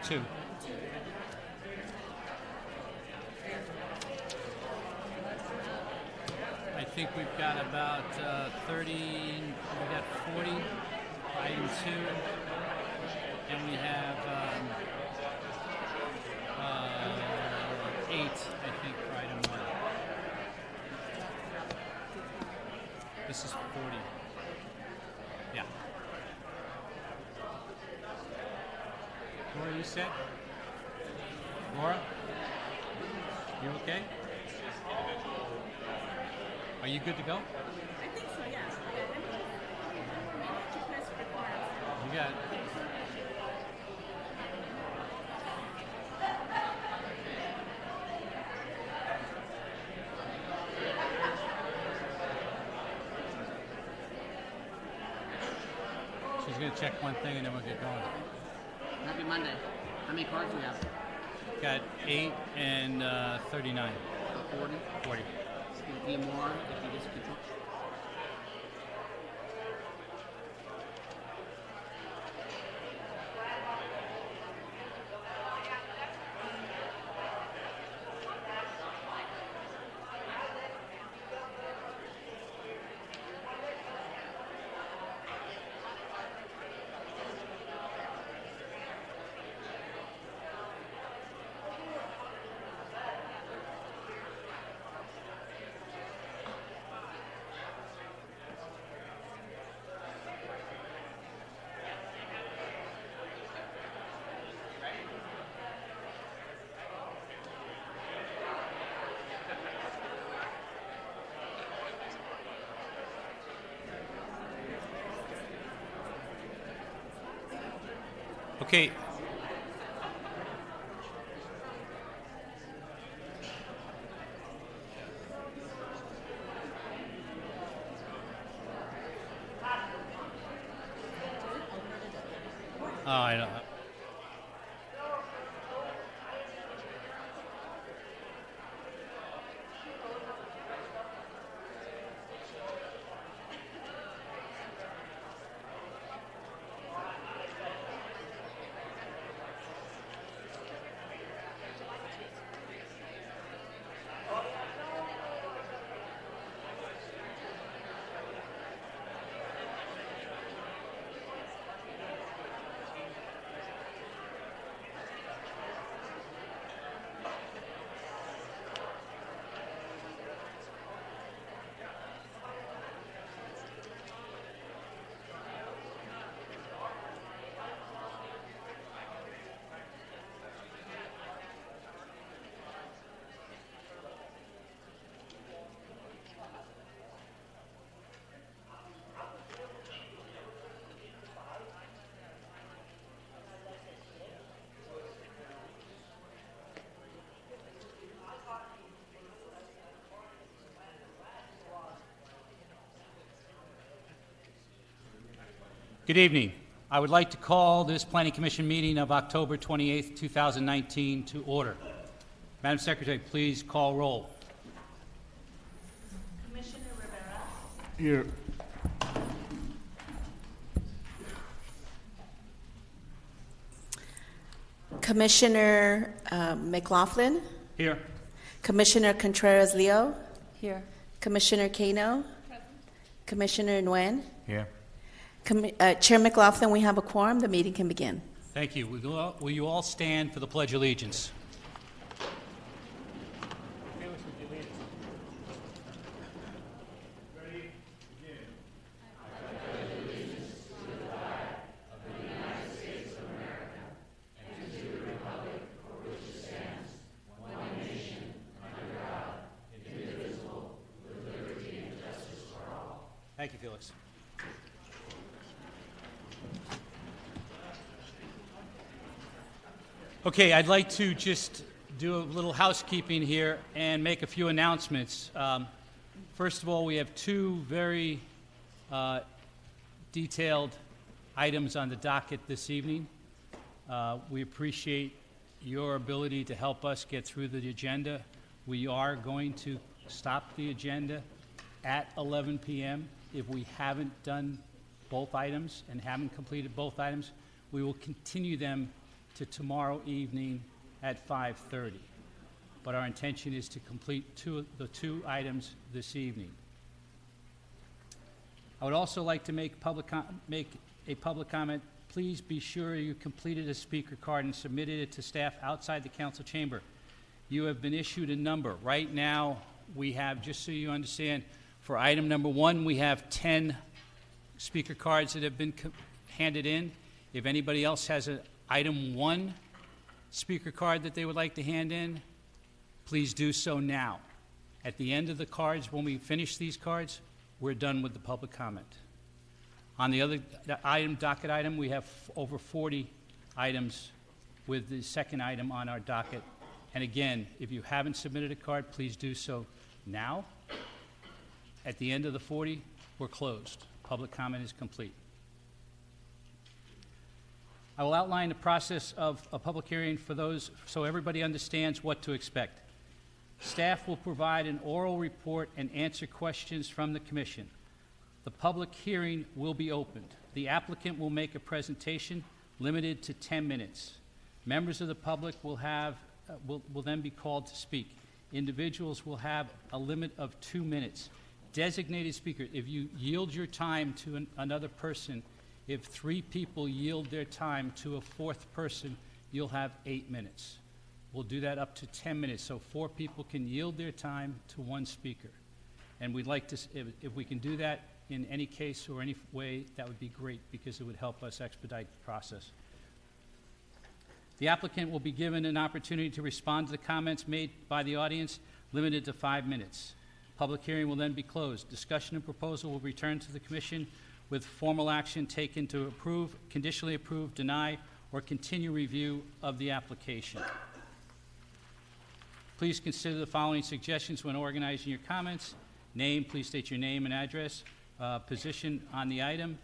2. I think we've got about 30, we got 40 for item 2, and we have 8, I think, for item 1. This is 40. Yeah. Laura, you set? Laura? You okay? Are you good to go? I think so, yes. You got it. She's going to check one thing and then we'll get going. Happy Monday. How many cards do we have? Got 8 and 39. 40? 40. It's going to be more if you just control. Okay. Oh, I don't. Good evening. I would like to call this Planning Commission meeting of October 28th, 2019 to order. Madam Secretary, please call roll. Commissioner Rivera, Here. Commissioner McLaughlin, Here. Commissioner Contreras-Leo, Here. Commissioner Kano, Commissioner Nguyen. Here. Chair McLaughlin, we have a quorum. The meeting can begin. Thank you. Will you all stand for the Pledge of Allegiance? Thank you, Felix. Okay, I'd like to just do a little housekeeping here and make a few announcements. First of all, we have 2 very detailed items on the docket this evening. We appreciate your ability to help us get through the agenda. We are going to stop the agenda at 11 p.m. If we haven't done both items and haven't completed both items, we will continue them to tomorrow evening at 5:30. But our intention is to complete the two items this evening. I would also like to make a public comment. Please be sure you completed a speaker card and submitted it to staff outside the council chamber. You have been issued a number. Right now, we have, just so you understand, for item number 1, we have 10 speaker cards that have been handed in. If anybody else has an item 1 speaker card that they would like to hand in, please do so now. At the end of the cards, when we finish these cards, we're done with the public comment. On the other docket item, we have over 40 items with the second item on our docket. And again, if you haven't submitted a card, please do so now. At the end of the 40, we're closed. Public comment is complete. I will outline the process of a public hearing for those so everybody understands what to expect. Staff will provide an oral report and answer questions from the commission. The public hearing will be opened. The applicant will make a presentation limited to 10 minutes. Members of the public will then be called to speak. Individuals will have a limit of 2 minutes. Designated speaker, if you yield your time to another person, if 3 people yield their time to a 4th person, you'll have 8 minutes. We'll do that up to 10 minutes, so 4 people can yield their time to 1 speaker. And we'd like to, if we can do that in any case or any way, that would be great, because it would help us expedite the process. The applicant will be given an opportunity to respond to the comments made by the audience, limited to 5 minutes. Public hearing will then be closed. Discussion and proposal will return to the commission with formal action taken to approve, conditionally approve, deny, or continue review of the application. Please consider the following suggestions when organizing your comments. Name, please state your name and address. Position on the item.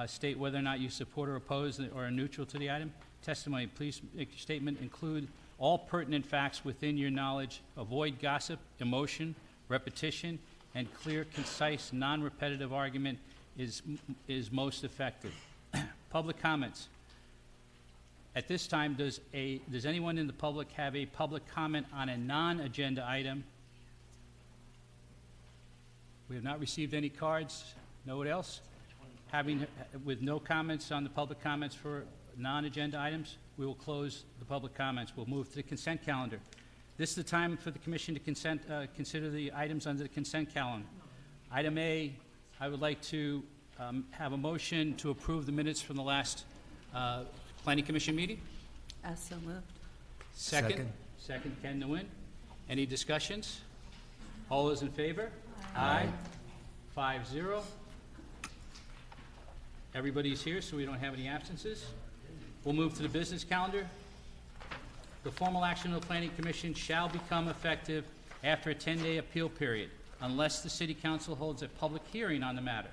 State whether or not you support or oppose or are neutral to the item. Testimony, please make your statement include all pertinent facts within your knowledge. Avoid gossip, emotion, repetition, and clear, concise, non-repetitive argument is most effective. Public comments. At this time, does anyone in the public have a public comment on a non-agenda item? We have not received any cards. No one else? With no comments on the public comments for non-agenda items, we will close the public comments. We'll move to the consent calendar. This is the time for the commission to consider the items under the consent calendar. Item A, I would like to have a motion to approve the minutes from the last Planning Commission meeting. So moved. Second, Ken Nguyen. Any discussions? All those in favor? Aye. 5-0. Everybody's here, so we don't have any absences. We'll move to the business calendar. The formal action of the Planning Commission shall become effective after a 10-day appeal period, unless the City Council holds a public hearing on the matter.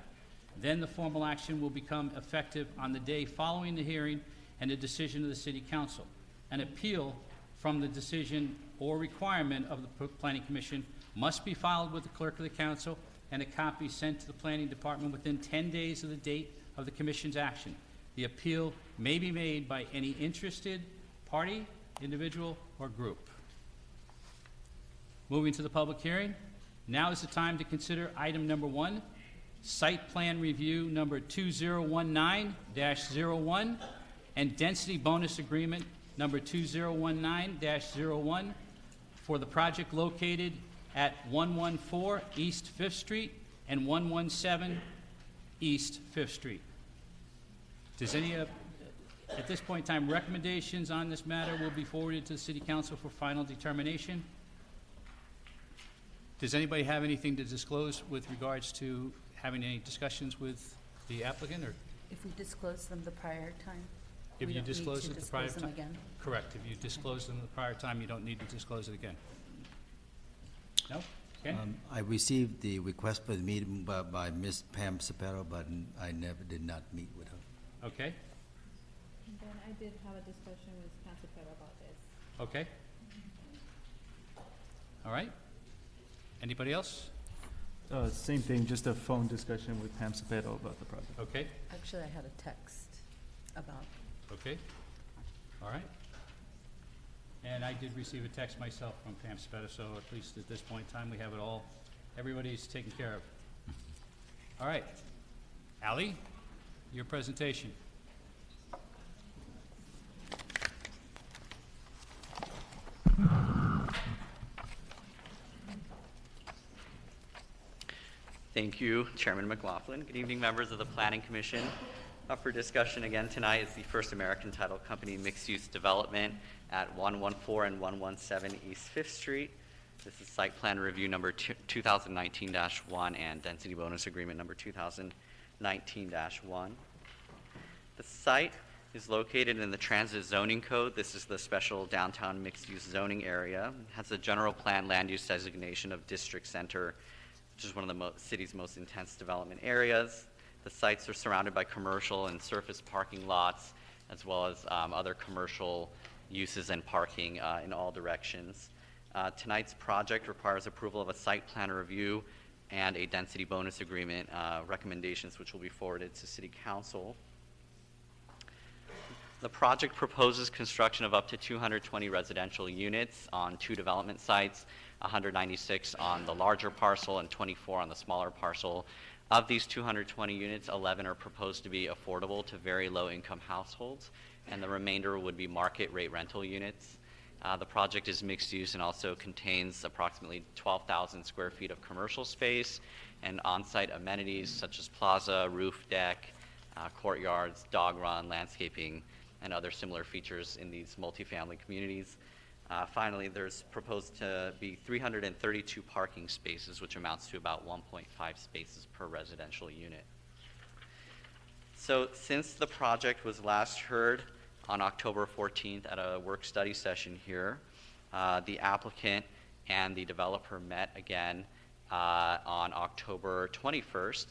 Then the formal action will become effective on the day following the hearing and the decision of the City Council. An appeal from the decision or requirement of the Planning Commission must be filed with the Clerk of the Council and a copy sent to the Planning Department within 10 days of the date of the Commission's action. The appeal may be made by any interested party, individual, or group. Moving to the public hearing, now is the time to consider item number 1, Site Plan Review number 2019-01 and Density Bonus Agreement number 2019-01 for the project located at 114 East 5th Street and 117 East 5th Street. Does any at this point in time, recommendations on this matter will be forwarded to the City Council for final determination? Does anybody have anything to disclose with regards to having any discussions with the applicant? Or If we disclose them the prior time, if we you don't need disclose to it the prior disclose them time? again. Correct. If you disclose them the prior time, you don't need to disclose it again. No? Ken? I received the request for the meeting by Ms. Pam Sapero, but I did not meet with her. Okay. And then I did have a discussion with Councilor about this. Okay. All right. Anybody else? Same thing, just a phone discussion with Pam Cepero about the project. Okay. Actually, I had a text about. Okay. All right. And I did receive a text myself from Pam Spetta, so at least at this point in time, we have it all, everybody's taken care of. All right. Ally, your presentation. Thank you, Chairman McLaughlin. Good evening, members of the Planning Commission. Up for discussion again tonight is the First American Title Company mixed-use development at 114 and 117 East 5th Street. This is site plan review number 2019-1 and density bonus agreement number 2019-1. The site is located in the Transit Zoning Code. This is the special downtown mixed-use zoning area. It has a general plan land use designation of District Center, which is one of the city's most intense development areas. The sites are surrounded by commercial and surface parking lots, as well as other commercial uses and parking in all directions. Tonight's project requires approval of a site plan review and a density bonus agreement recommendations, which will be forwarded to City Council. The project proposes construction of up to 220 residential units on 2 development sites, 196 on the larger parcel and 24 on the smaller parcel. Of these 220 units, 11 are proposed to be affordable to very low-income households, and the remainder would be market-rate rental units. The project is mixed-use and also contains approximately 12,000 square feet of commercial space and on-site amenities such as plaza, roof deck, courtyards, dog run, landscaping, and other similar features in these multifamily communities. Finally, there's proposed to be 332 parking spaces, which amounts to about 1.5 spaces per residential unit. So since the project was last heard on October 14th at a work study session here, the applicant and the developer met again on October 21st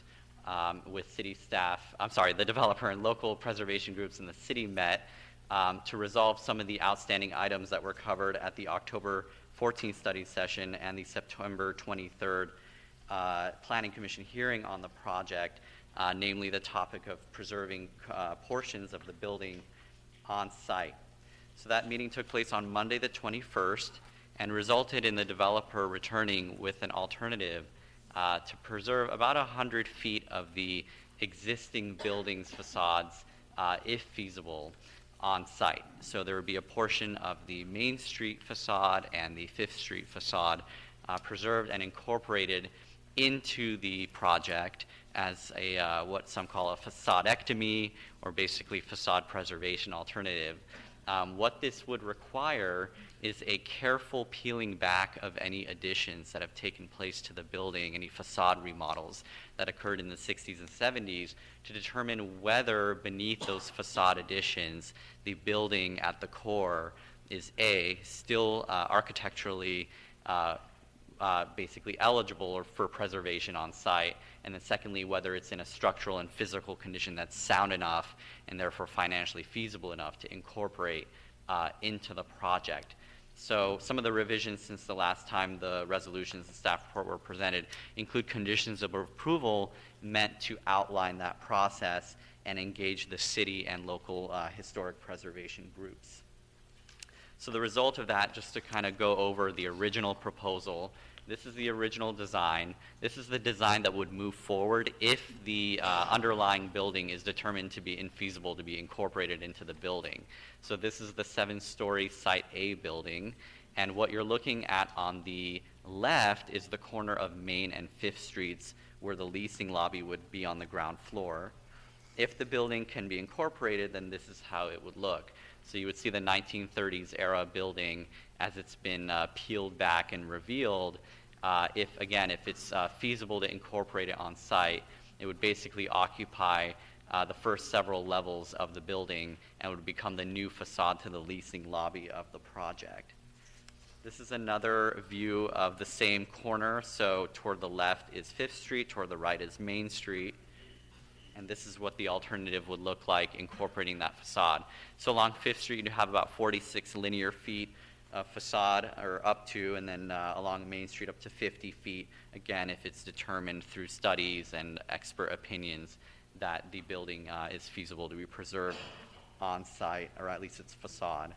with city staff, the developer and local preservation groups in the city met to resolve some of the outstanding items that were covered at the October 14th study session and the September 23rd Planning Commission hearing on the project, namely the topic of preserving portions of the building on site. So that meeting took place on Monday the 21st and resulted in the developer returning with an alternative to preserve about 100 feet of the existing building's facades, if feasible, on site. So there would be a portion of the Main Street facade and the 5th Street facade preserved and incorporated into the project as a what some call a facadectomy, or basically facade preservation alternative. What this would require is a careful peeling back of any additions that have taken place to the building, any facade remodels that occurred in the 60s and 70s, to determine whether beneath those facade additions, the building at the core is A, still architecturally basically eligible or for preservation on site, and then secondly, whether it's in a structural and physical condition that's sound enough and therefore financially feasible enough to incorporate into the project. So some of the revisions since the last time the resolutions and staff report were presented include conditions of approval meant to outline that process and engage the city and local historic preservation groups. So the result of that, just to kind of go over the original proposal, this is the original design. This is the design that would move forward if the underlying building is determined to be infeasible to be incorporated into the building. So this is the 7-story Site A building, and what you're looking at on the left is the corner of Main and 5th Streets, where the leasing lobby would be on the ground floor. If the building can be incorporated, then this is how it would look. So you would see the 1930s era building as it's been peeled back and revealed. If it's feasible to incorporate it on site, it would basically occupy the first several levels of the building and would become the new facade to the leasing lobby of the project. This is another view of the same corner. So toward the left is 5th Street, toward the right is Main Street. And this is what the alternative would look like incorporating that facade. So along 5th Street, you have about 46 linear feet of facade, or up to, and then along Main Street up to 50 feet, again, if it's determined through studies and expert opinions that the building is feasible to be preserved on site, or at least its facade.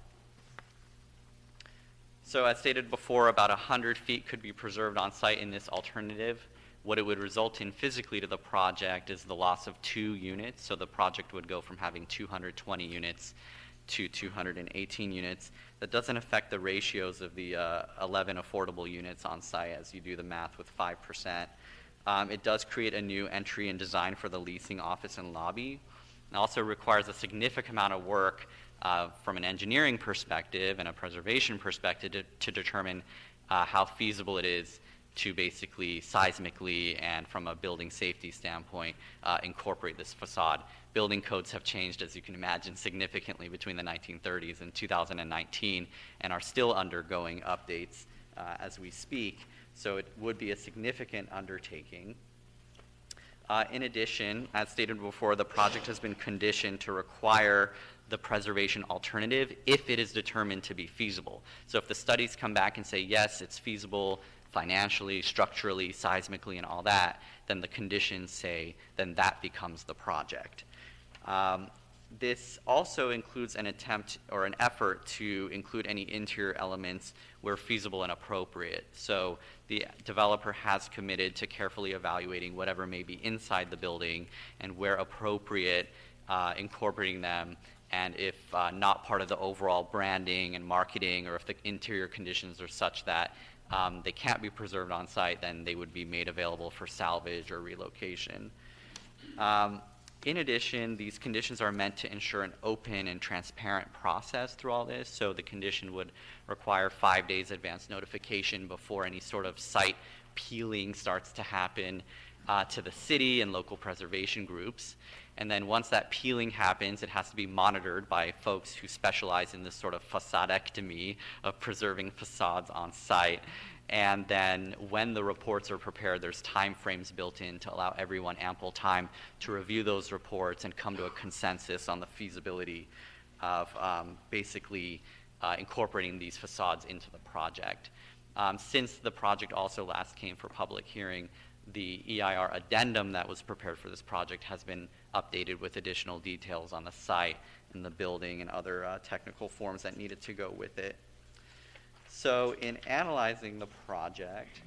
So as stated before, about 100 feet could be preserved on site in this alternative. What it would result in physically to the project is the loss of 2 units. So the project would go from having 220 units to 218 units. That doesn't affect the ratios of the 11 affordable units on site as you do the math with 5%. It does create a new entry and design for the leasing office and lobby. It also requires a significant amount of work from an engineering perspective and a preservation perspective to determine how feasible it is to basically seismically and from a building safety standpoint incorporate this facade. Building codes have changed, as you can imagine, significantly between the 1930s and 2019 and are still undergoing updates as we speak. So it would be a significant undertaking. In addition, as stated before, the project has been conditioned to require the preservation alternative if it is determined to be feasible. So if the studies come back and say, yes, it's feasible financially, structurally, seismically, and all that, then the conditions say, then that becomes the project. This also includes an attempt or an effort to include any interior elements where feasible and appropriate. So the developer has committed to carefully evaluating whatever may be inside the building and where appropriate, incorporating them, and if not part of the overall branding and marketing, or if the interior conditions are such that they can't be preserved on site, then they would be made available for salvage or relocation. In addition, these conditions are meant to ensure an open and transparent process through all this. So the condition would require 5 days advance notification before any sort of site peeling starts to happen to the city and local preservation groups. And then once that peeling happens, it has to be monitored by folks who specialize in this sort of facadectomy of preserving facades on site. And then when the reports are prepared, there's time frames built in to allow everyone ample time to review those reports and come to a consensus on the feasibility of basically incorporating these facades into the project. Since the project also last came for public hearing, the EIR addendum that was prepared for this project has been updated with additional details on the site and the building and other technical forms that needed to go with it. So in analyzing the project,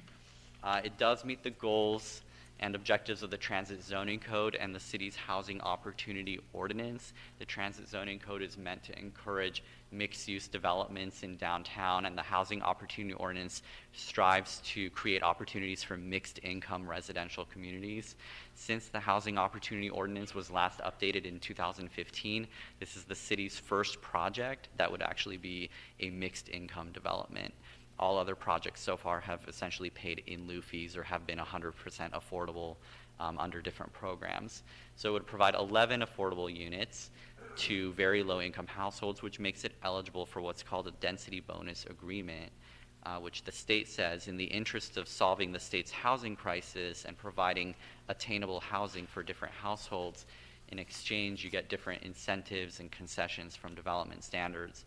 it does meet the goals and objectives of the Transit Zoning Code and the city's Housing Opportunity Ordinance. The Transit Zoning Code is meant to encourage mixed-use developments in downtown, and the Housing Opportunity Ordinance strives to create opportunities for mixed-income residential communities. Since the Housing Opportunity Ordinance was last updated in 2015, this is the city's first project that would actually be a mixed-income development. All other projects so far have essentially paid in lieu fees or have been 100% affordable under different programs. So it would provide 11 affordable units to very low income households, which makes it eligible for what's called a density bonus agreement, which the state says in the interest of solving the state's housing crisis and providing attainable housing for different households. In exchange, you get different incentives and concessions from development standards.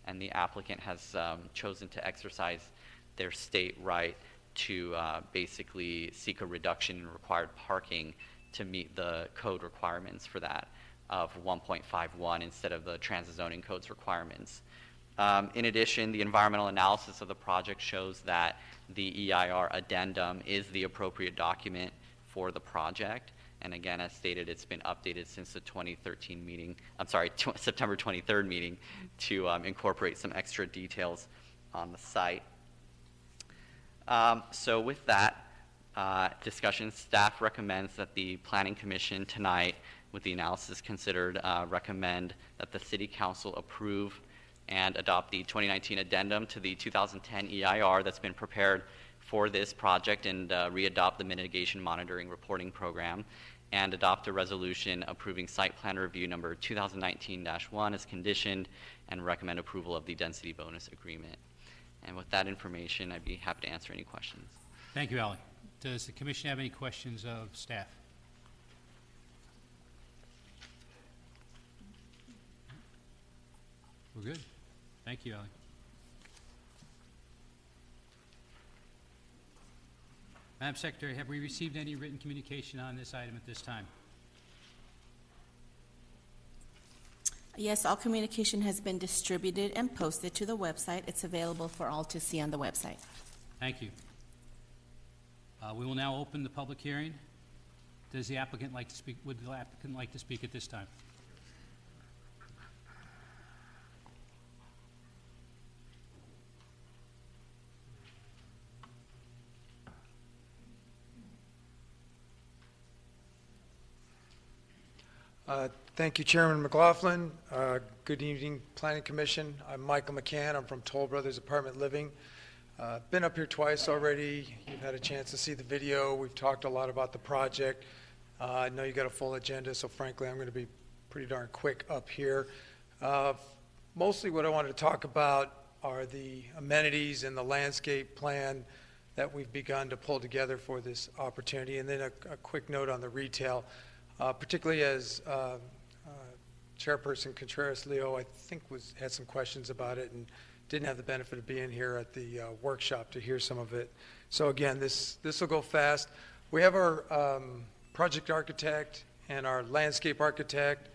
And the applicant has chosen to exercise their state right to basically seek a reduction in required parking to meet the code requirements for that of 1.51 instead of the Transit Zoning Code's requirements. In addition, the environmental analysis of the project shows that the EIR addendum is the appropriate document for the project. And again, as stated, it's been updated since the 2013 meeting, September 23rd meeting to incorporate some extra details on the site. So with that discussion, staff recommends that the Planning Commission tonight, with the analysis considered, recommend that the City Council approve and adopt the 2019 addendum to the 2010 EIR that's been prepared for this project and re-adopt the mitigation monitoring reporting program and adopt a resolution approving site plan review number 2019-1 as conditioned and recommend approval of the density bonus agreement. And with that information, I'd be happy to answer any questions. Thank you, Ali. Does the commission have any questions of staff? We're good. Thank you, Ali. Madam Secretary, have we received any written communication on this item at this time? Yes, all communication has been distributed and posted to the website. It's available for all to see on the website. Thank you. We will now open the public hearing. Does the applicant like to speak? Would the applicant like to speak at this time? Thank you, Chairman McLaughlin. Good evening, Planning Commission. I'm Michael McCann. I'm from Toll Brothers Apartment Living. Been up here twice already. You've had a chance to see the video. We've talked a lot about the project. I know you got a full agenda, so frankly, I'm going to be pretty darn quick up here. Mostly what I wanted to talk about are the amenities and the landscape plan that we've begun to pull together for this opportunity, and then a quick note on the retail. Particularly as Chairperson Contreras-Leo, I think had some questions about it and didn't have the benefit of being here at the workshop to hear some of it. So again, this will go fast. We have our project architect and our landscape architect.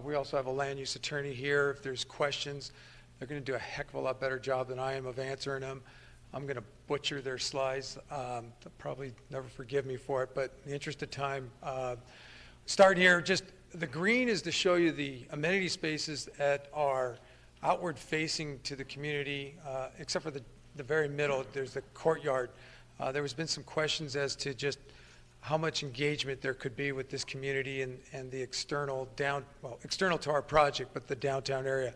We also have a land use attorney here. If there's questions, they're going to do a heck of a lot better job than I am of answering them. I'm going to butcher their slides. They'll probably never forgive me for it, but in the interest of time, start here. Just the green is to show you the amenity spaces that are outward facing to the community, except for the very middle. There's the courtyard. There has been some questions as to just how much engagement there could be with this community and the external to our project, but the downtown area.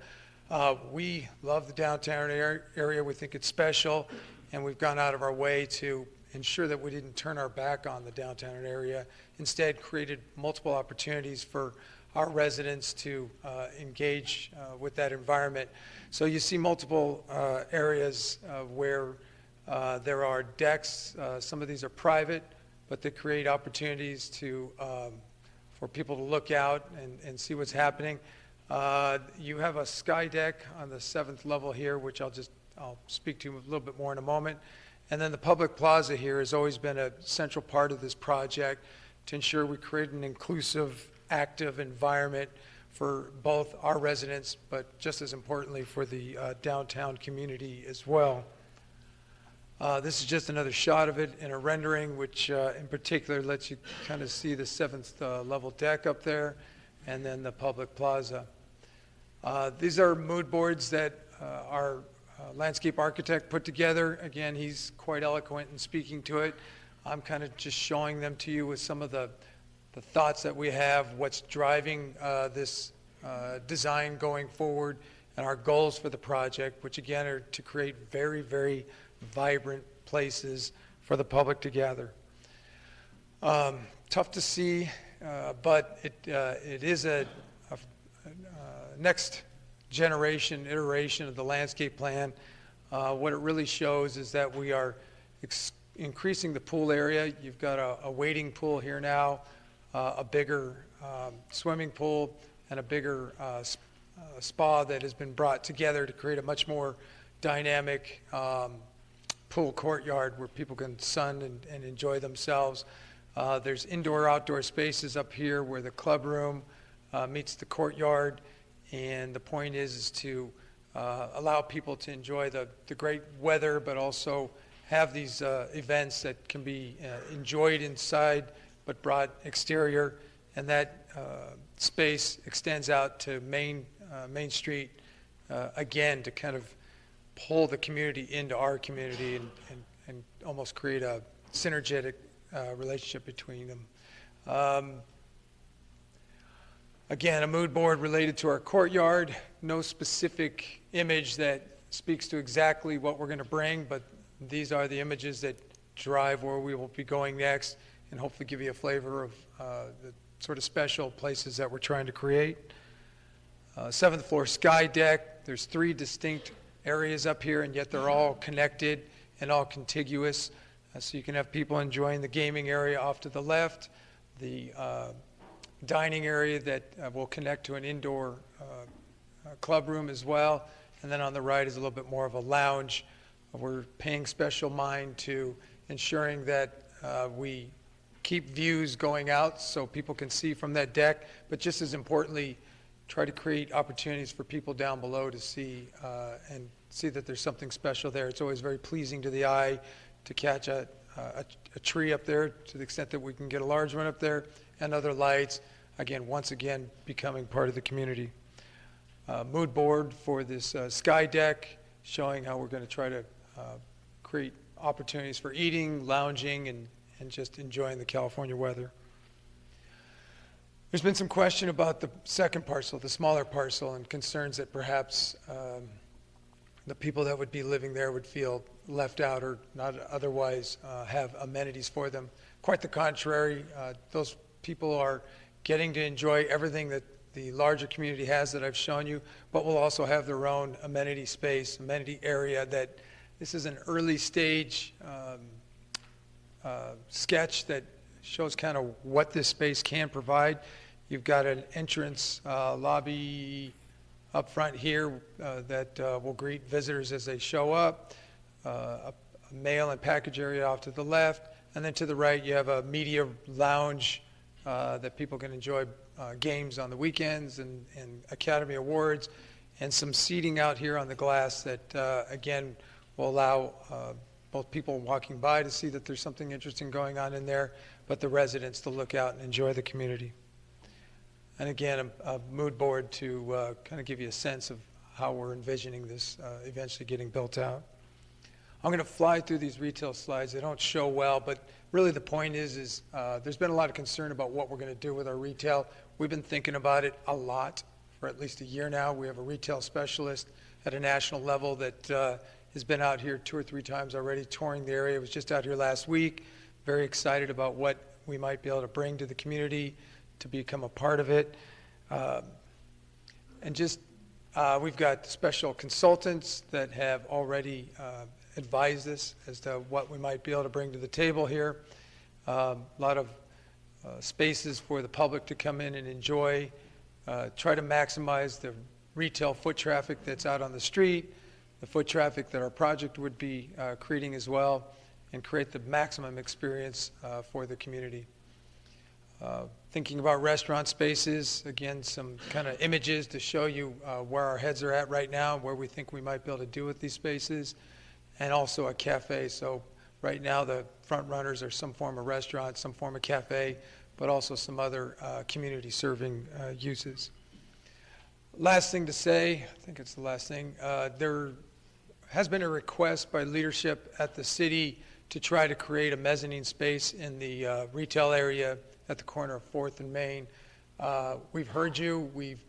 We love the downtown area. We think it's special, and we've gone out of our way to ensure that we didn't turn our back on the downtown area. Instead, created multiple opportunities for our residents to engage with that environment. So you see multiple areas where there are decks. Some of these are private, but they create opportunities for people to look out and see what's happening. You have a sky deck on the 7th level here, which I'll speak to a little bit more in a moment. And then the public plaza here has always been a central part of this project to ensure we create an inclusive, active environment for both our residents, but just as importantly for the downtown community as well. This is just another shot of it in a rendering, which in particular lets you kind of see the 7th level deck up there, and then the public plaza. These are mood boards that our landscape architect put together. Again, he's quite eloquent in speaking to it. I'm kind of just showing them to you with some of the thoughts that we have, what's driving this design going forward, and our goals for the project, which again are to create very, very vibrant places for the public to gather. Tough to see, but it is a next generation iteration of the landscape plan. What it really shows is that we are increasing the pool area. You've got a wading pool here now, a bigger swimming pool, and a bigger spa that has been brought together to create a much more dynamic pool courtyard where people can sun and enjoy themselves. There's indoor-outdoor spaces up here where the club room meets the courtyard. And the point is to allow people to enjoy the great weather, but also have these events that can be enjoyed inside, but brought exterior. And that space extends out to Main Street, again, to kind of pull the community into our community and almost create a synergetic relationship between them. Again, a mood board related to our courtyard. No specific image that speaks to exactly what we're going to bring, but these are the images that drive where we will be going next and hopefully give you a flavor of the sort of special places that we're trying to create. 7th floor sky deck. There's 3 distinct areas up here, and yet they're all connected and all contiguous. So you can have people enjoying the gaming area off to the left, the dining area that will connect to an indoor club room as well. And then on the right is a little bit more of a lounge. We're paying special mind to ensuring that we keep views going out so people can see from that deck, but just as importantly, try to create opportunities for people down below to see and see that there's something special there. It's always very pleasing to the eye to catch a tree up there, to the extent that we can get a large one up there, and other lights. Again, once again, becoming part of the community. Mood board for this sky deck, showing how we're going to try to create opportunities for eating, lounging, and just enjoying the California weather. There's been some question about the second parcel, the smaller parcel, and concerns that perhaps the people that would be living there would feel left out or not otherwise have amenities for them. Quite the contrary, those people are getting to enjoy everything that the larger community has that I've shown you, but will also have their own amenity space, amenity area. That this is an early stage sketch that shows kind of what this space can provide. You've got an entrance lobby up front here that will greet visitors as they show up, a mail and package area off to the left, and then to the right you have a media lounge that people can enjoy games on the weekends and Academy Awards, and some seating out here on the glass that, again, will allow both people walking by to see that there's something interesting going on in there, but the residents to look out and enjoy the community. And again, a mood board to kind of give you a sense of how we're envisioning this eventually getting built out. I'm going to fly through these retail slides. They don't show well, but really the point is there's been a lot of concern about what we're going to do with our retail. We've been thinking about it a lot for at least a year now. We have a retail specialist at a national level that has been out here 2 or 3 times already touring the area. It was just out here last week. Very excited about what we might be able to bring to the community to become a part of it. And just we've got special consultants that have already advised us as to what we might be able to bring to the table here. A lot of spaces for the public to come in and enjoy, try to maximize the retail foot traffic that's out on the street, the foot traffic that our project would be creating as well, and create the maximum experience for the community. Thinking about restaurant spaces, again, some kind of images to show you where our heads are at right now, where we think we might be able to do with these spaces, and also a cafe. So right now the front runners are some form of restaurant, some form of cafe, but also some other community serving uses. Last thing to say, I think it's the last thing, there has been a request by leadership at the city to try to create a mezzanine space in the retail area at the corner of 4th and Main. We've heard you. We've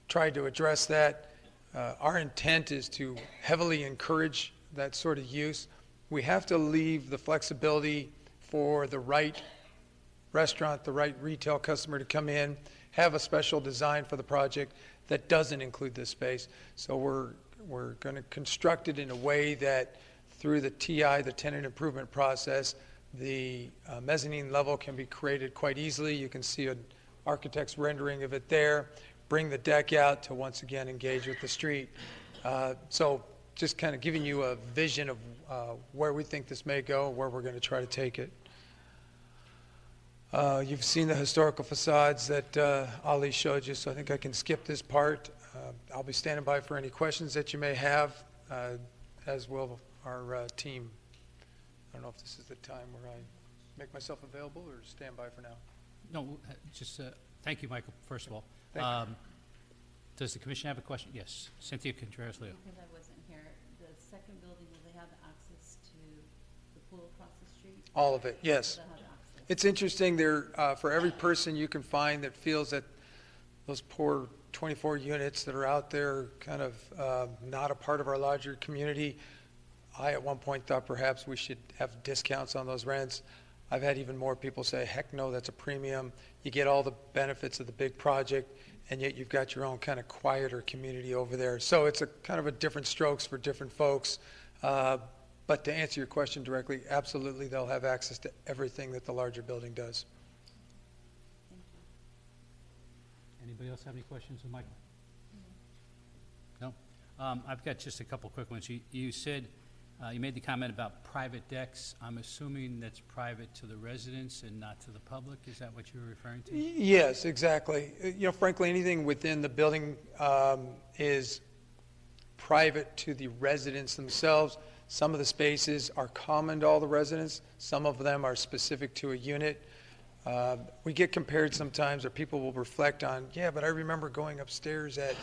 tried to address that. Our intent is to heavily encourage that sort of use. We have to leave the flexibility for the right restaurant, the right retail customer to come in, have a special design for the project that doesn't include this space. So we're going to construct it in a way that through the TI, the tenant improvement process, the mezzanine level can be created quite easily. You can see an architect's rendering of it there. Bring the deck out to once again engage with the street. So just kind of giving you a vision of where we think this may go, where we're going to try to take it. You've seen the historical facades that Ali showed you, so I think I can skip this part. I'll be standing by for any questions that you may have, as will our team. I don't know if this is the time where I make myself available or stand by for now. No, just thank you, Michael, first of all. Thank you. Does the commission have a question? Yes, Cynthia Contreras-Leo. Because I wasn't here, the second building, will they have access to the pool across the street? All of it, yes. Will they have access? It's interesting, there, for every person you can find that feels that those poor 24 units that are out there kind of not a part of our larger community, I at one point thought perhaps we should have discounts on those rents. I've had even more people say, heck no, that's a premium. You get all the benefits of the big project, and yet you've got your own kind of quieter community over there. So it's a kind of a different strokes for different folks. But to answer your question directly, absolutely they'll have access to everything that the larger building does. Thank you. Anybody else have any questions of Michael? No? I've got just a couple quick ones. You said You made the comment about private decks. I'm assuming that's private to the residents and not to the public. Is that what you were referring to? Yes, exactly. Frankly, anything within the building is private to the residents themselves. Some of the spaces are common to all the residents. Some of them are specific to a unit. We get compared sometimes, or people will reflect on, yeah, but I remember going upstairs at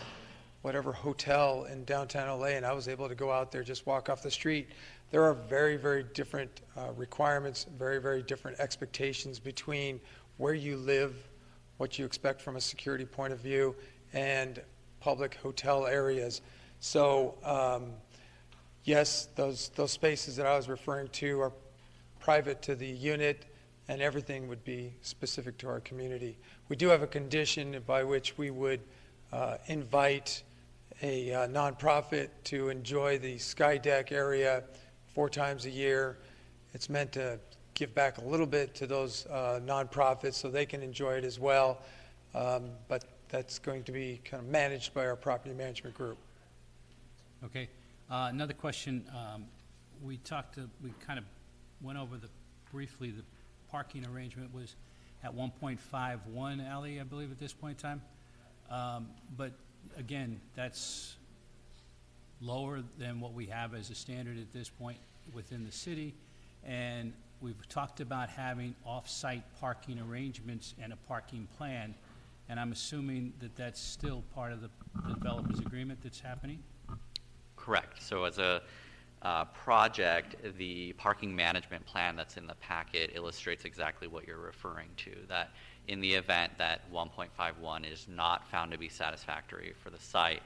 whatever hotel in downtown LA, and I was able to go out there, just walk off the street. There are very, very different requirements, very, very different expectations between where you live, what you expect from a security point of view, and public hotel areas. So, yes, those spaces that I was referring to are private to the unit, and everything would be specific to our community. We do have a condition by which we would invite a nonprofit to enjoy the Sky Deck area 4 times a year. It's meant to give back a little bit to those nonprofits so they can enjoy it as well. But that's going to be kind of managed by our property management group. Okay. Another question. We kind of went over briefly the parking arrangement was at 1.51 alley, I believe, at this point in time. But again, that's lower than what we have as a standard at this point within the city. And we've talked about having off-site parking arrangements and a parking plan. And I'm assuming that that's still part of the developer's agreement that's happening? Correct. So as a project, the parking management plan that's in the packet illustrates exactly what you're referring to, that in the event that 1.51 is not found to be satisfactory for the site,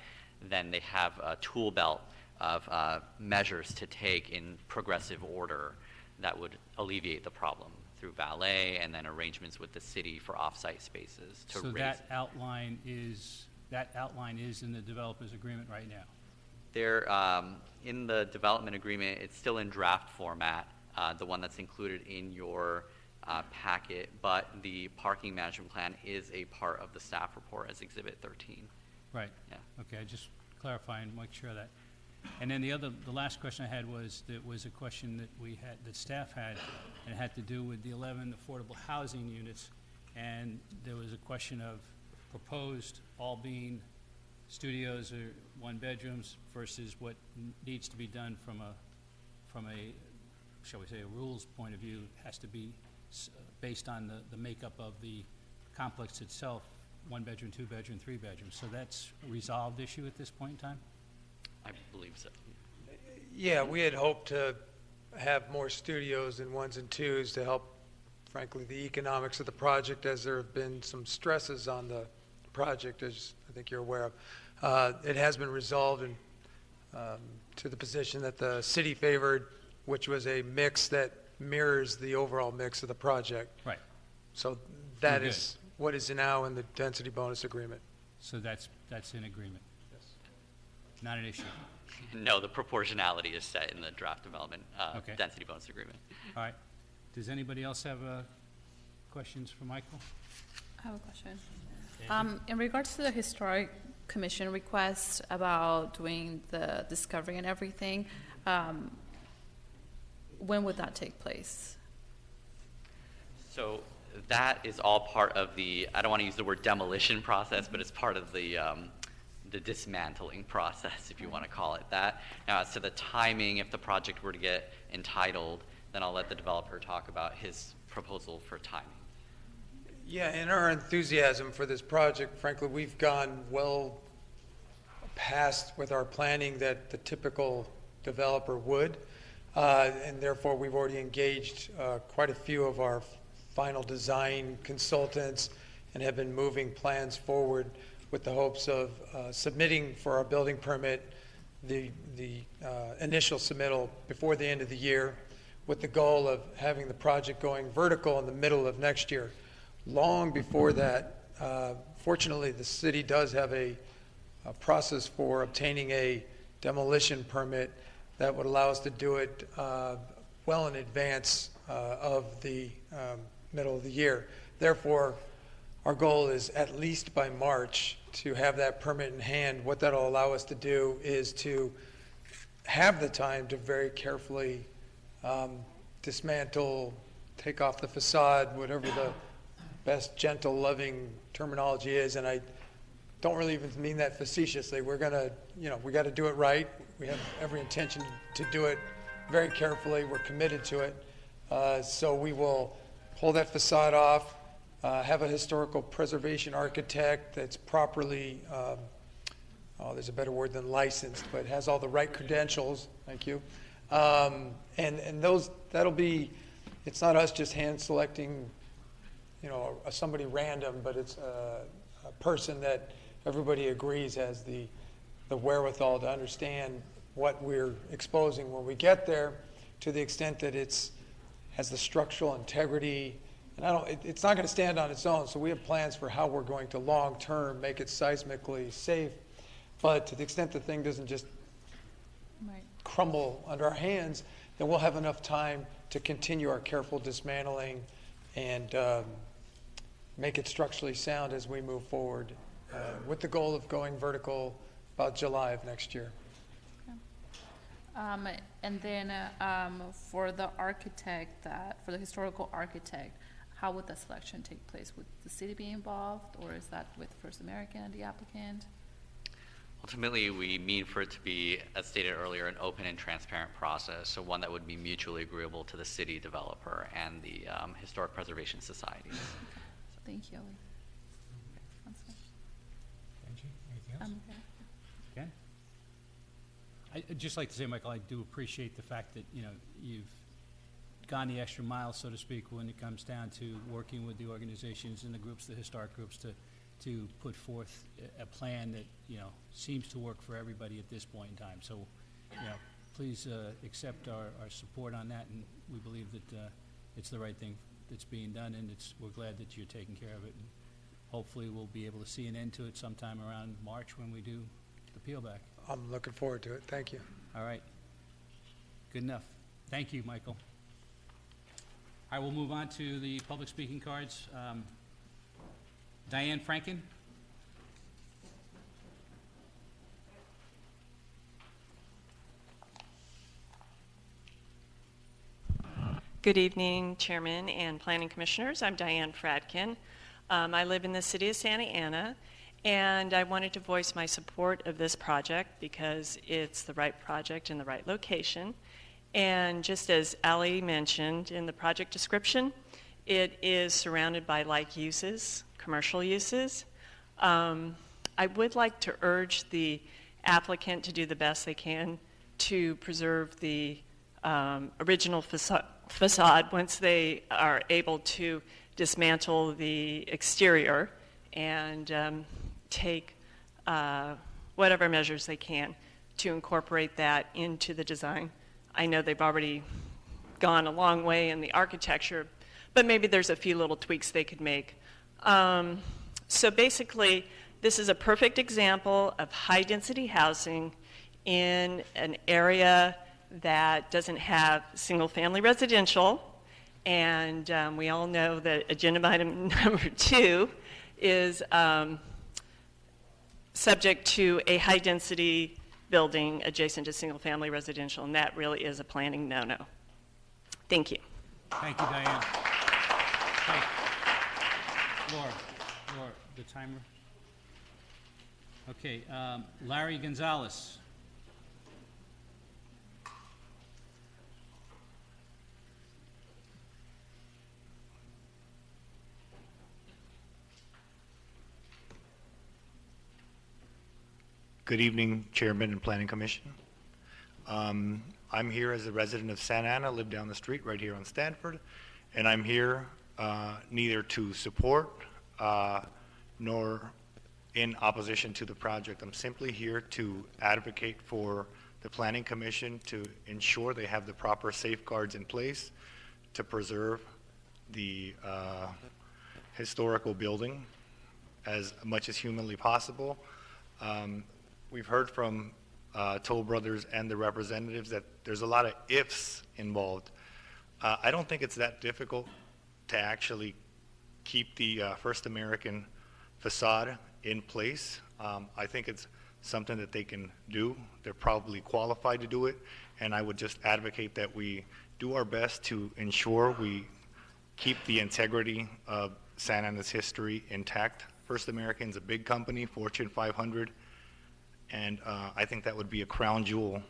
then they have a tool belt of measures to take in progressive order that would alleviate the problem through valet and then arrangements with the city for off-site spaces to So raise. that outline is in the developer's agreement right now? There, in the development agreement, it's still in draft format, the one that's included in your packet, but the parking management plan is a part of the staff report as Exhibit 13. Right. Yeah. Okay, I just clarify and make sure of that. And then the last question I had was a question that staff had, and it had to do with the 11 affordable housing units. And there was a question of proposed all being studios or one-bedrooms versus what needs to be done from a, shall we say, a rules point of view, has to be based on the makeup of the complex itself, 1-bedroom, 2-bedroom, 3-bedroom. So that's a resolved issue at this point in time? I believe so. Yeah, we had hoped to have more studios in 1s and 2s to help, frankly, the economics of the project, as there have been some stresses on the project, as I think you're aware of. It has been resolved to the position that the city favored, which was a mix that mirrors the overall mix of the project. Right. So that Good. is what is now in the density bonus agreement. So that's in agreement? Yes. Not an issue? No, the proportionality is set in the draft development Okay. density bonus agreement. All right. Does anybody else have questions for Michael? I have a question. In regards to the Historic Commission request about doing the discovery and everything, when would that take place? So that is all part of the, I don't want to use the word demolition process, but it's part of the dismantling process, if you want to call it that. Now, as to the timing, if the project were to get entitled, then I'll let the developer talk about his proposal for timing. Yeah, in our enthusiasm for this project, frankly, we've gone well past with our planning that the typical developer would, and therefore we've already engaged quite a few of our final design consultants and have been moving plans forward with the hopes of submitting for our building permit the initial submittal before the end of the year, with the goal of having the project going vertical in the middle of next year. Long before that, fortunately, the city does have a process for obtaining a demolition permit that would allow us to do it well in advance of the middle of the year. Therefore, our goal is at least by March to have that permit in hand. What that'll allow us to do is to have the time to very carefully dismantle, take off the facade, whatever the best gentle, loving terminology is. And I don't really even mean that facetiously. We're gonna, we got to do it right. We have every intention to do it very carefully. We're committed to it. So we will pull that facade off, have a historical preservation architect that's properly, there's a better word than licensed, but has all the right credentials. Thank you. And those, that'll be, it's not us just hand selecting, somebody random, but it's a person that everybody agrees has the wherewithal to understand what we're exposing when we get there, to the extent that has the structural integrity. And it's not going to stand on its own, so we have plans for how we're going to long-term make it seismically safe. But to the extent the thing doesn't just crumble under our hands, then we'll have enough time to continue our careful dismantling and make it structurally sound as we move forward, with the goal of going vertical about July of next year. And then for the architect, for the historical architect, how would the selection take place? Would the city be involved, or is that with First American and the applicant? Ultimately, we mean for it to be, as stated earlier, an open and transparent process, so one that would be mutually agreeable to the city developer and the Historic Preservation Society. Thank you. Angie, anything else? Okay. Ken? I'd just like to say, Michael, I do appreciate the fact that, you've gone the extra mile, so to speak, when it comes down to working with the organizations and the groups, the historic groups, to put forth a plan that, seems to work for everybody at this point in time. So, please accept our support on that, and we believe that it's the right thing that's being done, and we're glad that you're taking care of it. And hopefully we'll be able to see an end to it sometime around March when we do the peel back. I'm looking forward to it. Thank you. All right. Good enough. Thank you, Michael. I will move on to the public speaking cards. Diane Franken. Good evening, Chairman and Planning Commissioners. I'm Diane Fradkin. I live in the city of Santa Ana, and I wanted to voice my support of this project because it's the right project in the right location. And just as Ali mentioned in the project description, it is surrounded by like uses, commercial uses. I would like to urge the applicant to do the best they can to preserve the original facade once they are able to dismantle the exterior and take whatever measures they can to incorporate that into the design. I know they've already gone a long way in the architecture, but maybe there's a few little tweaks they could make. So basically, this is a perfect example of high-density housing in an area that doesn't have single-family residential, and we all know that agenda item number 2 is subject to a high-density building adjacent to single-family residential, and that really is a planning no-no. Thank you. Thank you, Diane. Hey, Laura, the timer. Okay, Larry Gonzalez. Good evening, Chairman and Planning Commission. I'm here as a resident of Santa Ana, live down the street right here on Stanford, and I'm here neither to support nor in opposition to the project. I'm simply here to advocate for the Planning Commission to ensure they have the proper safeguards in place to preserve the historical building as much as humanly possible. We've heard from Toll Brothers and the representatives that there's a lot of ifs involved. I don't think it's that difficult to actually keep the First American facade in place. I think it's something that they can do. They're probably qualified to do it, and I would just advocate that we do our best to ensure we keep the integrity of Santa Ana's history intact. First American's a big company, Fortune 500, and I think that would be a crown jewel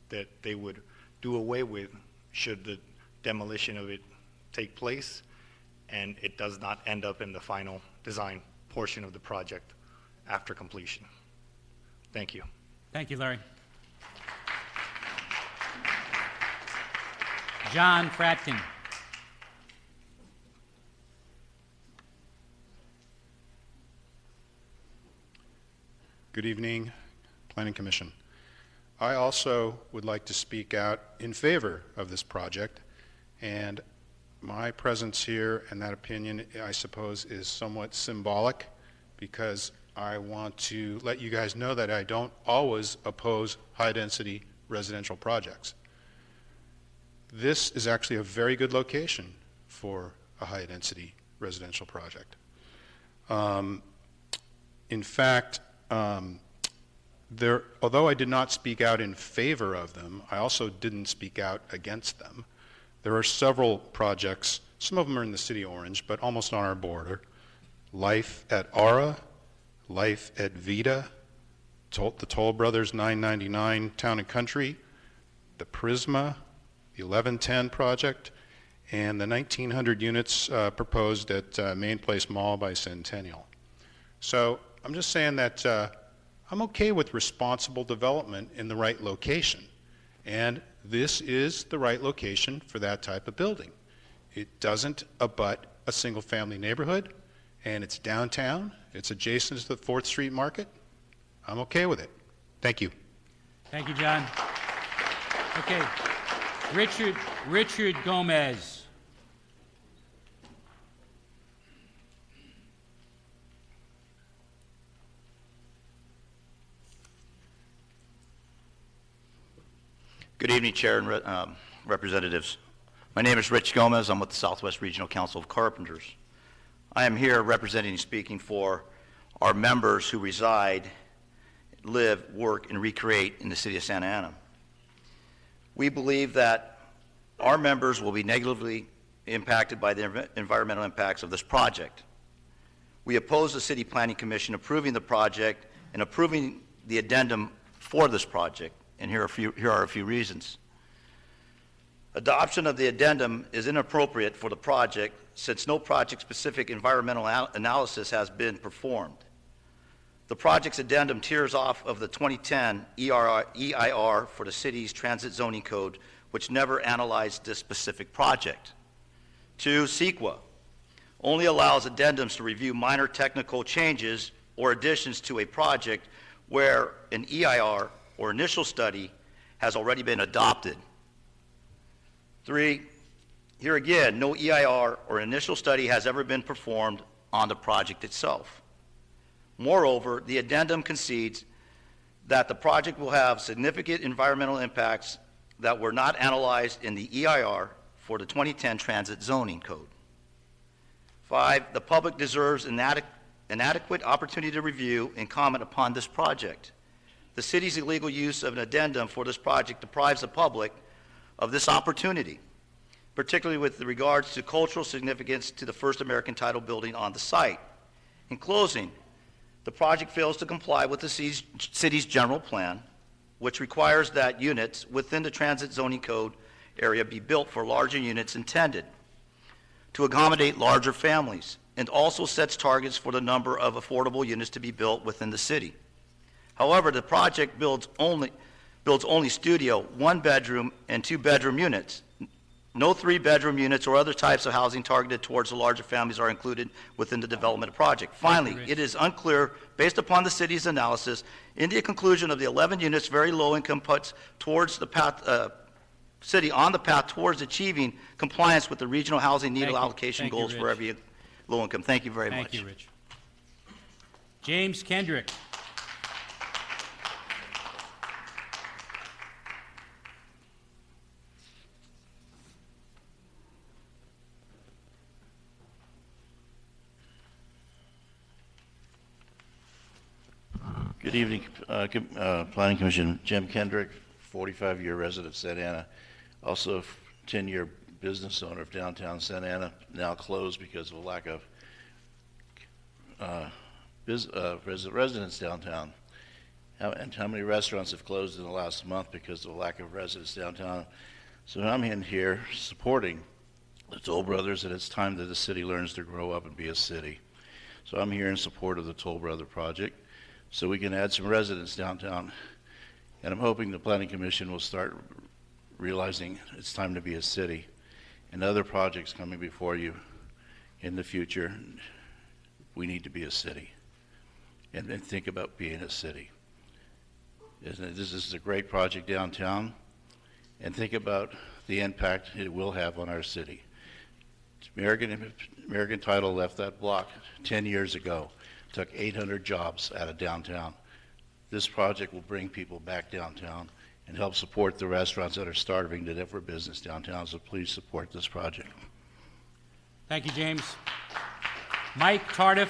that they would do away with should the demolition of it take place and it does not end up in the final design portion of the project after completion. Thank you. Thank you, Larry. John Fratkin. Good evening, Planning Commission. I also would like to speak out in favor of this project, and my presence here and that opinion, I suppose, is somewhat symbolic because I want to let you guys know that I don't always oppose high-density residential projects. This is actually a very good location for a high-density residential project. In fact, although I did not speak out in favor of them, I also didn't speak out against them. There are several projects, some of them are in the city of Orange, but almost on our border. Life at Aura, Life at Vita, the Toll Brothers 999 Town and Country, the Prisma, the 1110 project, and the 1,900 units proposed at Main Place Mall by Centennial. So I'm just saying that I'm okay with responsible development in the right location. And this is the right location for that type of building. It doesn't abut a single-family neighborhood, and it's downtown. It's adjacent to the 4th Street Market. I'm okay with it. Thank you. Thank you, John. Okay, Richard Gomez. Good evening, Chair and representatives. My name is Rich Gomez. I'm with the Southwest Regional Council of Carpenters. I am here representing and speaking for our members who reside, live, work, and recreate in the city of Santa Ana. We believe that our members will be negatively impacted by the environmental impacts of this project. We oppose the City Planning Commission approving the project and approving the addendum for this project. And here are a few reasons. Adoption of the addendum is inappropriate for the project since no project-specific environmental analysis has been performed. The project's addendum tears off of the 2010 EIR for the city's transit zoning code, which never analyzed this specific project. 2, CEQA only allows addendums to review minor technical changes or additions to a project where an EIR or initial study has already been adopted. 3, here again, no EIR or initial study has ever been performed on the project itself. Moreover, the addendum concedes that the project will have significant environmental impacts that were not analyzed in the EIR for the 2010 Transit Zoning Code. 5, the public deserves an adequate opportunity to review and comment upon this project. The city's illegal use of an addendum for this project deprives the public of this opportunity, particularly with regards to cultural significance to the First American Title building on the site. In closing, the project fails to comply with the city's general plan, which requires that units within the transit zoning code area be built for larger units intended to accommodate larger families, and also sets targets for the number of affordable units to be built within the city. However, the project builds only studio, 1-bedroom, and 2-bedroom units. No 3-bedroom units or other types of housing targeted towards the larger families are included within the development project. Finally, it is unclear, based upon the city's analysis, in the conclusion of the 11 units very low income puts towards the path, city on the path towards achieving compliance with the regional housing need allocation goals for every low income. Thank you very much. Thank you, Rich. James Kendrick. Good Good evening, Planning Commission. Jim Kendrick, 45-year resident of Santa Ana, also 10-year business owner of downtown Santa Ana, now closed because of a lack of residents downtown. And how many restaurants have closed in the last month because of a lack of residents downtown? So I'm in here supporting the Toll Brothers, and it's time that the city learns to grow up and be a city. So I'm here in support of the Toll Brother project, so we can add some residents downtown. And I'm hoping the Planning Commission will start realizing it's time to be a city. And other projects coming before you in the future, we need to be a city and think about being a city. This is a great project downtown, and think about the impact it will have on our city. American Title left that block 10 years ago, took 800 jobs out of downtown. This project will bring people back downtown and help support the restaurants that are starving to death for business downtown, so please support this project. Thank you, James. Mike Tardif.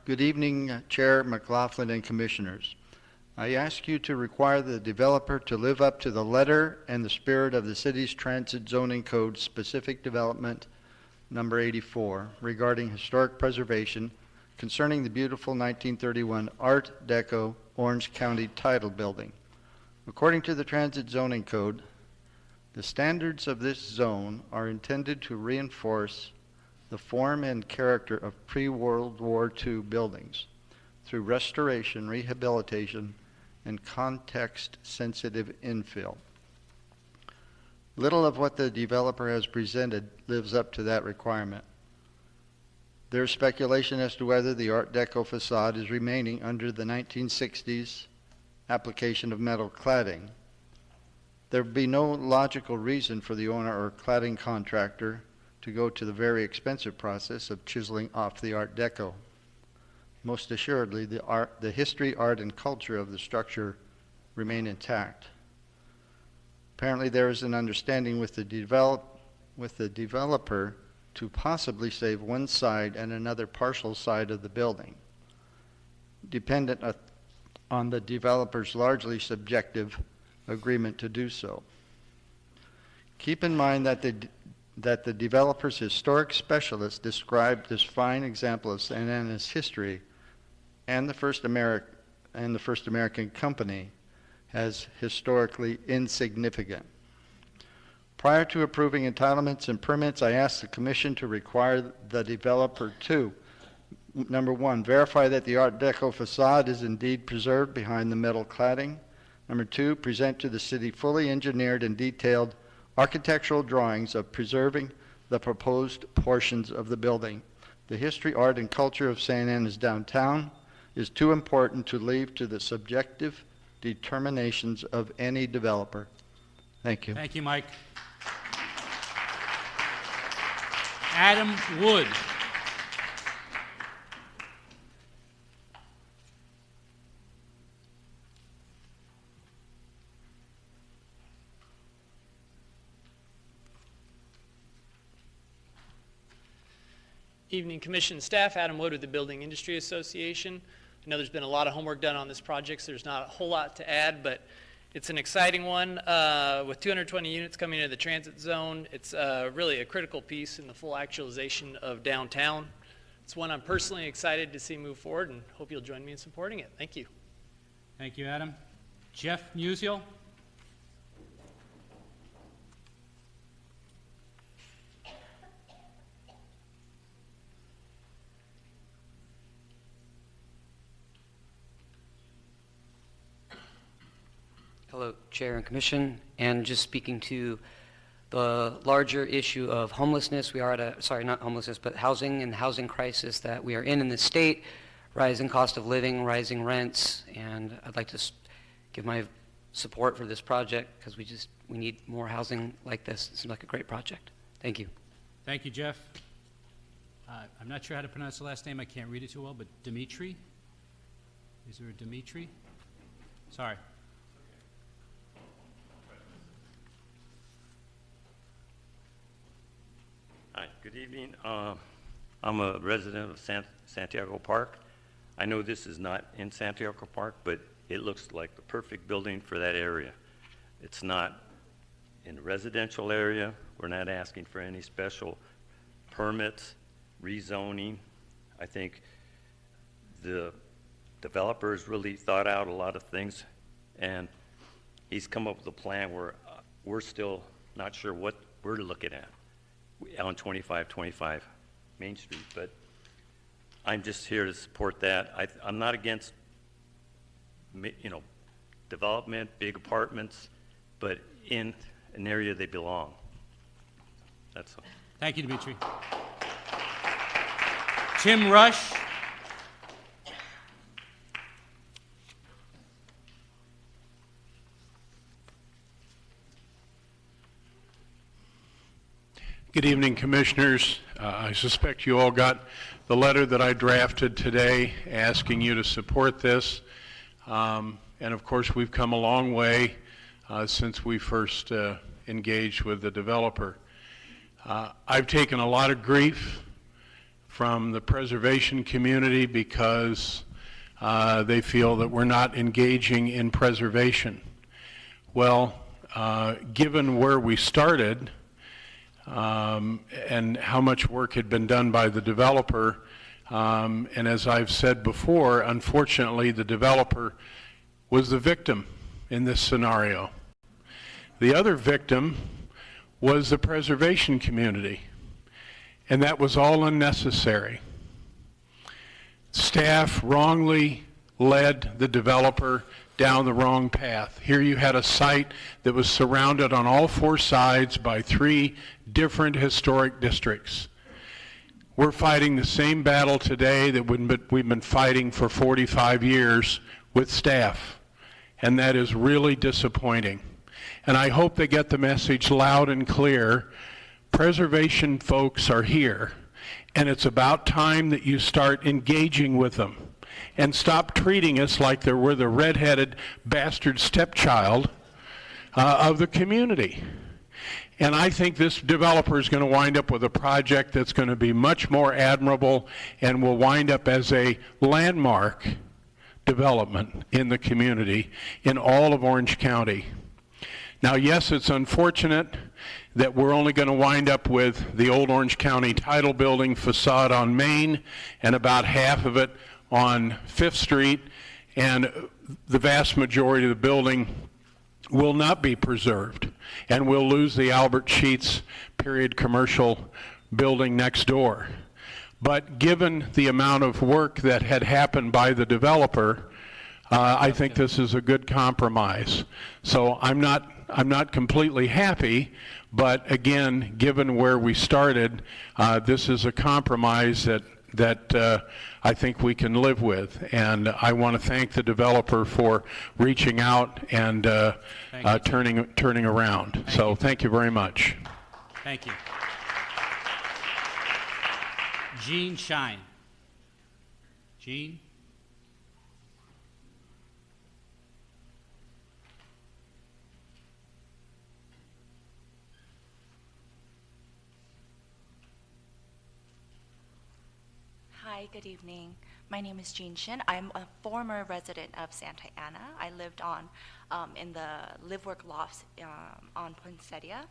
Good evening, Chair McLaughlin and Commissioners. I ask you to require the developer to live up to the letter and the spirit of the city's Transit Zoning Code Specific Development Number 84 regarding historic preservation concerning the beautiful 1931 Art Deco Orange County Title Building. According to the Transit Zoning Code, the standards of this zone are intended to reinforce the form and character of pre-World War II buildings through restoration, rehabilitation, and context-sensitive infill. Little of what the developer has presented lives up to that requirement. There's speculation as to whether the Art Deco facade is remaining under the 1960s application of metal cladding. There would be no logical reason for the owner or cladding contractor to go to the very expensive process of chiseling off the Art Deco. Most assuredly, the history, art, and culture of the structure remain intact. Apparently, there is an understanding with the developer to possibly save one side and another partial side of the building, dependent on the developer's largely subjective agreement to do so. Keep in mind that the developer's historic specialist described this fine example of Santa Ana's history and the first American company as historically insignificant. Prior to approving entitlements and permits, I asked the Commission to require the developer to, number one, verify that the Art Deco facade is indeed preserved behind the metal cladding. Number two, present to the city fully engineered and detailed architectural drawings of preserving the proposed portions of the building. The history, art, and culture of Santa Ana's downtown is too important to leave to the subjective determinations of any developer. Thank you. Thank you, Mike. Adam Wood. Evening, Commission staff. Adam Wood with the Building Industry Association. I know there's been a lot of homework done on this project, so there's not a whole lot to add, but it's an exciting one. With 220 units coming into the transit zone, it's really a critical piece in the full actualization of downtown. It's one I'm personally excited to see move forward, and hope you'll join me in supporting it. Thank you. Thank you, Adam. Jeff Musial. Hello, Chair and Commission, and just speaking to the larger issue of homelessness. We are at not homelessness, but housing and housing crisis that we are in the state, rising cost of living, rising rents, and I'd like to give my support for this project because we need more housing like this. It seems like a great project. Thank you. Thank you, Jeff. I'm not sure how to pronounce the last name. I can't read it too well, but Dimitri? Is there a Dimitri? Sorry. Hi, good evening. I'm a resident of Santiago Park. I know this is not in Santiago Park, but it looks like the perfect building for that area. It's not in a residential area. We're not asking for any special permits, rezoning. I think the developer's really thought out a lot of things, and he's come up with a plan where we're still not sure what we're looking at on 2525 Main Street, but I'm just here to support that. I'm not against, development, big apartments, but in an area they belong. That's all. Thank you, Dimitri. Tim Rush. Good evening, Commissioners. I suspect you all got the letter that I drafted today asking you to support this. And of course, we've come a long way since we first engaged with the developer. I've taken a lot of grief from the preservation community because they feel that we're not engaging in preservation. Well, given where we started, and how much work had been done by the developer. And as I've said before, unfortunately, the developer was the victim in this scenario. The other victim was the preservation community, and that was all unnecessary. Staff wrongly led the developer down the wrong path. Here you had a site that was surrounded on all four sides by 3 different historic districts. We're fighting the same battle today that we've been fighting for 45 years with staff, and that is really disappointing. And I hope they get the message loud and clear. Preservation folks are here, and it's about time that you start engaging with them and stop treating us like we're the red-headed bastard stepchild of the community. And I think this developer is going to wind up with a project that's going to be much more admirable and will wind up as a landmark development in the community in all of Orange County. Now, yes, it's unfortunate that we're only going to wind up with the old Orange County Title Building facade on Main and about half of it on 5th Street, and the vast majority of the building will not be preserved, and we'll lose the Albert Sheets period commercial building next door. But given the amount of work that had happened by the developer, I think this is a good compromise. So I'm not completely happy, but again, given where we started, this is a compromise that I think we can live with. And I want to thank the developer for reaching out and turning around. So thank you very much. Thank you. Jean Shine. Jean? Hi, good evening. My name is Jean Shin. I'm a former resident of Santa Ana. I lived in the live-work lofts on Poinsettia.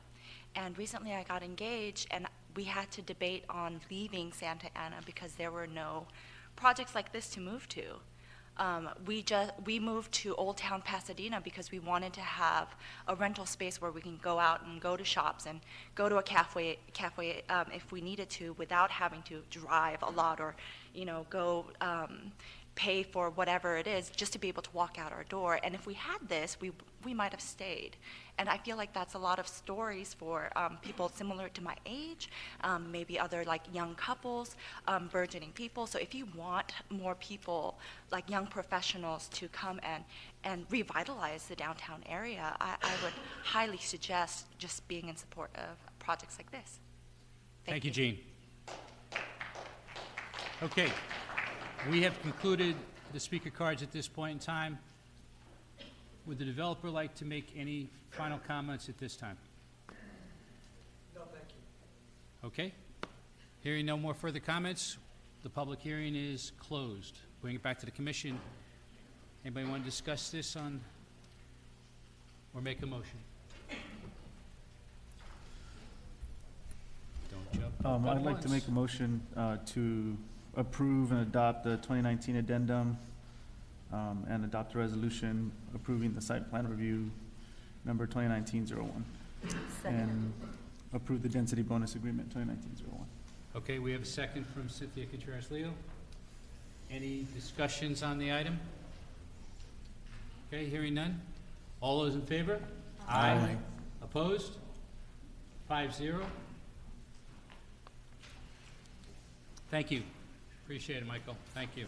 And recently I got engaged, and we had to debate on leaving Santa Ana because there were no projects like this to move to. We moved to Old Town Pasadena because we wanted to have a rental space where we can go out and go to shops and go to a cafe if we needed to without having to drive a lot or, go pay for whatever it is just to be able to walk out our door. And if we had this, we might have stayed. And I feel like that's a lot of stories for people similar to my age, maybe other like young couples, burgeoning people. So if you want more people, like young professionals, to come and revitalize the downtown area, I would highly suggest just being in support of projects like this. Thank you, Jean. Okay. We have concluded the speaker cards at this point in time. Would the developer like to make any final comments at this time? No, thank you. Okay. Hearing no more further comments, the public hearing is closed. Bring it back to the commission. Anybody want to discuss this on, or make a motion? Don't jump. up I'd at like to once. make a motion to approve and adopt the 2019 addendum and adopt a resolution approving the site plan review number 2019-01. And approve the density bonus agreement 2019-01. Okay, we have a second from Cynthia Contreras-Leo. Any discussions on the item? Okay, hearing none. All those in favor? Aye. Opposed? 5-0. Thank you. Appreciate it, Michael. Thank you.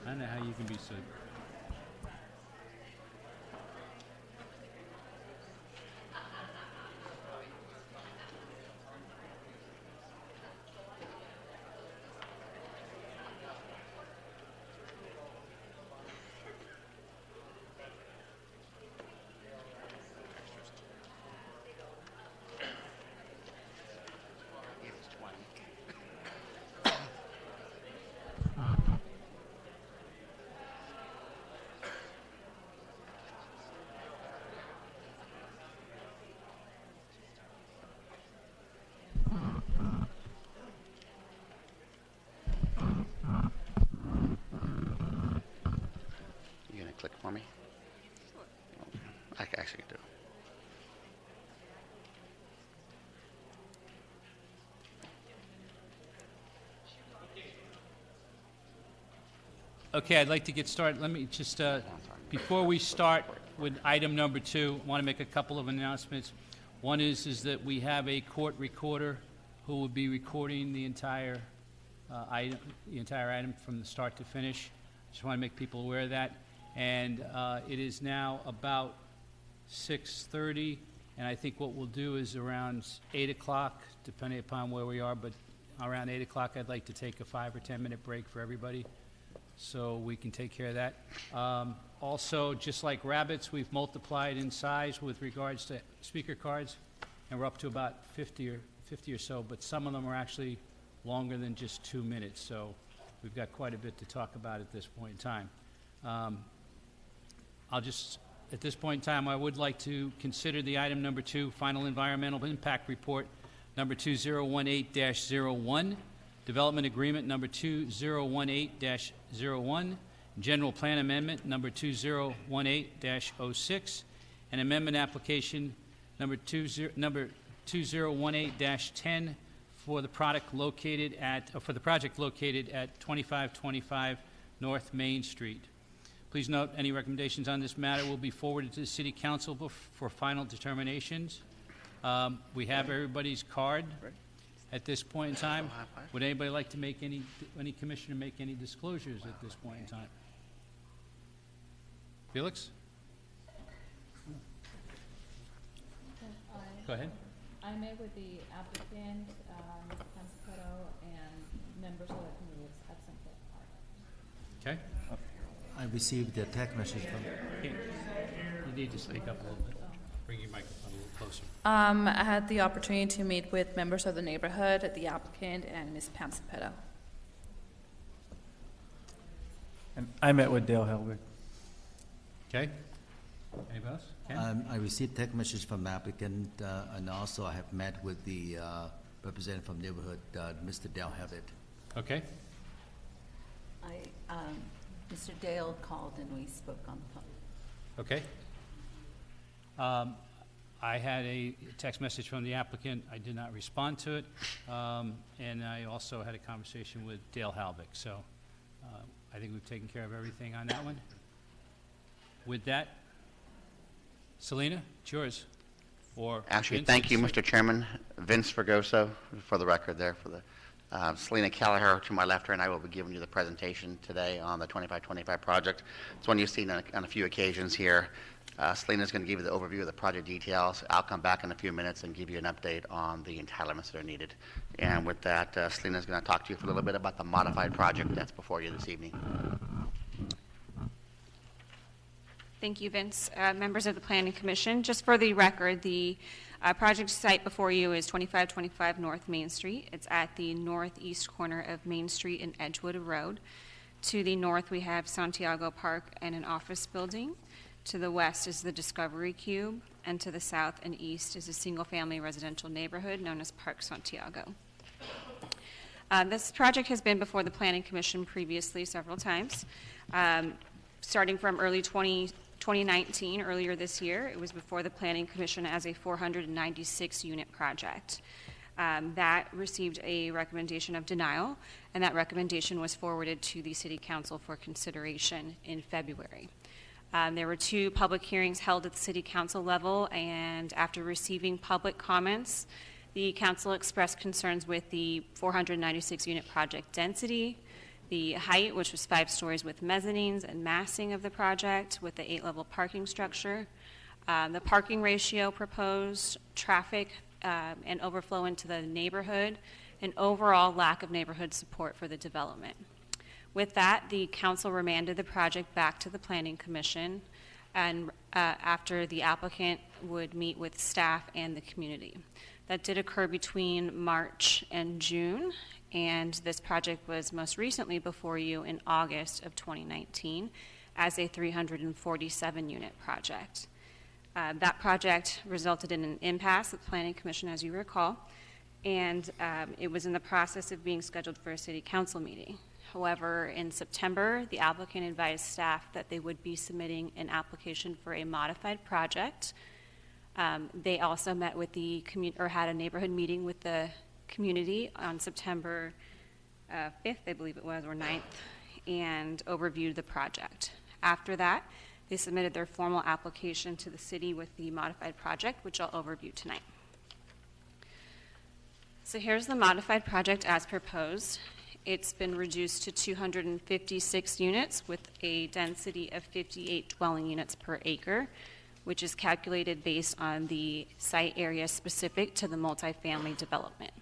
I don't know how you can be so. You gonna click for me? I can actually do. Okay, I'd like to get started. Let me just, before we start with item number 2, I want to make a couple of announcements. One is that we have a court recorder who will be recording the entire item from the start to finish. Just want to make people aware of that. And it is now about 6:30, and I think what we'll do is around 8 o'clock, depending upon where we are, but around 8 o'clock, I'd like to take a 5 or 10 minute break for everybody, so we can take care of that. Also, just like rabbits, we've multiplied in size with regards to speaker cards, and we're up to about 50 or so, but some of them are actually longer than just 2 minutes, so we've got quite a bit to talk about at this point in time. At this point in time, I would like to consider the item number 2, Final Environmental Impact Report, number 2018-01, Development Agreement number 2018-01, General Plan Amendment number 2018-06, and Amendment Application number 2018-10 for the project located at 2525 North Main Street. Please note, any recommendations on this matter will be forwarded to the City Council for final determinations. We have everybody's card at this point in time. Would anybody like to make any commissioner make any disclosures at this point in time? Felix? Go ahead. I met with the applicant, Mr. Pansapetto, and members of the committee at Central Park. Okay? I received the text message from, You need to speak up a little bit. Bring your microphone a little closer. I had the opportunity to meet with members of the neighborhood, the applicant, and Ms. Pam Cepeda. And I met with Dale Helbig. Okay? Anybody else? Ken? I received text message from the applicant, and also I have met with the representative from neighborhood, Mr. Dale Havitt. Okay? Mr. Dale called and we spoke on the phone. Okay. I had a text message from the applicant. I did not respond to it. And I also had a conversation with Dale Halvick. So I think we've taken care of everything on that one. With that, Selena, it's yours. Or Actually, Vince, thank you, it's- Mr. Chairman. Vince Fregoso, for the record there, for the Selena Kelleher to my left here, and I will be giving you the presentation today on the 2525 project. It's one you've seen on a few occasions here. Selena's going to give you the overview of the project details. I'll come back in a few minutes and give you an update on the entitlements that are needed. And with that, Selena's going to talk to you for a little bit about the modified project that's before you this evening. Thank you, Vince. Members of the Planning Commission, just for the record, the project site before you is 2525 North Main Street. It's at the northeast corner of Main Street and Edgewood Road. To the north, we have Santiago Park and an office building. To the west is the Discovery Cube, and to the south and east is a single-family residential neighborhood known as Park Santiago. This project has been before the Planning Commission previously several times. Starting from early 2019, earlier this year, it was before the Planning Commission as a 496-unit project. That received a recommendation of denial, and that recommendation was forwarded to the City Council for consideration in February. There were 2 public hearings held at the City Council level, and after receiving public comments, the Council expressed concerns with the 496-unit project density, the height, which was 5 stories with mezzanines and massing of the project with the 8-level parking structure, the parking ratio proposed, traffic and overflow into the neighborhood, and overall lack of neighborhood support for the development. With that, the council remanded the project back to the Planning Commission, and after the applicant would meet with staff and the community. That did occur between March and June, and this project was most recently before you in August of 2019 as a 347-unit project. That project resulted in an impasse at the Planning Commission, as you recall, and it was in the process of being scheduled for a City Council meeting. However, in September, the applicant advised staff that they would be submitting an application for a modified project. They also met with the had a neighborhood meeting with the community on September 5th, I believe it was, or 9th, and overviewed the project. After that, they submitted their formal application to the city with the modified project, which I'll overview tonight. So here's the modified project as proposed. It's been reduced to 256 units with a density of 58 dwelling units per acre, which is calculated based on the site area specific to the multifamily development.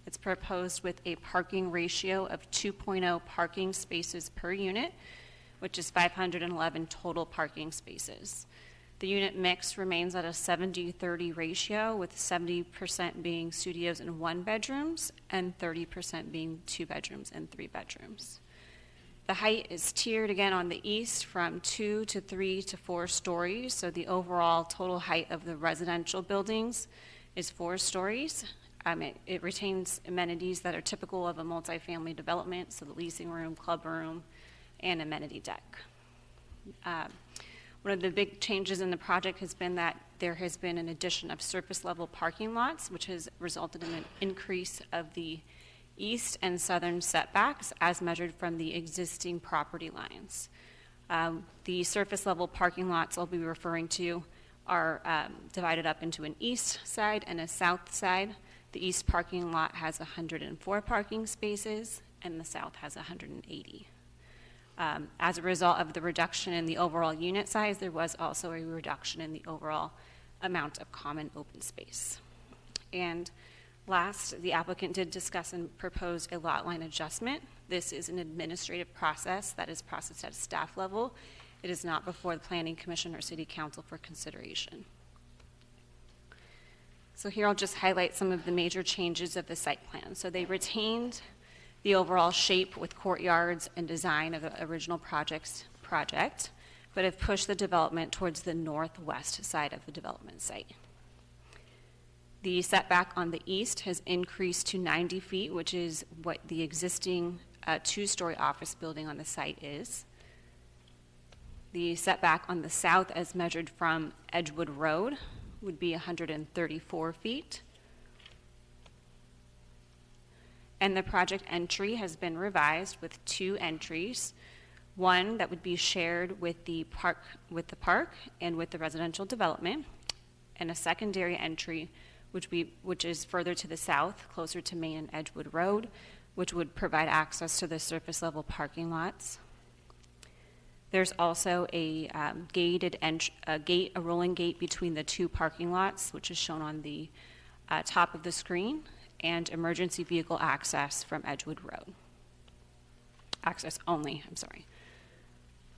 It's proposed with a parking ratio of 2.0 parking spaces per unit, which is 511 total parking spaces. The unit mix remains at a 70-30 ratio, with 70% being studios and 1-bedrooms and 30% being 2 bedrooms and 3 bedrooms. The height is tiered again on the east from 2 to 3 to 4 stories, so the overall total height of the residential buildings is 4 stories. It retains amenities that are typical of a multifamily development, so the leasing room, club room, and amenity deck. One of the big changes in the project has been that there has been an addition of surface level parking lots, which has resulted in an increase of the east and southern setbacks as measured from the existing property lines. The surface level parking lots I'll be referring to are divided up into an east side and a south side. The east parking lot has 104 parking spaces and the south has 180. As a result of the reduction in the overall unit size, there was also a reduction in the overall amount of common open space. And Last, the applicant did discuss and propose a lot line adjustment. This is an administrative process that is processed at staff level. It is not before the Planning Commission or City Council for consideration. So here I'll just highlight some of the major changes of the site plan. So they retained the overall shape with courtyards and design of the original project, but have pushed the development towards the northwest side of the development site. The setback on the east has increased to 90 feet, which is what the existing two-story office building on the site is. The setback on the south, as measured from Edgewood Road, would be 134 feet. And the project entry has been revised with 2 entries. One that would be shared with the park and with the residential development, and a secondary entry which is further to the south, closer to Main and Edgewood Road, which would provide access to the surface level parking lots. There's also a rolling gate between the 2 parking lots, which is shown on the top of the screen, and emergency vehicle access from Edgewood Road. Access only, I'm sorry.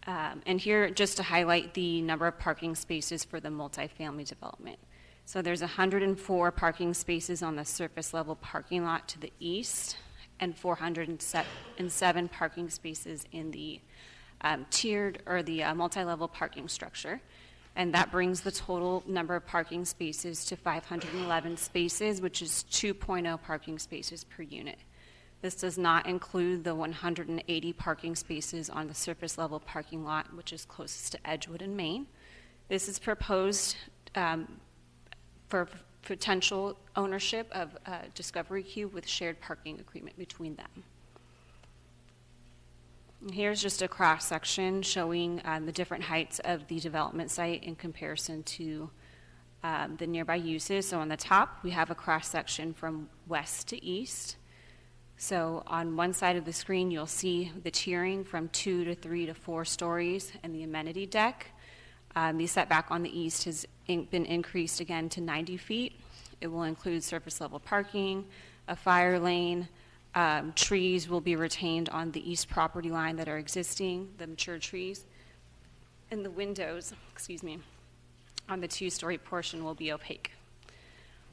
And here, just to highlight the number of parking spaces for the multifamily development. So there's 104 parking spaces on the surface level parking lot to the east, and 407 parking spaces in the tiered or the multi-level parking structure. And that brings the total number of parking spaces to 511 spaces, which is 2.0 parking spaces per unit. This does not include the 180 parking spaces on the surface level parking lot, which is closest to Edgewood and Main. This is proposed for potential ownership of Discovery Cube with shared parking agreement between them. And here's just a cross section showing the different heights of the development site in comparison to the nearby uses. So on the top, we have a cross section from west to east. So on one side of the screen, you'll see the tiering from 2 to 3 to 4 stories and the amenity deck. The setback on the east has been increased again to 90 feet. It will include surface level parking, a fire lane, trees will be retained on the east property line that are existing, the mature trees, and the windows, on the 2-story portion will be opaque.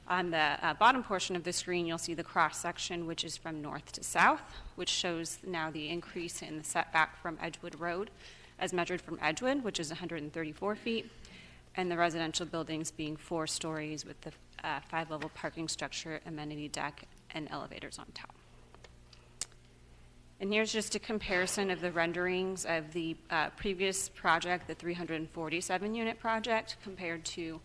On the bottom portion of the screen, you'll see the cross section, which is from north to south, which shows now the increase in the setback from Edgewood Road, as measured from Edgewood, which is 134 feet, and the residential buildings being 4 stories with the 5-level parking structure, amenity deck, and elevators on top. And here's just a comparison of the renderings of the previous project, the 347-unit project, compared to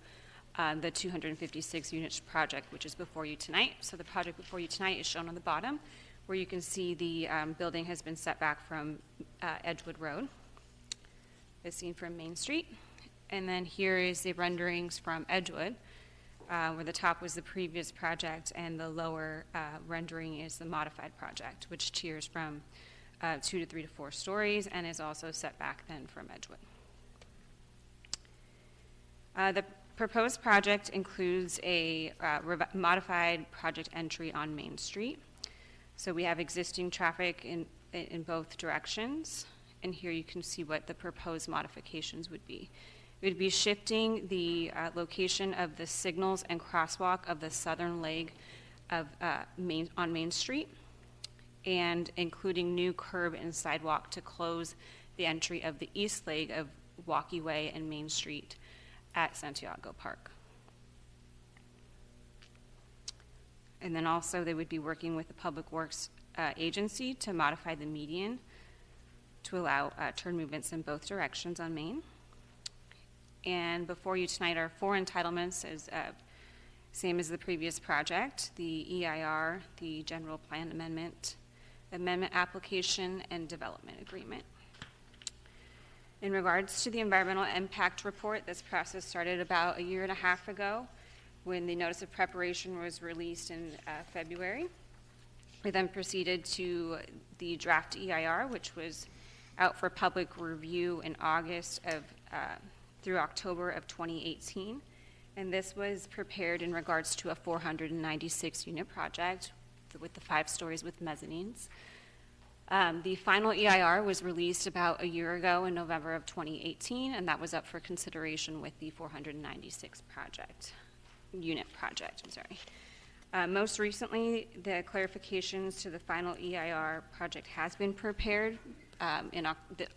the 256 units project, which is before you tonight. So the project before you tonight is shown on the bottom, where you can see the building has been set back from Edgewood Road, as seen from Main Street. And then here is the renderings from Edgewood, where the top was the previous project and the lower rendering is the modified project, which tiers from 2 to 3 to 4 stories and is also set back then from Edgewood. The proposed project includes a modified project entry on Main Street. So we have existing traffic in both directions, and here you can see what the proposed modifications would be. It would be shifting the location of the signals and crosswalk of the southern leg of on Main Street, and including new curb and sidewalk to close the entry of the east leg of Walkie Way and Main Street at Santiago Park. And then also they would be working with the Public Works Agency to modify the median to allow turn movements in both directions on Main. And before you tonight are 4 entitlements, as same as the previous project: the EIR, the General Plan Amendment application, and development agreement. In regards to the environmental impact report, this process started about 1.5 years ago when the notice of preparation was released in February. We then proceeded to the draft EIR, which was out for public review in August of through October of 2018. And this was prepared in regards to a 496-unit project with the 5 stories with mezzanines. The final EIR was released about a year ago in November of 2018, and that was up for consideration with the 496 unit project. Most recently, the clarifications to the final EIR project has been prepared in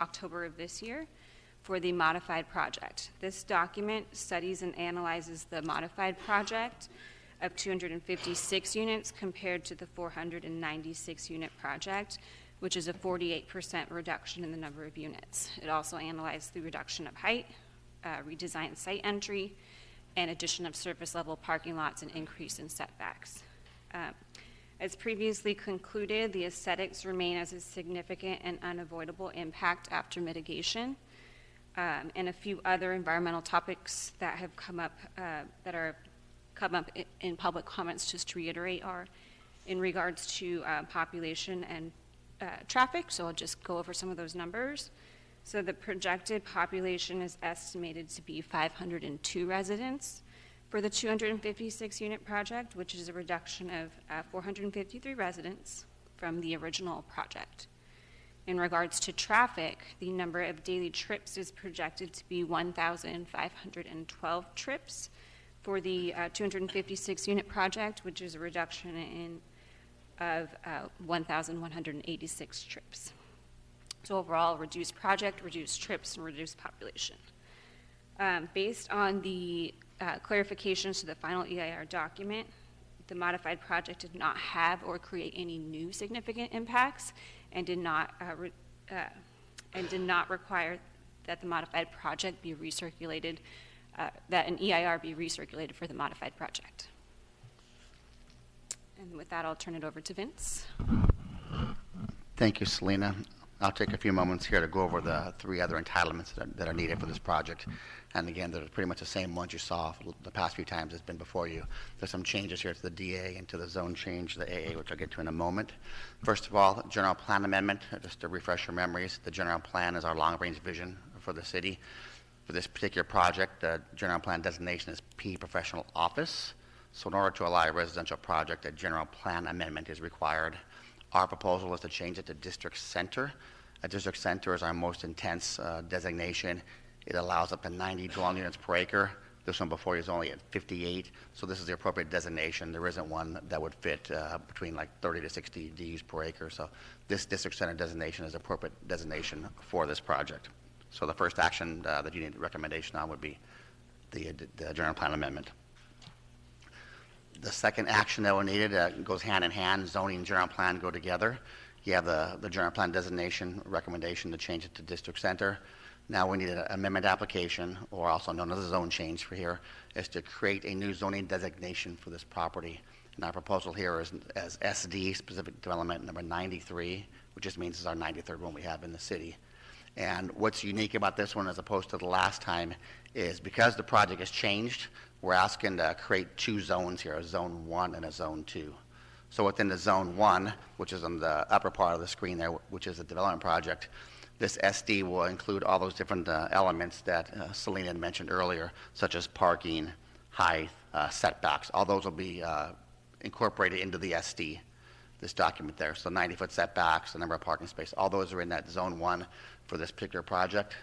October of this year for the modified project. This document studies and analyzes the modified project of 256 units compared to the 496 unit project, which is a 48% reduction in the number of units. It also analyzed the reduction of height, redesigned site entry, and addition of surface level parking lots and increase in setbacks. As previously concluded, the aesthetics remain as a significant and unavoidable impact after mitigation. And a few other environmental topics that have come up in public comments, just to reiterate, are in regards to population and traffic. So I'll just go over some of those numbers. So the projected population is estimated to be 502 residents for the 256 unit project, which is a reduction of 453 residents from the original project. In regards to traffic, the number of daily trips is projected to be 1,512 trips for the 256 unit project, which is a reduction of 1,186 trips. So overall, reduced project, reduced trips, and reduced population. Based on the clarifications to the final EIR document, the modified project did not have or create any new significant impacts and did not require that the modified project be recirculated, that an EIR be recirculated for the modified project. And with that, I'll turn it over to Vince. Thank you, Selena. I'll take a few moments here to go over the 3 other entitlements that are needed for this project. And again, they're pretty much the same ones you saw the past few times it's been before you. There's some changes here to the DA and to the zone change, the AA, which I'll get to in a moment. First of all, general plan amendment, just to refresh your memories, the general plan is our long-range vision for the city. For this particular project, the general plan designation is P Professional Office. So in order to allow a residential project, a general plan amendment is required. Our proposal is to change it to district center. A district center is our most intense designation. It allows up to 90 dwelling units per acre. This one before you is only at 58, so this is the appropriate designation. There isn't one that would fit between like 30 to 60 DUs per acre, so this district center designation is appropriate designation for this project. So the first action that you need a recommendation on would be the general plan amendment. The second action that we needed goes hand in hand. Zoning and general plan go together. You have the general plan designation recommendation to change it to district center. Now we need an amendment application, or also known as a zone change for here, is to create a new zoning designation for this property. And our proposal here is as SD, specific development number 93, which just means it's our 93rd one we have in the city. And what's unique about this one as opposed to the last time is because the project has changed, we're asking to create 2 zones here, a zone 1 and a zone 2. So within the zone 1, which is on the upper part of the screen there, which is a development project, this SD will include all those different elements that Selena had mentioned earlier, such as parking, height, setbacks. All those will be incorporated into the SD, this document there. So 90-foot setbacks, the number of parking spaces, all those are in that zone 1 for this particular project.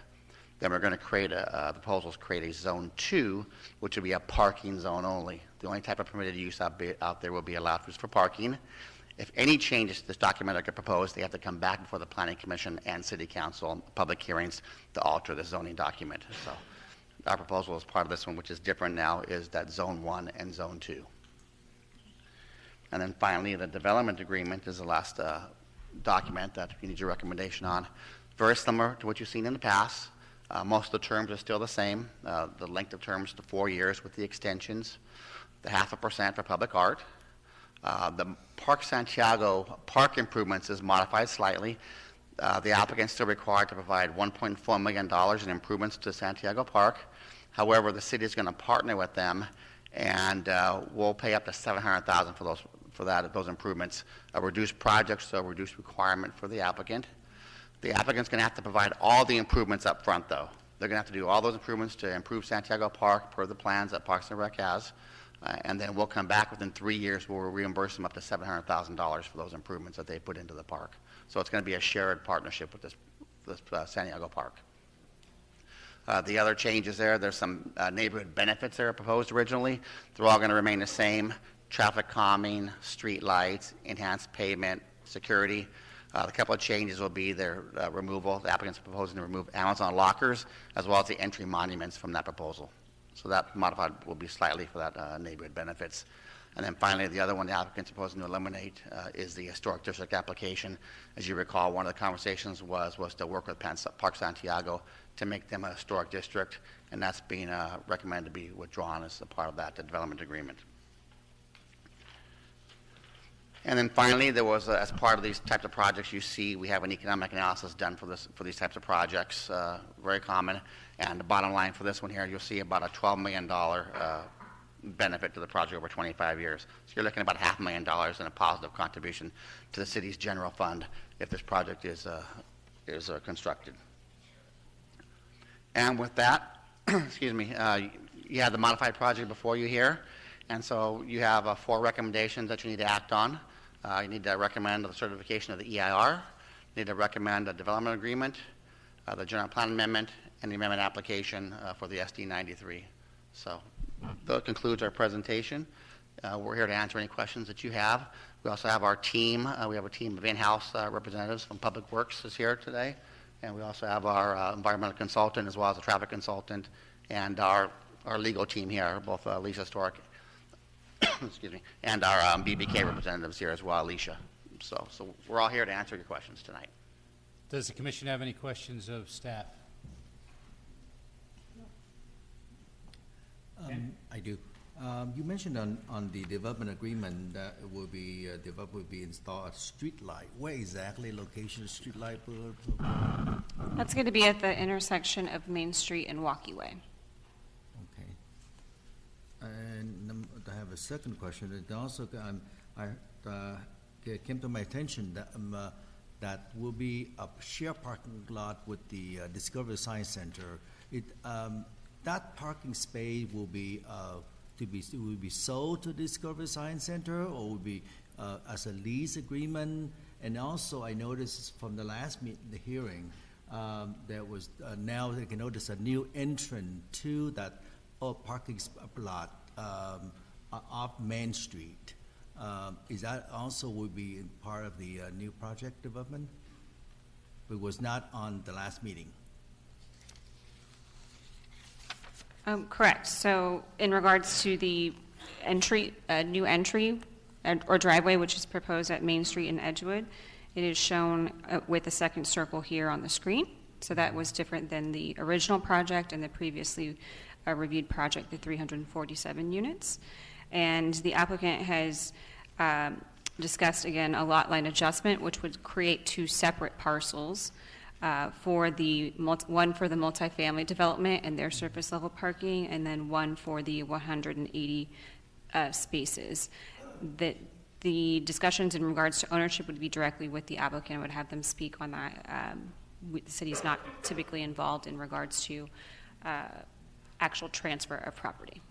Then we're going to create proposals create a zone 2, which will be a parking zone only. The only type of permitted use out there will be allowed for parking. If any changes to this document are proposed, they have to come back before the Planning Commission and City Council public hearings to alter the zoning document. So our proposal as part of this one, which is different now, is that zone 1 and zone 2. And then finally, the development agreement is the last document that you need your recommendation on. Very similar to what you've seen in the past. Most of the terms are still the same. The length of terms to 4 years with the extensions, the 0.5% for public art. The Park Santiago park improvements is modified slightly. The applicant is still required to provide $1.4 million in improvements to Santiago Park. However, the city is going to partner with them, and we'll pay up to $700,000 for those improvements. A reduced project, so a reduced requirement for the applicant. The applicant's going to have to provide all the improvements up front, though. They're going to have to do all those improvements to improve Santiago Park per the plans that Parks and Rec has. And then we'll come back within 3 years where we'll reimburse them up to $700,000 for those improvements that they put into the park. So it's going to be a shared partnership with this Santiago Park. The other changes there's some neighborhood benefits that are proposed originally. They're all going to remain the same: traffic calming, street lights, enhanced pavement, security. The couple of changes will be their removal. The applicant's proposing to remove Amazon lockers as well as the entry monuments from that proposal. So that modified will be slightly for that neighborhood benefits. And then finally, the other one the applicant's proposing to eliminate is the historic district application. As you recall, one of the conversations was to work with Park Santiago to make them a historic district, and that's being recommended to be withdrawn as a part of that development agreement. And then finally, there was, as part of these types of projects, you see we have an economic analysis done for these types of projects, very common. And the bottom line for this one here, you'll see about a $12 million benefit to the project over 25 years. So you're looking at about $500,000 in a positive contribution to the city's general fund if this project is constructed. And with that, excuse me, you have the modified project before you here. And so you have 4 recommendations that you need to act on. You need to recommend the certification of the EIR. You need to recommend a development agreement, the general plan amendment, and the amendment application for the SD 93. So that concludes our presentation. We're here to answer any questions that you have. We also have our team. We have a team of in-house representatives from Public Works is here today. And we also have our environmental consultant as well as a traffic consultant and our legal team here, both Alicia Stork excuse me, and our BBK representatives here as well, Alicia. So we're all here to answer your questions tonight. Does the commission have any questions of staff? I do. You mentioned on the development agreement that it will be developer will be install a street light. Where exactly location of street light? That's going to be at the intersection of Main Street and Walkie Way. Okay. And I have a second question. It also came to my attention that that will be a shared parking lot with the Discovery Science Center. That parking space will be sold to Discovery Science Center, or will be as a lease agreement? And also, I noticed from the last the hearing, there was now they can notice a new entrance to that parking lot off Main Street. Is that also will be part of the new project development? It was not on the last meeting. Correct. So in regards to the new entry or driveway, which is proposed at Main Street in Edgewood, it is shown with the second circle here on the screen. So that was different than the original project and the previously reviewed project, the 347 units. And the applicant has discussed, again, a lot line adjustment, which would create 2 separate parcels. For the one for the multifamily development and their surface level parking, and then one for the 180 spaces. The discussions in regards to ownership would be directly with the applicant. I would have them speak on that. The city is not typically involved in regards to actual transfer of property.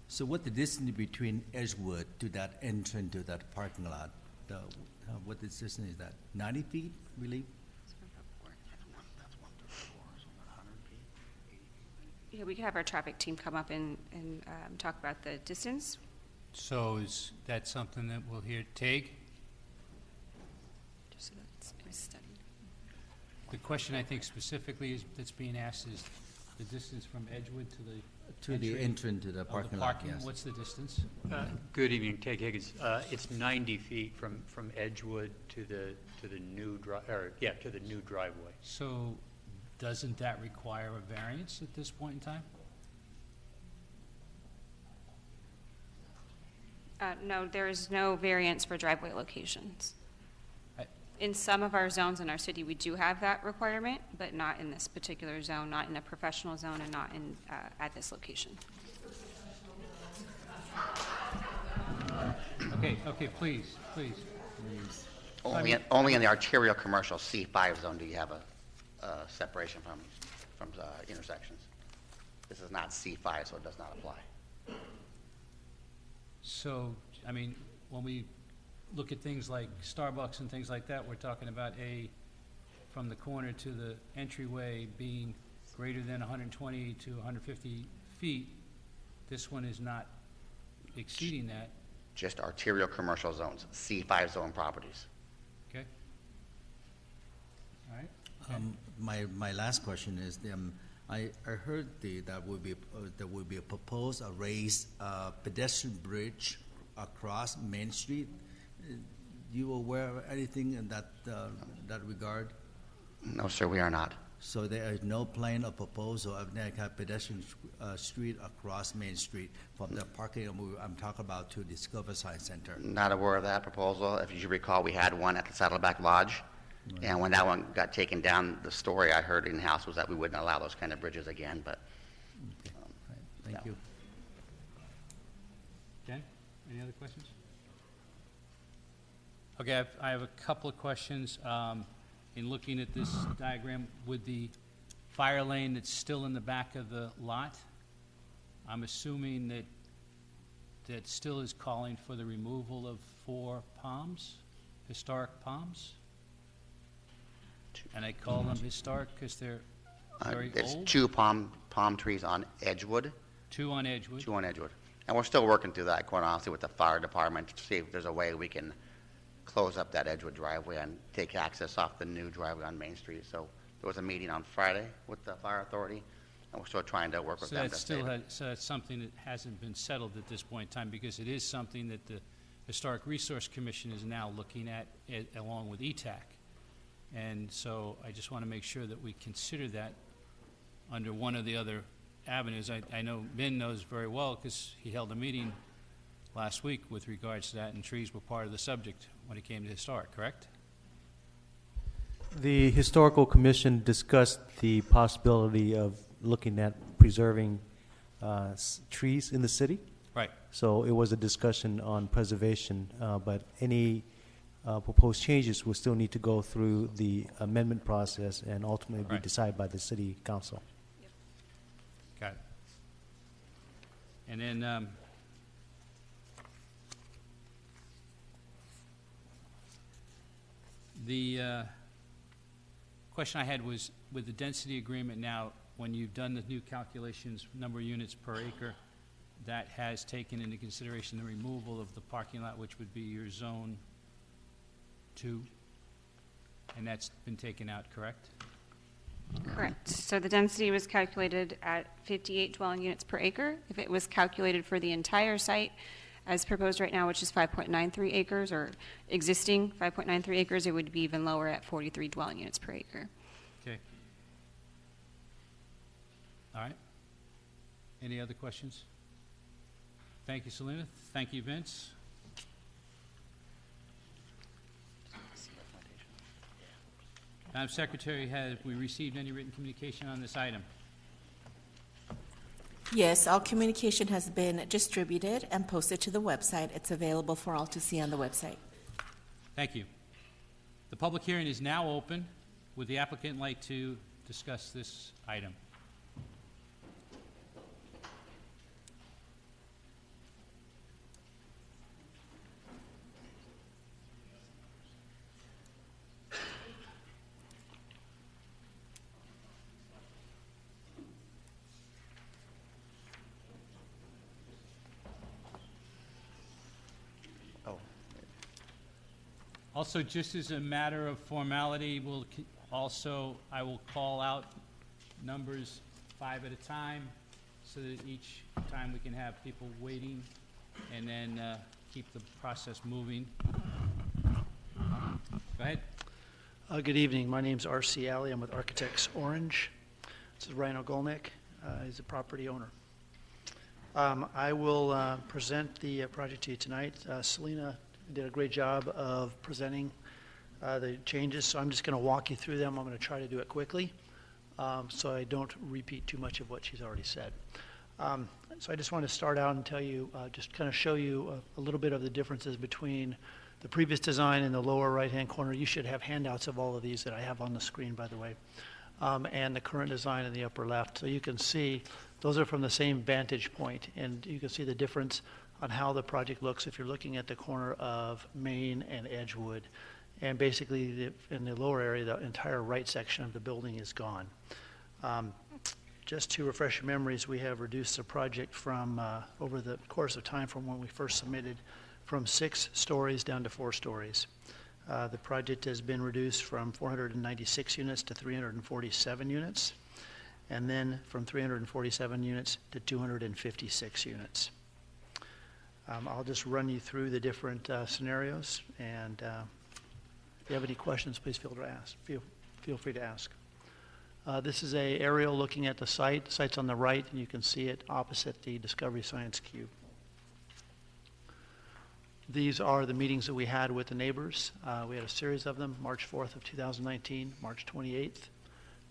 So what the distance between Edgewood to that entrance to that parking lot? What the distance is that? 90 feet, I believe? Yeah, we could have our traffic team come up and talk about the distance. So is that something that we'll hear Teague? Just so that's a study. The question I think specifically that's being asked is the distance from Edgewood to the entrance to the parking lot. Yes. What's the distance? Good evening, Teague Higgins. It's 90 feet from Edgewood to the new driveway. So doesn't that require a variance at this point in time? No, there is no variance for driveway locations. In some of our zones in our city, we do have that requirement, but not in this particular zone, not in a professional zone, and not in at this location. Okay, please. Only in the arterial commercial C5 zone do you have a separation from. from intersections. This is not C5, so it does not apply. So, I mean, when we look at things like Starbucks and things like that, we're talking about from the corner to the entryway being greater than 120 to 150 feet. This one is not exceeding that. Just arterial commercial zones, C5 zone properties. Okay. All right. My last question is, I heard that will be a proposed raised pedestrian bridge across Main Street. You aware of anything in that regard? No, sir, we are not. So there is no plan or proposal of that kind of pedestrian street across Main Street from the parking I'm talking about to Discover Science Center. Not aware of that proposal. If you recall, we had one at the Saddleback Lodge. Right. And when that one got taken down, the story I heard in-house was that we wouldn't allow those kind of bridges again, but... Okay. Thank you. Jen, any other questions? Okay, I have a couple of questions. In looking at this diagram, with the fire lane that's still in the back of the lot, I'm assuming that still is calling for the removal of 4 palms, historic palms? And I call them historic because they're very there's old? 2 palm trees on Edgewood. 2 on Edgewood? 2 on Edgewood. And we're still working through that, quite honestly, with the fire department to see if there's a way we can close up that Edgewood driveway and take access off the new driveway on Main Street. So there was a meeting on Friday with the fire authority, and we're still trying to work with them. So that's something that hasn't been settled at this point in time, because it is something that the Historic Resource Commission is now looking at along with ETAC. And so I just want to make sure that we consider that under one of the other avenues. I know Ben knows very well because he held a meeting last week with regards to that, and trees were part of the subject when it came to historic, correct? The Historical Commission discussed the possibility of looking at preserving trees in the city. Right. So it was a discussion on preservation, but any proposed changes will still need to go through the amendment process and ultimately be decided by the city council. Yep. Got it. And then the question I had was, with the density agreement now, when you've done the new calculations, number of units per acre, that has taken into consideration the removal of the parking lot, which would be your zone 2, and that's been taken out, correct? Correct. So the density was calculated at 58 dwelling units per acre. If it was calculated for the entire site, as proposed right now, which is 5.93 acres, or existing 5.93 acres, it would be even lower at 43 dwelling units per acre. Okay. All right. Any other questions? Thank you, Selena. Thank you, Vince. Madam Secretary, have we received any written communication on this item? Yes, all communication has been distributed and posted to the website. It's available for all to see on the website. Thank you. The public hearing is now open. Would the applicant like to discuss this item? Also, just as a matter of formality, I will call out numbers 5 at a time, so that each time we can have people waiting, and then keep the process moving. Go ahead. Good evening. My name's R.C. Alley. I'm with Architects Orange. This is Ryan Ogolnik. He's the property owner. I will present the project to you tonight. Selena did a great job of presenting the changes, so I'm just going to walk you through them. I'm going to try to do it quickly, so I don't repeat too much of what she's already said. So I just want to start out and tell you, just kind of show you a little bit of the differences between the previous design in the lower right-hand corner. You should have handouts of all of these that I have on the screen, by the way. and the current design in the upper left. So you can see those are from the same vantage point, and you can see the difference on how the project looks if you're looking at the corner of Main and Edgewood. And basically, in the lower area, the entire right section of the building is gone. Just to refresh your memories, we have reduced the project from, over the course of time from when we first submitted, from 6 stories down to 4 stories. The project has been reduced from 496 units to 347 units, and then from 347 units to 256 units. I'll just run you through the different scenarios, and if you have any questions, please feel free to ask. This is an aerial looking at the site. The site's on the right, and you can see it opposite the Discovery Science Cube. These are the meetings that we had with the neighbors. We had a series of them, March 4th of 2019, March 28th,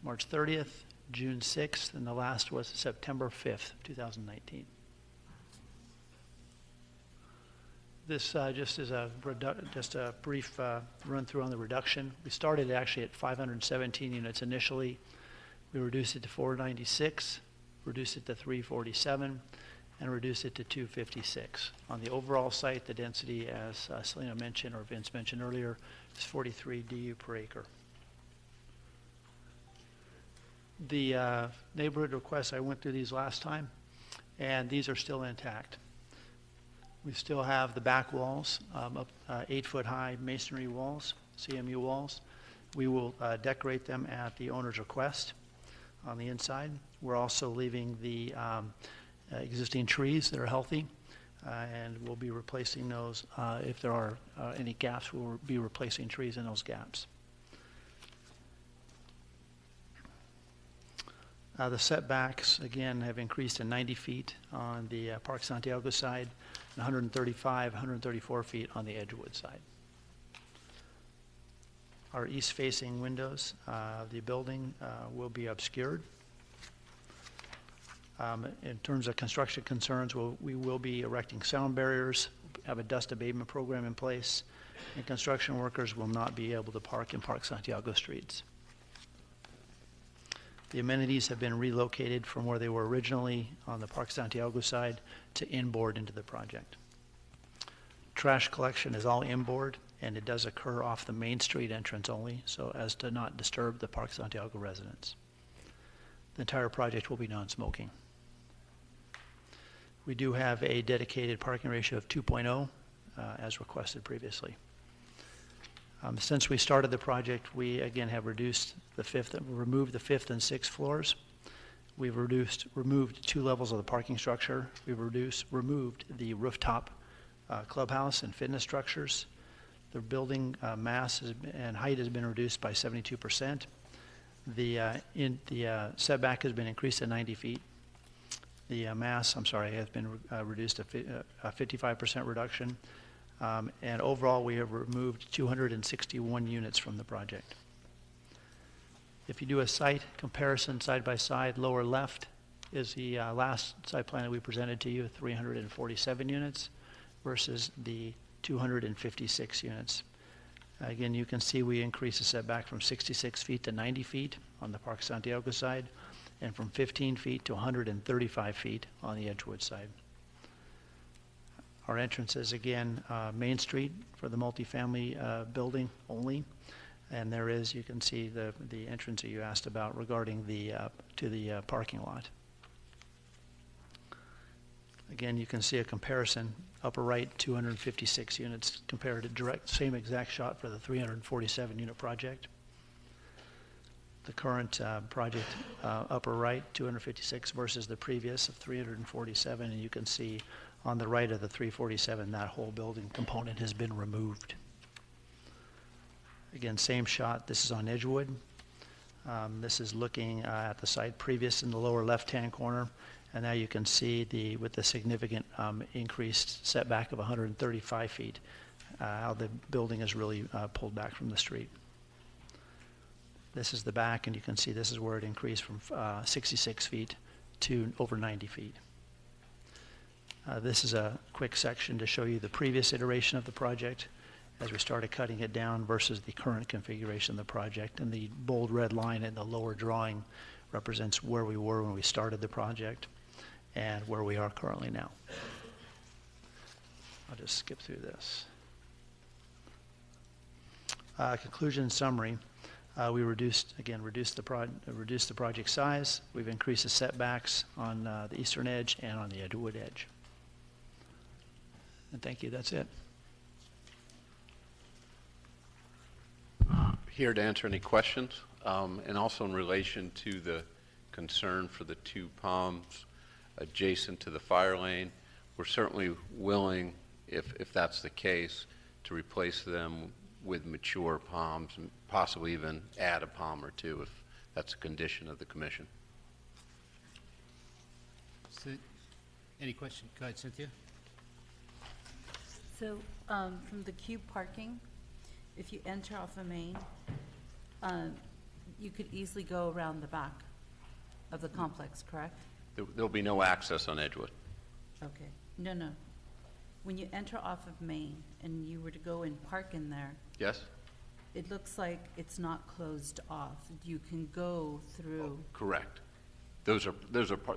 March 30th, June 6th, and the last was September 5th, 2019. This just is a brief run through on the reduction. We started actually at 517 units initially. We reduced it to 496, reduced it to 347, and reduce it to 256. On the overall site, the density, as Selena mentioned, or Vince mentioned earlier, is 43 DU per acre. The neighborhood requests, I went through these last time, and these are still intact. We still have the back walls, up 8-foot-high masonry walls, CMU walls. We will decorate them at the owner's request on the inside. We're also leaving the existing trees that are healthy, and we'll be replacing those. If there are any gaps, we'll be replacing trees in those gaps. The setbacks, again, have increased to 90 feet on the Park Santiago side, and 135, 134 feet on the Edgewood side. Our east-facing windows of the building will be obscured. In terms of construction concerns, we will be erecting sound barriers, have a dust abatement program in place, and construction workers will not be able to park in Park Santiago streets. The amenities have been relocated from where they were originally on the Park Santiago side to inboard into the project. Trash collection is all inboard, and it does occur off the Main Street entrance only, so as to not disturb the Park Santiago residents. The entire project will be non-smoking. We do have a dedicated parking ratio of 2.0, as requested previously. Since we started the project, we again have removed the 5th and 6th floors. We've removed 2 levels of the parking structure. We've removed the rooftop clubhouse and fitness structures. The building mass and height has been reduced by 72%. The setback has been increased to 90 feet. The mass, has been reduced to a 55% reduction. And overall, we have removed 261 units from the project. If you do a site comparison side by side, lower left is the last site plan that we presented to you, 347 units versus the 256 units. Again, you can see we increased the setback from 66 feet to 90 feet on the Park Santiago side, and from 15 feet to 135 feet on the Edgewood side. Our entrances, again, Main Street for the multifamily building only. And there is, you can see the entrance that you asked about regarding to the parking lot. Again, you can see a comparison, upper right, 256 units compared to same exact shot for the 347 unit project. The current project, upper right, 256 versus the previous of 347, and you can see on the right of the 347, that whole building component has been removed. Again, same shot. This is on Edgewood. This is looking at the site previous in the lower left-hand corner, and now you can see with the significant increased setback of 135 feet, how the building is really pulled back from the street. This is the back, and you can see this is where it increased from 66 feet to over 90 feet. This is a quick section to show you the previous iteration of the project, as we started cutting it down versus the current configuration of the project. And the bold red line in the lower drawing represents where we were when we started the project and where we are currently now. I'll just skip through this. Conclusion and summary. We reduced the project size. We've increased the setbacks on the eastern edge and on the Edgewood edge. And thank you, that's it. Here to answer any questions, and also in relation to the concern for the two palms adjacent to the fire lane, we're certainly willing, if that's the case, to replace them with mature palms and possibly even add a palm or two if that's a condition of the commission. So, any question? Go ahead, Cynthia. So, from the cube parking, if you enter off of Main, you could easily go around the back of the complex, correct? There'll be no access on Edgewood. Okay. No. When you enter off of Main and you were to go and park in there, Yes? it looks like it's not closed off. You can go through. Correct. Those are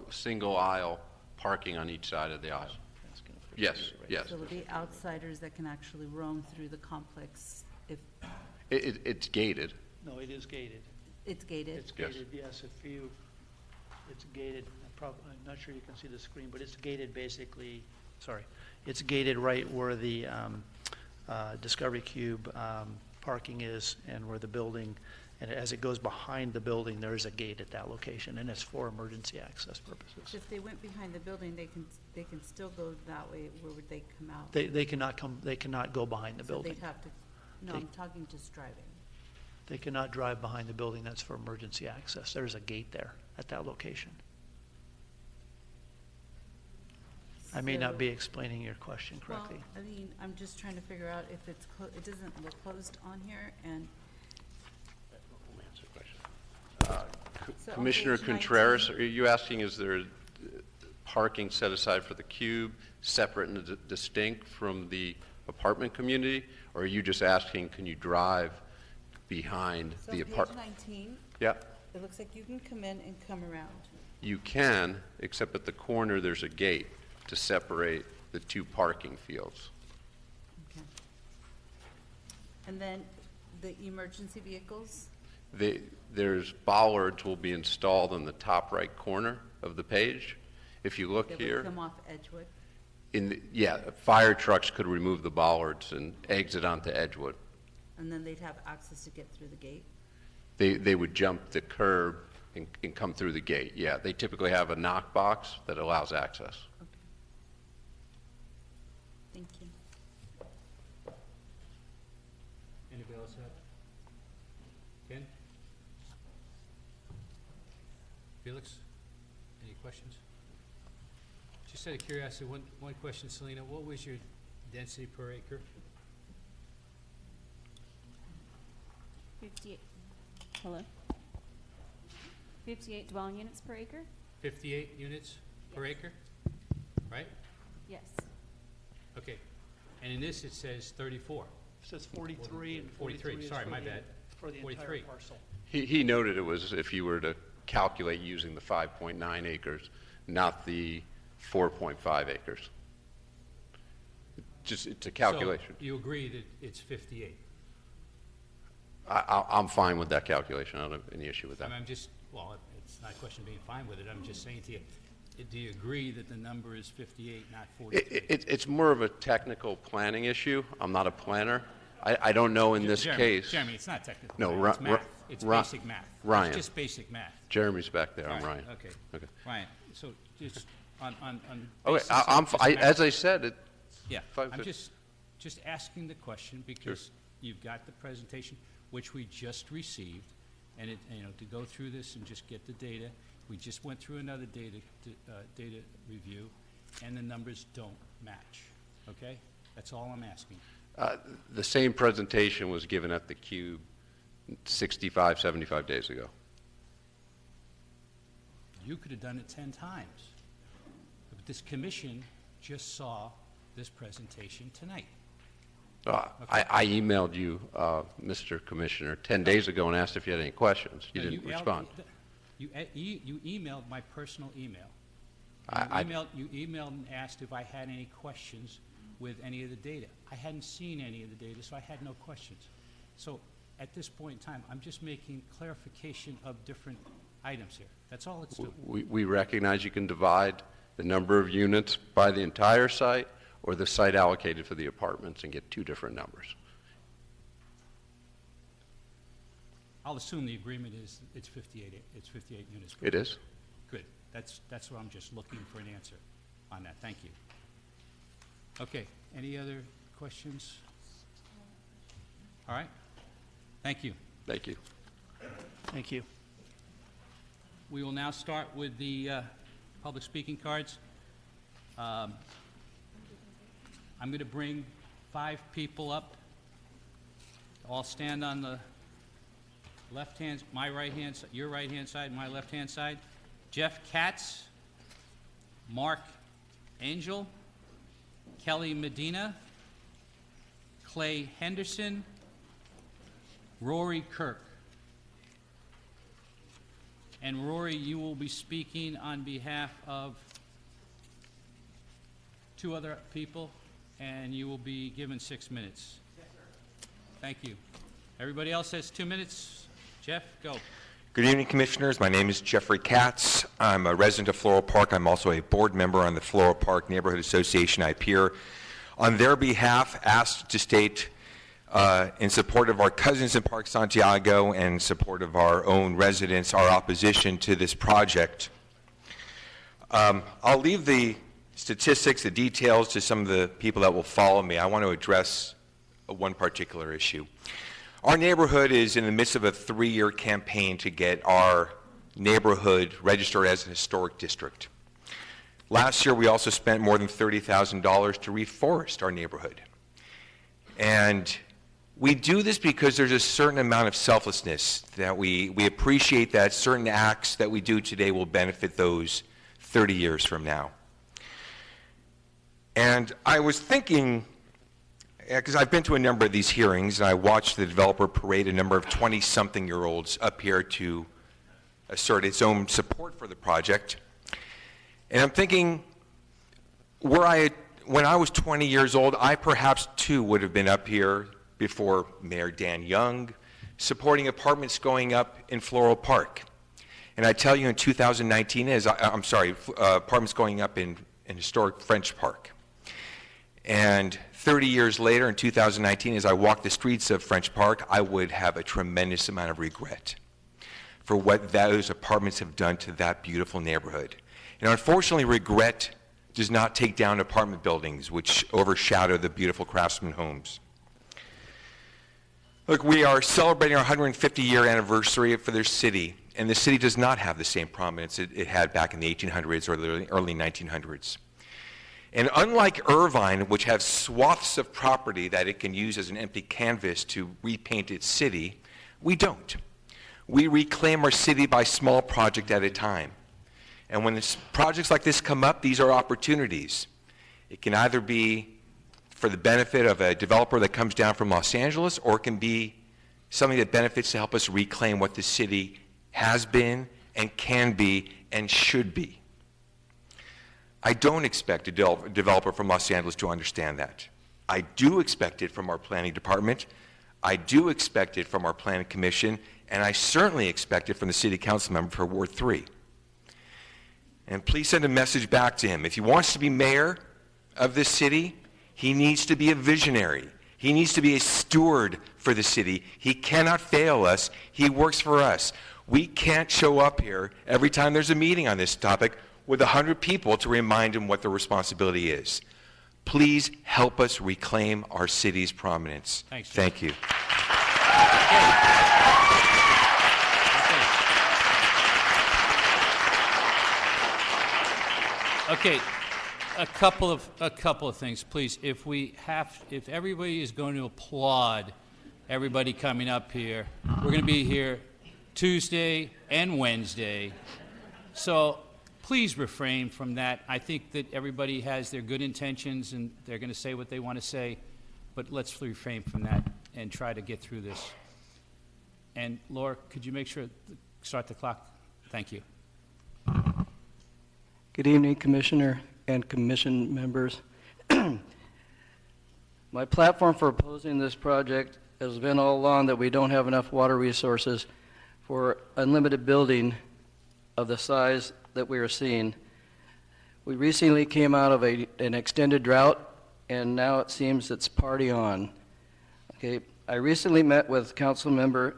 single aisle parking on each side of the aisle. Yes, yes. So there'll be outsiders that can actually roam through the complex if It's gated. No, it is gated. it's gated? It's gated, yes. It's gated. I'm not sure you can see the screen, but it's gated basically, it's gated right where the Discovery Cube parking is and where the building, and as it goes behind the building, there is a gate at that location, and it's for emergency access purposes. So if they went behind the building, they can still go that way. Where would they come out? They cannot go behind the So building. they'd have to, no, I'm talking just driving. They cannot drive behind the building. That's for emergency access. There's a gate there at that location. I may not be explaining your question correctly. Well, I mean, I'm just trying to figure out if it's, it doesn't look closed on here, and So on Commissioner page Contreras, 19 are you asking is there parking set aside for the cube, separate and distinct from the apartment community? Or are you just asking, can you drive behind so the on page apartment? 19, Yeah, it looks like you can come in and come around. you can, except at the corner there's a gate to separate the two parking fields. Okay. And then the emergency vehicles? There's bollards will be installed in the top right corner of the page. If you look That here, would come off Edgewood? fire trucks could remove the bollards and exit onto Edgewood. And then they'd have access to get through the gate? They would jump the curb and come through the gate. Yeah, they typically have a knock box that allows access. Thank you. Anybody else have? Ken? Felix? Any questions? Just out of curiosity, one question, Selena. What was your density per acre? 58, hello? 58 dwelling units per acre? 58 units per acre? Right? Yes. Okay. And in this, it says 34. It says 43 and 43, sorry, my bad. For the entire 43. parcel. He noted it was if you were to calculate using the 5.9 acres, not the 4.5 acres. It's a calculation. So you agree that it's 58? I'm fine with that calculation. I don't have any issue with that. I mean, I'm just, well, it's not a question of being fine with it. I'm just saying to you, do you agree that the number is 58, not 43? It's more of a technical planning issue. I'm not a planner. I don't know in this case. Jeremy, it's not technical. No, it's math. It's basic math. Ryan. It's just basic math. Jeremy's back there. I'm All Ryan. Okay. Okay. Ryan, so just on Okay, basis of just math. as I said, Yeah, fine, I'm fine. just asking the question because you've got the presentation, which we just received, and to go through this and just get the data, we just went through another data review, and the numbers don't match, okay? That's all I'm asking. The same presentation was given at the Cube 65, 75 days ago. You could have done it 10 times. But this commission just saw this presentation tonight. I emailed you, Mr. Commissioner, 10 days ago and asked if you had any questions. You No, didn't respond. You emailed my personal email. I- You emailed and asked if I had any questions with any of the data. I hadn't seen any of the data, so I had no questions. So at this point in time, I'm just making clarification of different items here. That's all it's doing. We recognize you can divide the number of units by the entire site or the site allocated for the apartments and get two different numbers. I'll assume the agreement is it's 58 units. It is. Good. That's what I'm just looking for an answer on that. Thank you. Okay, any other questions? All right. Thank you. Thank you. Thank you. We will now start with the public speaking cards. I'm going to bring 5 people up. All stand on the left hand, my right hand, your right hand side, my left hand side. Jeff Katz, Mark Angel, Kelly Medina, Clay Henderson, Rory Kirk. And Rory, you will be speaking on behalf of 2 other people, and you will be given 6 minutes. Yes, sir. Thank you. Everybody else has 2 minutes. Jeff, go. Good evening, Commissioners. My name is Jeffrey Katz. I'm a resident of Floral Park. I'm also a board member on the Floral Park Neighborhood Association. I appear on their behalf, asked to state in support of our cousins in Park Santiago and in support of our own residents, our opposition to this project. I'll leave the statistics, the details to some of the people that will follow me. I want to address one particular issue. Our neighborhood is in the midst of a 3-year campaign to get our neighborhood registered as a historic district. Last year, we also spent more than $30,000 to reforest our neighborhood. And we do this because there's a certain amount of selflessness that we appreciate that certain acts that we do today will benefit those 30 years from now. And I was thinking, because I've been to a number of these hearings, and I watched the developer parade a number of 20-something-year-olds up here to assert its own support for the project. And I'm thinking, when I was 20 years old, I perhaps too would have been up here before Mayor Dan Young, supporting apartments going up in Floral Park. And I tell you, in 2019, apartments going up in historic French Park. And 30 years later, in 2019, as I walk the streets of French Park, I would have a tremendous amount of regret for what those apartments have done to that beautiful neighborhood. And unfortunately, regret does not take down apartment buildings, which overshadow the beautiful Craftsman homes. Look, we are celebrating our 150-year anniversary for their city, and the city does not have the same prominence it had back in the 1800s or the early 1900s. And unlike Irvine, which has swaths of property that it can use as an empty canvas to repaint its city, we don't. We reclaim our city by small project at a time. And when projects like this come up, these are opportunities. It can either be for the benefit of a developer that comes down from Los Angeles, or it can be something that benefits to help us reclaim what the city has been and can be and should be. I don't expect a developer from Los Angeles to understand that. I do expect it from our planning department. I do expect it from our planning commission, and I certainly expect it from the city council member for Ward 3. And please send a message back to him. If he wants to be mayor of this city, he needs to be a visionary. He needs to be a steward for the city. He cannot fail us. He works for us. We can't show up here every time there's a meeting on this topic with 100 people to remind him what their responsibility is. Please help us reclaim our city's prominence. Thanks, Thank you. Okay, a couple of things, please. If everybody is going to applaud everybody coming up here, we're going to be here Tuesday and Wednesday. So please refrain from that. I think that everybody has their good intentions and they're going to say what they want to say. but let's refrain from that and try to get through this. And Laura, could you make sure, start the clock? Thank you. Good evening, Commissioner and Commission members. My platform for opposing this project has been all along that we don't have enough water resources for unlimited building of the size that we are seeing. We recently came out of an extended drought, and now it seems it's party on. Okay, I recently met with Council Member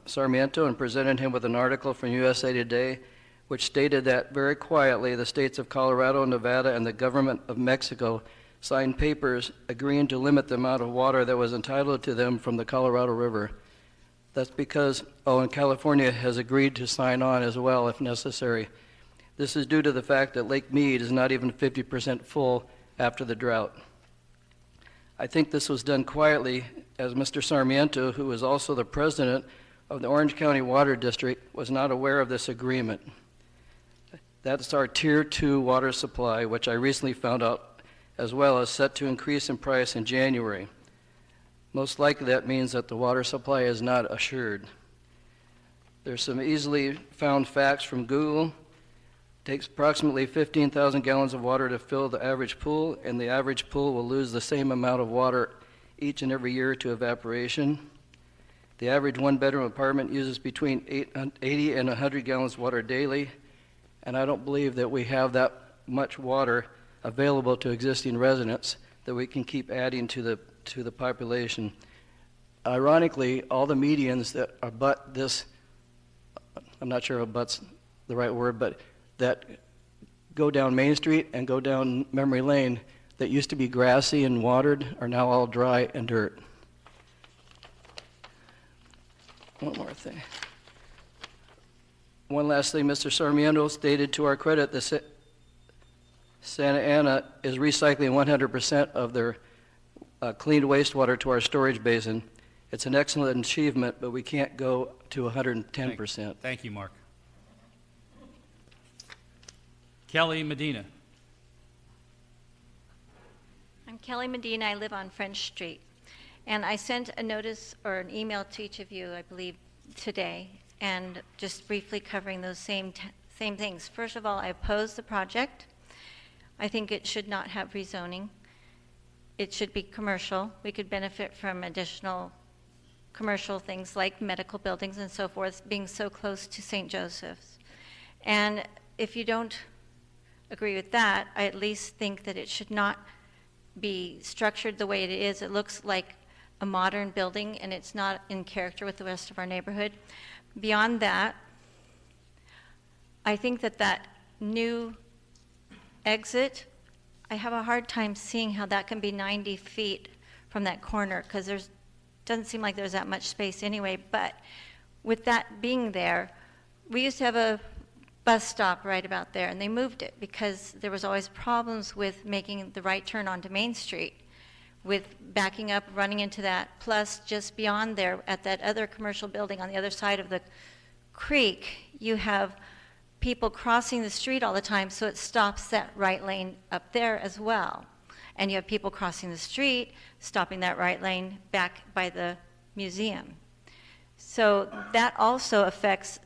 Sarmiento and presented him with an article from USA Today which stated that very quietly the states of Colorado, Nevada, and the government of Mexico signed papers agreeing to limit the amount of water that was entitled to them from the Colorado River. That's because, and California has agreed to sign on as well if necessary. This is due to the fact that Lake Mead is not even 50% full after the drought. I think this was done quietly, as Mr. Sarmiento, who is also the president of the Orange County Water District, was not aware of this agreement. That's our Tier 2 water supply, which I recently found out as well as set to increase in price in January. Most likely that means that the water supply is not assured. There's some easily found facts from Google. It takes approximately 15,000 gallons of water to fill the average pool, and the average pool will lose the same amount of water each and every year to evaporation. The average one-bedroom apartment uses between 80 and 100 gallons of water daily, and I don't believe that we have that much water available to existing residents that we can keep adding to the population. Ironically, all the medians that abut this, I'm not sure if abut's the right word, but that go down Main Street and go down Memory Lane that used to be grassy and watered are now all dry and dirt. One more thing. One last thing, Mr. Sarmiento stated to our credit that Santa Ana is recycling 100% of their cleaned wastewater to our storage basin. It's an excellent achievement, but we can't go to 110%. Thank you, Mark. Kelly Medina. I'm Kelly Medina. I live on French Street. And I sent a notice or an email to each of you, I believe, today, and just briefly covering those same things. First of all, I oppose the project. I think it should not have rezoning. It should be commercial. We could benefit from additional commercial things like medical buildings and so forth, being so close to St. Joseph's. And if you don't agree with that, I at least think that it should not be structured the way it is. It looks like a modern building, and it's not in character with the rest of our neighborhood. Beyond that, I think that that new exit, I have a hard time seeing how that can be 90 feet from that corner, because there's doesn't seem like there's that much space anyway. But with that being there, we used to have a bus stop right about there, and they moved it because there was always problems with making the right turn onto Main Street, with backing up, running into that. Plus, just beyond there, at that other commercial building on the other side of the creek, you have people crossing the street all the time, so it stops that right lane up there as well. And you have people crossing the street, stopping that right lane back by the museum. So that also affects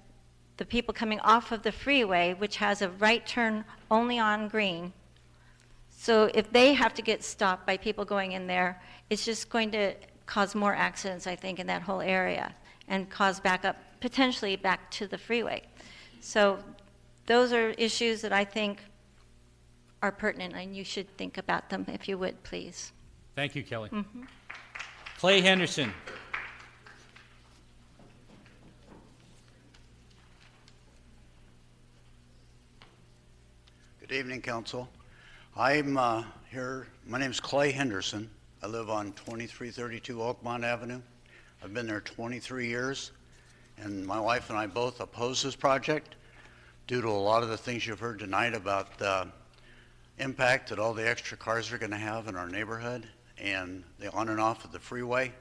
the people coming off of the freeway, which has a right turn only on green. So if they have to get stopped by people going in there, it's just going to cause more accidents, I think, in that whole area, and cause backup, potentially back to the freeway. So those are issues that I think are pertinent, and you should think about them, if you would, please. Thank you, Kelly. Mm-hmm. Clay Henderson. Good evening, Council. I'm here. My name is Clay Henderson. I live on 2332 Oakmont Avenue. I've been there 23 years, and my wife and I both oppose this project due to a lot of the things you've heard tonight about the impact that all the extra cars are going to have in our neighborhood and the on and off of the freeway.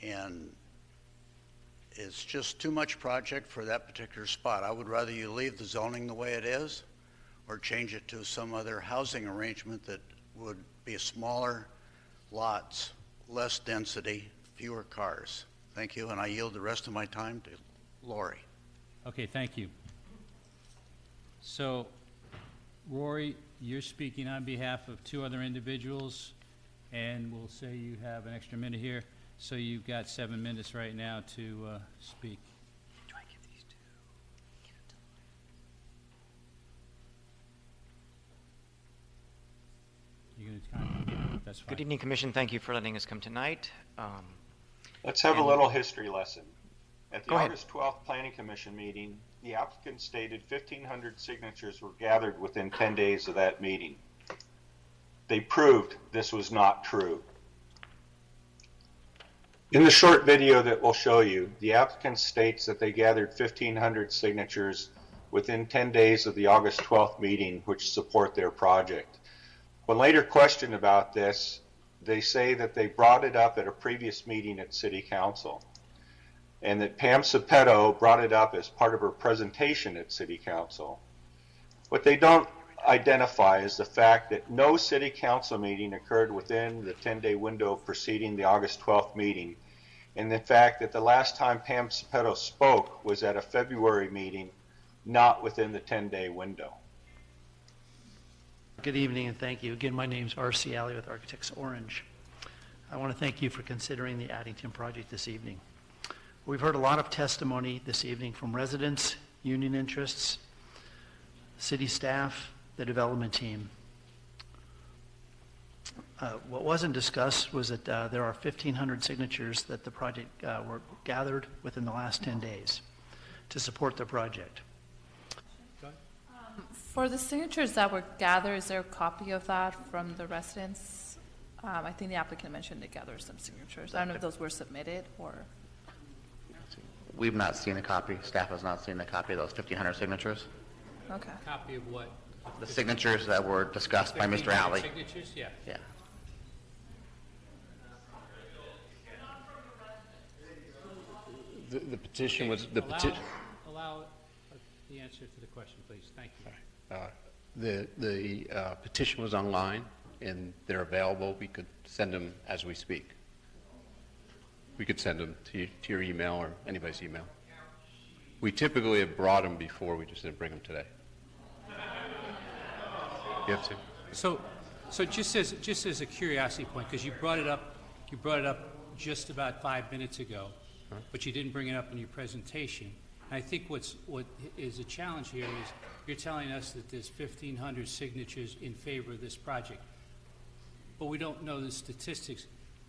And it's just too much project for that particular spot. I would rather you leave the zoning the way it is or change it to some other housing arrangement that would be a smaller lots, less density, fewer cars. Thank you, and I yield the rest of my time to Lori. Okay, thank you. So, Rory, you're speaking on behalf of two other individuals, and we'll say you have an extra minute here, so you've got 7 minutes right now to speak. Try and get these two. You're going to that's fine. Good evening, Commission. Thank you for letting us come tonight. Let's have a little history lesson. At the Go ahead. August 12th Planning Commission meeting, the applicant stated 1,500 signatures were gathered within 10 days of that meeting. They proved this was not true. In the short video that we'll show you, the applicant states that they gathered 1,500 signatures within 10 days of the August 12th meeting, which support their project. When later questioned about this, they say that they brought it up at a previous meeting at City Council, and that Pam Cepetto brought it up as part of her presentation at City Council. What they don't identify is the fact that no City Council meeting occurred within the 10-day window preceding the August 12th meeting, and the fact that the last time Pam Cepetto spoke was at a February meeting, not within the 10-day window. Good evening and thank you. Again, my name's R.C. Alley with Architects Orange. I want to thank you for considering the Addington project this evening. We've heard a lot of testimony this evening from residents, union interests, city staff, the development team. What wasn't discussed was that there are 1,500 signatures that the project were gathered within the last 10 days to support the project. For the signatures that were gathered, is there a copy of that from the residents? I think the applicant mentioned they gathered some signatures. I don't know if those were submitted or. We've not seen a copy. Staff has not seen a copy of those 1,500 signatures. Okay. Copy of what? The signatures that were discussed by Mr. Alley. Signatures, yeah. Yeah. The petition was, the petition. Allow the answer to the question, please. Thank you. The petition was online, and they're available. We could send them as we speak. We could send them to your email or anybody's email. We typically have brought them before. We just didn't bring them today. You have to. So just as a curiosity point, because you brought it up just about 5 minutes ago, but you didn't bring it up in your presentation. And I think what is a challenge here is you're telling us that there's 1,500 signatures in favor of this project, but we don't know the statistics.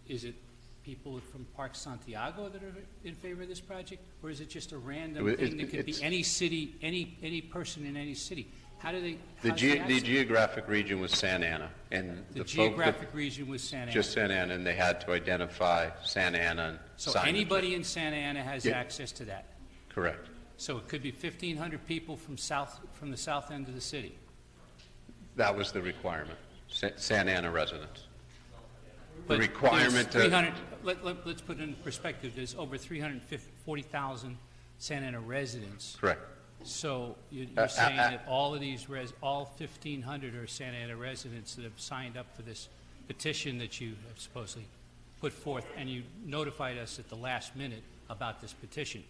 Is it people from Park Santiago that are in favor of this project, or is it just a random thing that could be any city, any person in any city? How do they? The geographic region was Santa Ana, and the geographic region was Santa Ana. Just Santa Ana, and they had to identify Santa Ana. And so anybody in Santa Ana has access to that. Correct. So it could be 1,500 people from the south end of the city. That was the requirement. Santa Ana residents. But the requirement to. Let's put it in perspective. There's over 340,000 Santa Ana residents. Correct. So you're saying that all of these, all 1,500 are Santa Ana residents that have signed up for this petition that you have supposedly put forth, and you notified us at the last minute about this petition.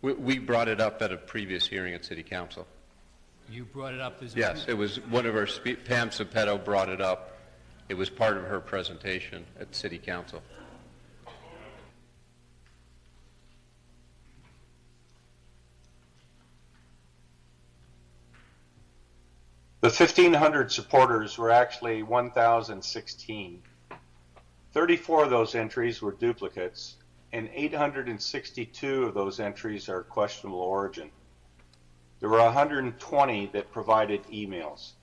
We brought it up at a previous hearing at City Council. You brought it up as yes, it was one of our, Pam Cepetto brought it up. It was part of her presentation at City Council. The 1,500 supporters were actually 1,016. 34 of those entries were duplicates, and 862 of those entries are questionable origin. There were 120 that provided emails.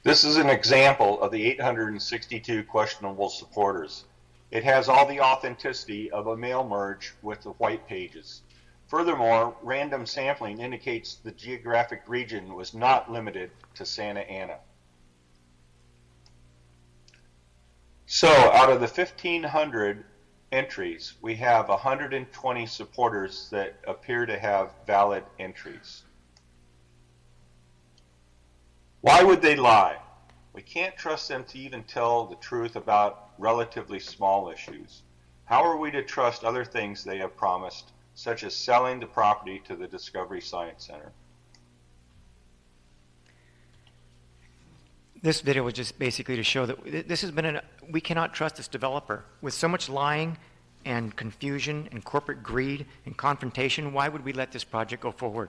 This is an example of the 862 questionable supporters. It has all the authenticity of a mail merge with the white pages. Furthermore, random sampling indicates the geographic region was not limited to Santa Ana. So out of the 1,500 entries, we have 120 supporters that appear to have valid entries. Why would they lie? We can't trust them to even tell the truth about relatively small issues. How are we to trust other things they have promised, such as selling the property to the Discovery Science Center? This video was just basically to show that this has been we cannot trust this developer. With so much lying and confusion and corporate greed and confrontation, why would we let this project go forward?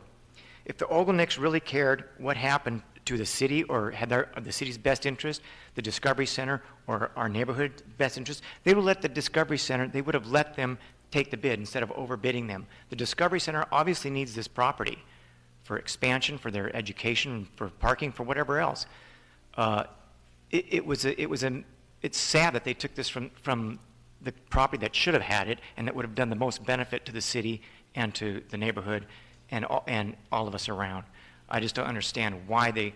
If the Ogilniks really cared what happened to the city or had the city's best interest, the Discovery Center or our neighborhood's best interest, they would let the Discovery Center, they would have let them take the bid instead of overbidding them. The Discovery Center obviously needs this property for expansion, for their education, for parking, for whatever else. It's sad that they took this from the property that should have had it and that would have done the most benefit to the city and to the neighborhood and all of us around. I just don't understand why they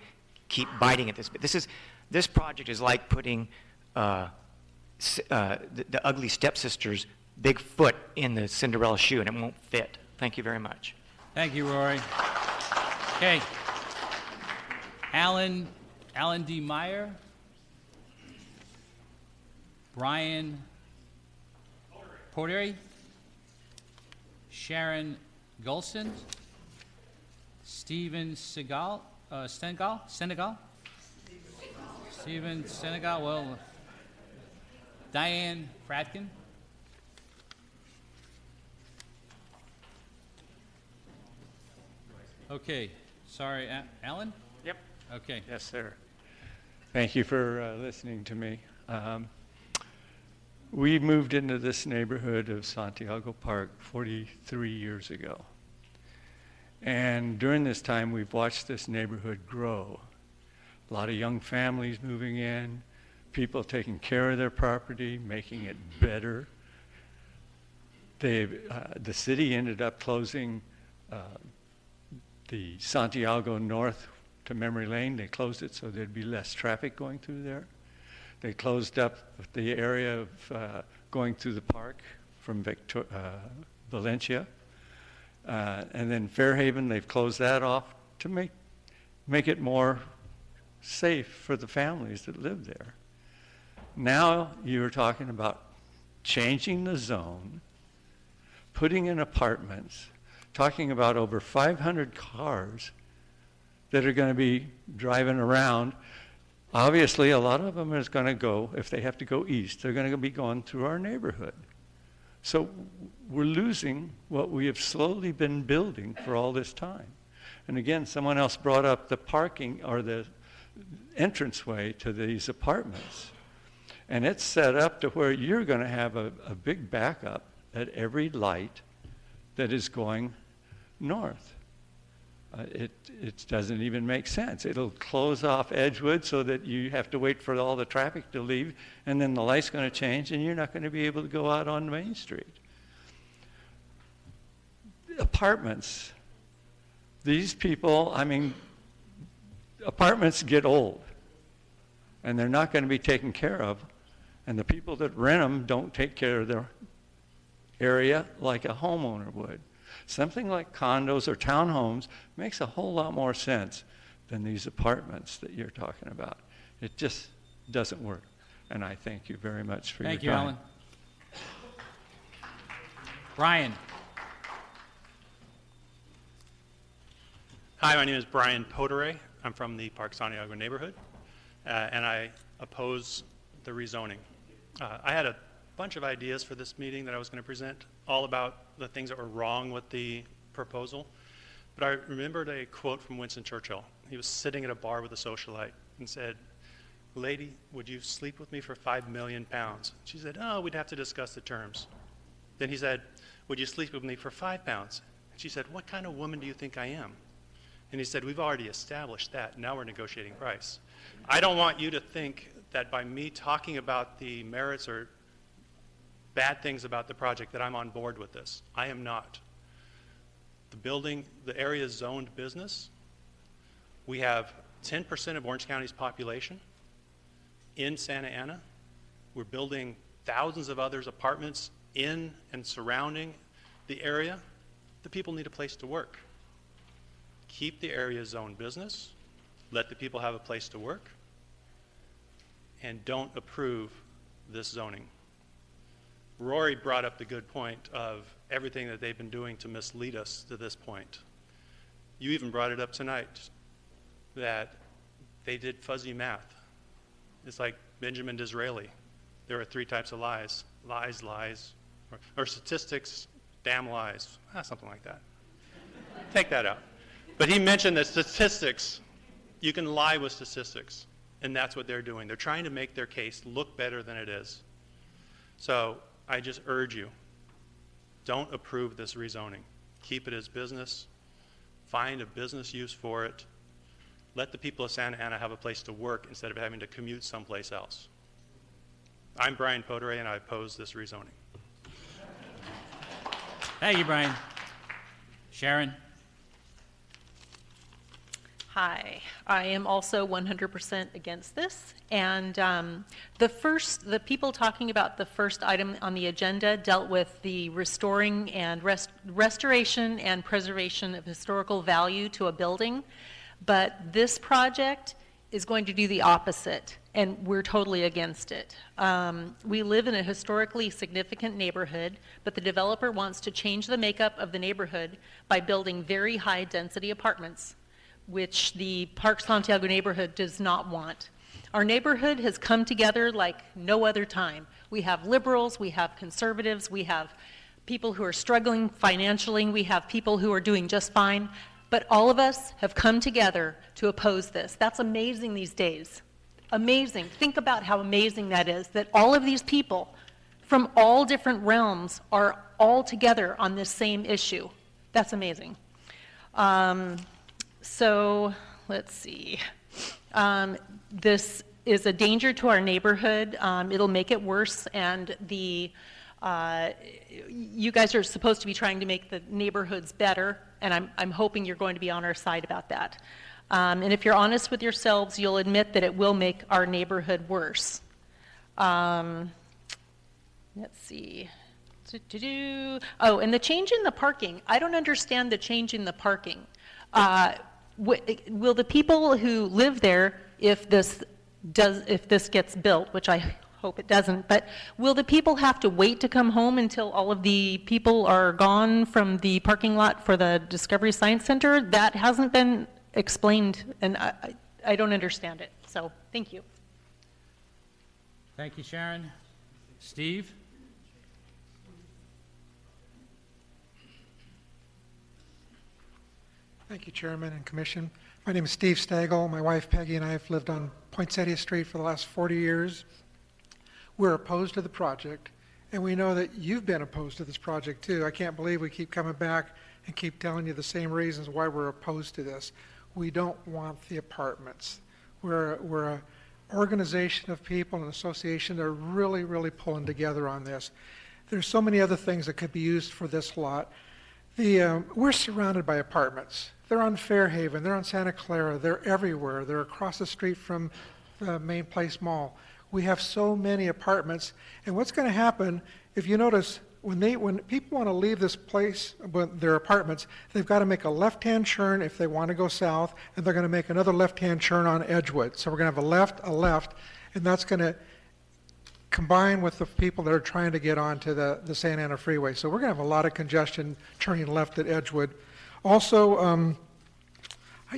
keep biting at this. But this project is like putting the ugly stepsister's big foot in the Cinderella shoe, and it won't fit. Thank you very much. Thank you, Rory. Okay. Alan D. Meyer. Brian Portery. Sharon Golson. Stephen Senegal. Stephen Senegal. Well, Diane Fratkin. Okay. Sorry, Alan? Yep. Okay. Yes, sir. Thank you for listening to me. We moved into this neighborhood of Santiago Park 43 years ago. And during this time, we've watched this neighborhood grow. A lot of young families moving in, people taking care of their property, making it better. The city ended up closing the Santiago North to Memory Lane. They closed it so there'd be less traffic going through there. They closed up the area of going through the park from Valencia. And then Fairhaven, they've closed that off to make it more safe for the families that live there. Now you're talking about changing the zone, putting in apartments, talking about over 500 cars that are going to be driving around. Obviously, a lot of them is going to go, if they have to go east, they're going to be going through our neighborhood. So we're losing what we have slowly been building for all this time. And again, someone else brought up the parking or the entranceway to these apartments. And it's set up to where you're going to have a big backup at every light that is going north. It doesn't even make sense. It'll close off Edgewood so that you have to wait for all the traffic to leave, and then the light's going to change, and you're not going to be able to go out on Main Street. Apartments. These people, apartments get old, and they're not going to be taken care of, and the people that rent them don't take care of their area like a homeowner would. Something like condos or townhomes makes a whole lot more sense than these apartments that you're talking about. It just doesn't work. And I thank you very much for your time. Thank you, Alan. Brian. Hi, my name is Brian Potere. I'm from the Park Santiago neighborhood, and I oppose the rezoning. I had a bunch of ideas for this meeting that I was going to present, all about the things that were wrong with the proposal. But I remembered a quote from Winston Churchill. He was sitting at a bar with a socialite and said, "Lady, would you sleep with me for 5 million pounds?" She said, "Oh, we'd have to discuss the terms." Then he said, "Would you sleep with me for 5 pounds?" And she said, "What kind of woman do you think I am?" And he said, "We've already established that. Now we're negotiating price." I don't want you to think that by me talking about the merits or bad things about the project that I'm on board with this. I am not. The area is zoned business. We have 10% of Orange County's population in Santa Ana. We're building thousands of others apartments in and surrounding the area. The people need a place to work. Keep the area zoned business. Let the people have a place to work. and don't approve this zoning. Rory brought up the good point of everything that they've been doing to mislead us to this point. You even brought it up tonight, that they did fuzzy math. It's like Benjamin Disraeli. There are 3 types of lies. Lies, lies, or statistics, damn lies. Something like that. Take that out. But he mentioned that statistics, you can lie with statistics, and that's what they're doing. They're trying to make their case look better than it is. So I just urge you, don't approve this rezoning. Keep it as business. Find a business use for it. Let the people of Santa Ana have a place to work instead of having to commute someplace else. I'm Brian Potere, and I oppose this rezoning. Thank you, Brian. Sharon? Hi, I am also 100% against this. And the people talking about the first item on the agenda dealt with the restoring and restoration and preservation of historical value to a building. But this project is going to do the opposite, and we're totally against it. We live in a historically significant neighborhood, but the developer wants to change the makeup of the neighborhood by building very high-density apartments, which the Park Santiago neighborhood does not want. Our neighborhood has come together like no other time. We have liberals, we have conservatives, we have people who are struggling financially, we have people who are doing just fine, but all of us have come together to oppose this. That's amazing these days. Amazing. Think about how amazing that is, that all of these people from all different realms are all together on this same issue. That's amazing. So let's see. This is a danger to our neighborhood. It'll make it worse, and you guys are supposed to be trying to make the neighborhoods better, and I'm hoping you're going to be on our side about that. And if you're honest with yourselves, you'll admit that it will make our neighborhood worse. Let's see. Oh, and the change in the parking. I don't understand the change in the parking. Will the people who live there, if this gets built, which I hope it doesn't, but will the people have to wait to come home until all of the people are gone from the parking lot for the Discovery Science Center? That hasn't been explained, and I don't understand it. So thank you. Thank you, Sharon. Steve? Thank you, Chairman and Commission. My name is Steve Stagel. My wife Peggy and I have lived on Poinsettia Street for the last 40 years. We're opposed to the project, and we know that you've been opposed to this project too. I can't believe we keep coming back and keep telling you the same reasons why we're opposed to this. We don't want the apartments. We're an organization of people, an association that are really, really pulling together on this. There's so many other things that could be used for this lot. We're surrounded by apartments. They're on Fairhaven, they're on Santa Clara, they're everywhere. They're across the street from the Main Place Mall. We have so many apartments, and what's going to happen, if you notice, when people want to leave this place, their apartments, they've got to make a left-hand turn if they want to go south, and they're going to make another left-hand turn on Edgewood. So we're going to have a left, and that's going to combine with the people that are trying to get onto the Santa Ana Freeway. So we're going to have a lot of congestion turning left at Edgewood. Also,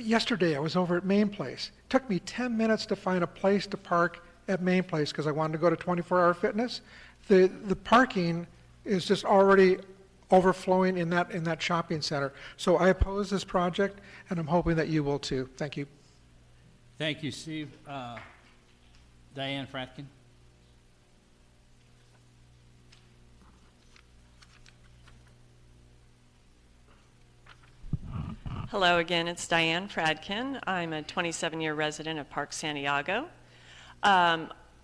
yesterday I was over at Main Place. It took me 10 minutes to find a place to park at Main Place because I wanted to go to 24-hour fitness. The parking is just already overflowing in that shopping center. So I oppose this project, and I'm hoping that you will too. Thank you. Thank you, Steve. Diane Fratkin. Hello again, it's Diane Fradkin. I'm a 27-year resident of Park Santiago.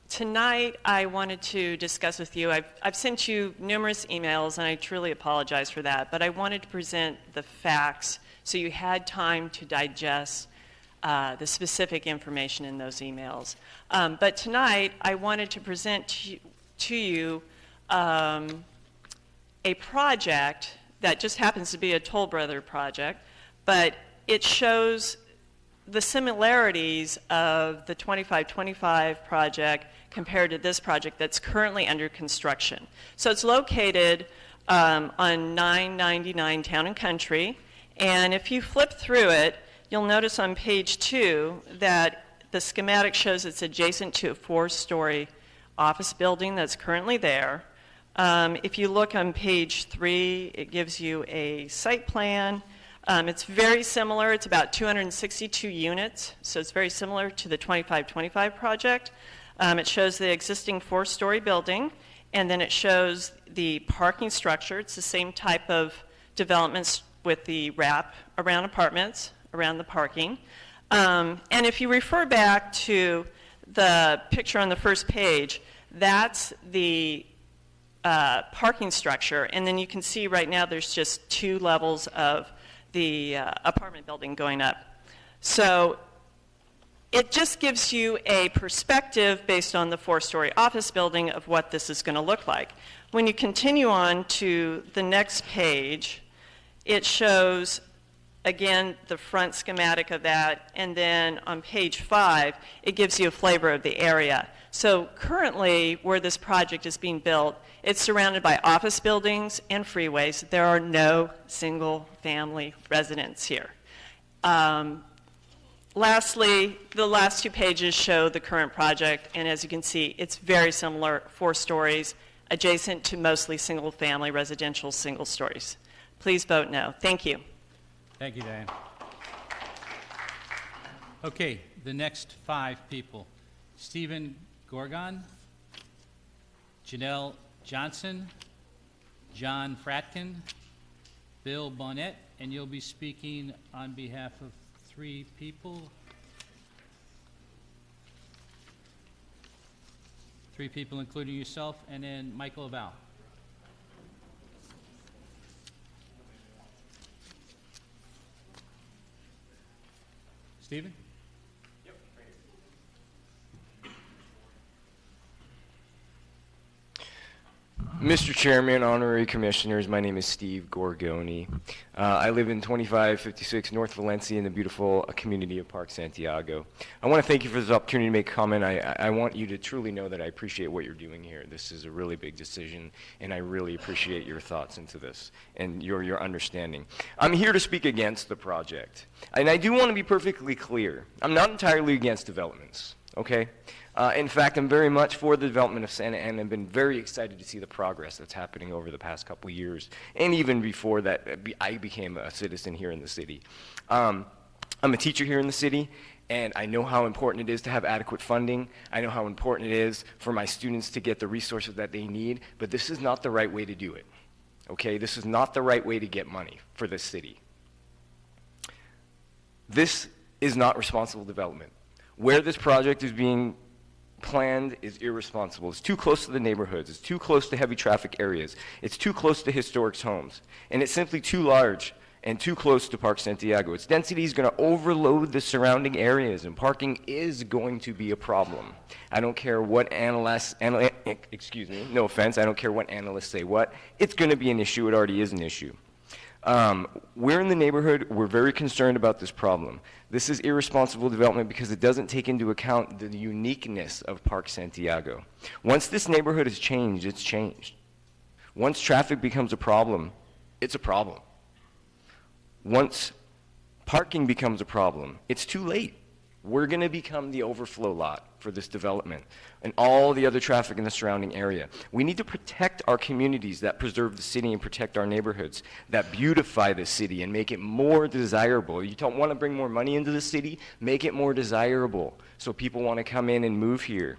Tonight I wanted to discuss with you, I've sent you numerous emails and I truly apologize for that, but I wanted to present the facts so you had time to digest the specific information in those emails. But tonight I wanted to present to you a project that just happens to be a Toll Brother project, but it shows the similarities of the 2525 project compared to this project that's currently under construction. So it's located on 999 Town and Country, and if you flip through it, you'll notice on page 2 that the schematic shows it's adjacent to a 4-story office building that's currently there. If you look on page 3, it gives you a site plan. It's very similar. It's about 262 units, so it's very similar to the 2525 project. It shows the existing 4-story building, and then it shows the parking structure. It's the same type of developments with the wrap around apartments, around the parking. And if you refer back to the picture on the first page, that's the parking structure, and then you can see right now there's just 2 levels of the apartment building going up. So it just gives you a perspective based on the 4-story office building of what this is going to look like. When you continue on to the next page, it shows, again, the front schematic of that, and then on page 5, it gives you a flavor of the area. So currently, where this project is being built, it's surrounded by office buildings and freeways. There are no single-family residents here. Lastly, the last 2 pages show the current project, and as you can see, it's very similar, 4 stories, adjacent to mostly single-family residential single stories. Please vote no. Thank you. Thank you, Diane. Okay, the next 5 people. Stephen Gorgon, Janelle Johnson, John Fratkin, Bill Bonnet, and you'll be speaking on behalf of 3 people. 3 people, including yourself, and then Michael Aval. Stephen? Mr. Chairman, honorary commissioners, my name is Steve Gorgoni. I live in 2556 North Valencia in the beautiful community of Park Santiago. I want to thank you for this opportunity to make a comment. I want you to truly know that I appreciate what you're doing here. This is a really big decision, and I really appreciate your thoughts into this and your understanding. I'm here to speak against the project, and I do want to be perfectly clear. I'm not entirely against developments, okay? In fact, I'm very much for the development of Santa Ana and I've been very excited to see the progress that's happening over the past couple of years, and even before that, I became a citizen here in the city. I'm a teacher here in the city, and I know how important it is to have adequate funding. I know how important it is for my students to get the resources that they need, but this is not the right way to do it, okay? This is not the right way to get money for this city. This is not responsible development. Where this project is being planned is irresponsible. It's too close to the neighborhoods. It's too close to heavy traffic areas. It's too close to historic homes. And it's simply too large and too close to Park Santiago. Its density is going to overload the surrounding areas, and parking is going to be a problem. I don't care what excuse me, no offense, I don't care what analysts say what. It's going to be an issue. It already is an issue. We're in the neighborhood. We're very concerned about this problem. This is irresponsible development because it doesn't take into account the uniqueness of Park Santiago. Once this neighborhood has changed, it's changed. Once traffic becomes a problem, it's a problem. Once parking becomes a problem, it's too late. We're going to become the overflow lot for this development and all the other traffic in the surrounding area. We need to protect our communities that preserve the city and protect our neighborhoods that beautify the city and make it more desirable. You don't want to bring more money into the city? Make it more desirable so people want to come in and move here.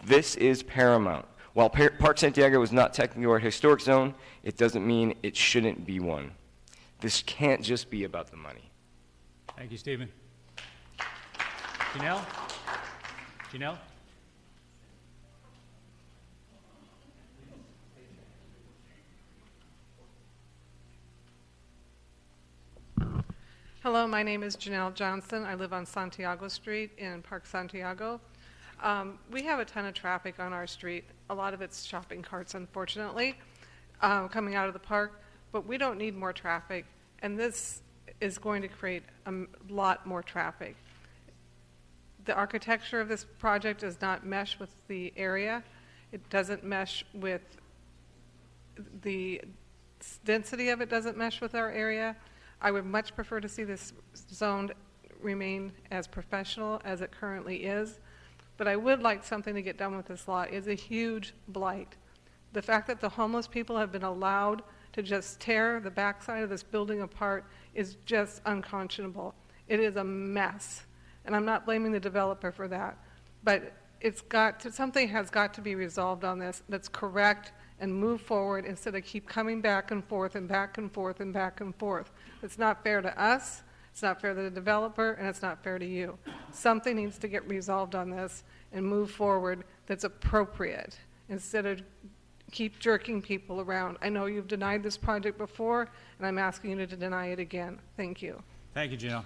This is paramount. While Park Santiago is not technically our historic zone, it doesn't mean it shouldn't be one. This can't just be about the money. Thank you, Stephen. Janelle? Janelle? Hello, my name is Janelle Johnson. I live on Santiago Street in Park Santiago. We have a ton of traffic on our street. A lot of it's shopping carts, unfortunately, coming out of the park, but we don't need more traffic, and this is going to create a lot more traffic. the architecture of this project does not mesh with the area. It doesn't mesh with the density of it, doesn't mesh with our area. I would much prefer to see this zone remain as professional as it currently is, but I would like something to get done with this lot. It's a huge blight. The fact that the homeless people have been allowed to just tear the backside of this building apart is just unconscionable. It is a mess, and I'm not blaming the developer for that, but something has got to be resolved on this that's correct and move forward instead of keep coming back and forth and back and forth and back and forth. It's not fair to us, it's not fair to the developer, and it's not fair to you. Something needs to get resolved on this and move forward that's appropriate instead of keep jerking people around. I know you've denied this project before, and I'm asking you to deny it again. Thank you. Thank you, Janelle.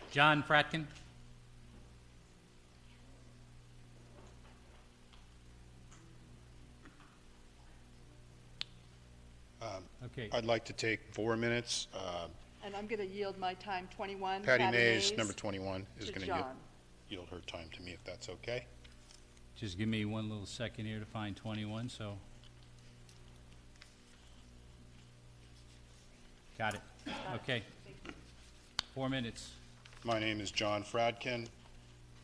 John Fratkin. Okay. I'd like to take 4 minutes. And I'm going to yield my time, 21. Patty Mays, number 21, is to going to John. yield her time to me, if that's okay. Just give me one little second here to find 21, so. Got it. Okay. 4 minutes. My name is John Fradkin.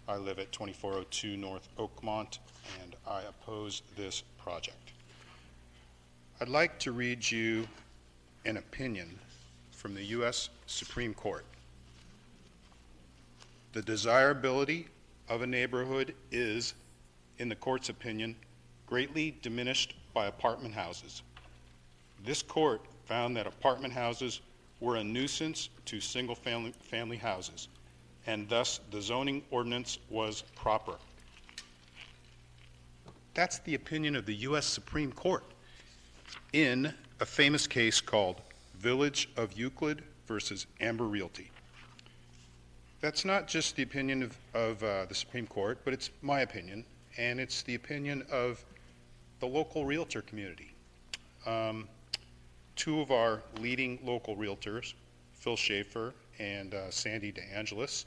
I live at 2402 North Oakmont, and I oppose this project. I'd like to read you an opinion from the U.S. Supreme Court. The desirability of a neighborhood is, in the court's opinion, greatly diminished by apartment houses. This court found that apartment houses were a nuisance to single-family houses, and thus the zoning ordinance was proper. That's the opinion of the U.S. Supreme Court in a famous case called Village of Euclid versus Amber Realty. That's not just the opinion of the Supreme Court, but it's my opinion, and it's the opinion of the local realtor community. Two of our leading local realtors, Phil Schaefer and Sandy DeAngelis.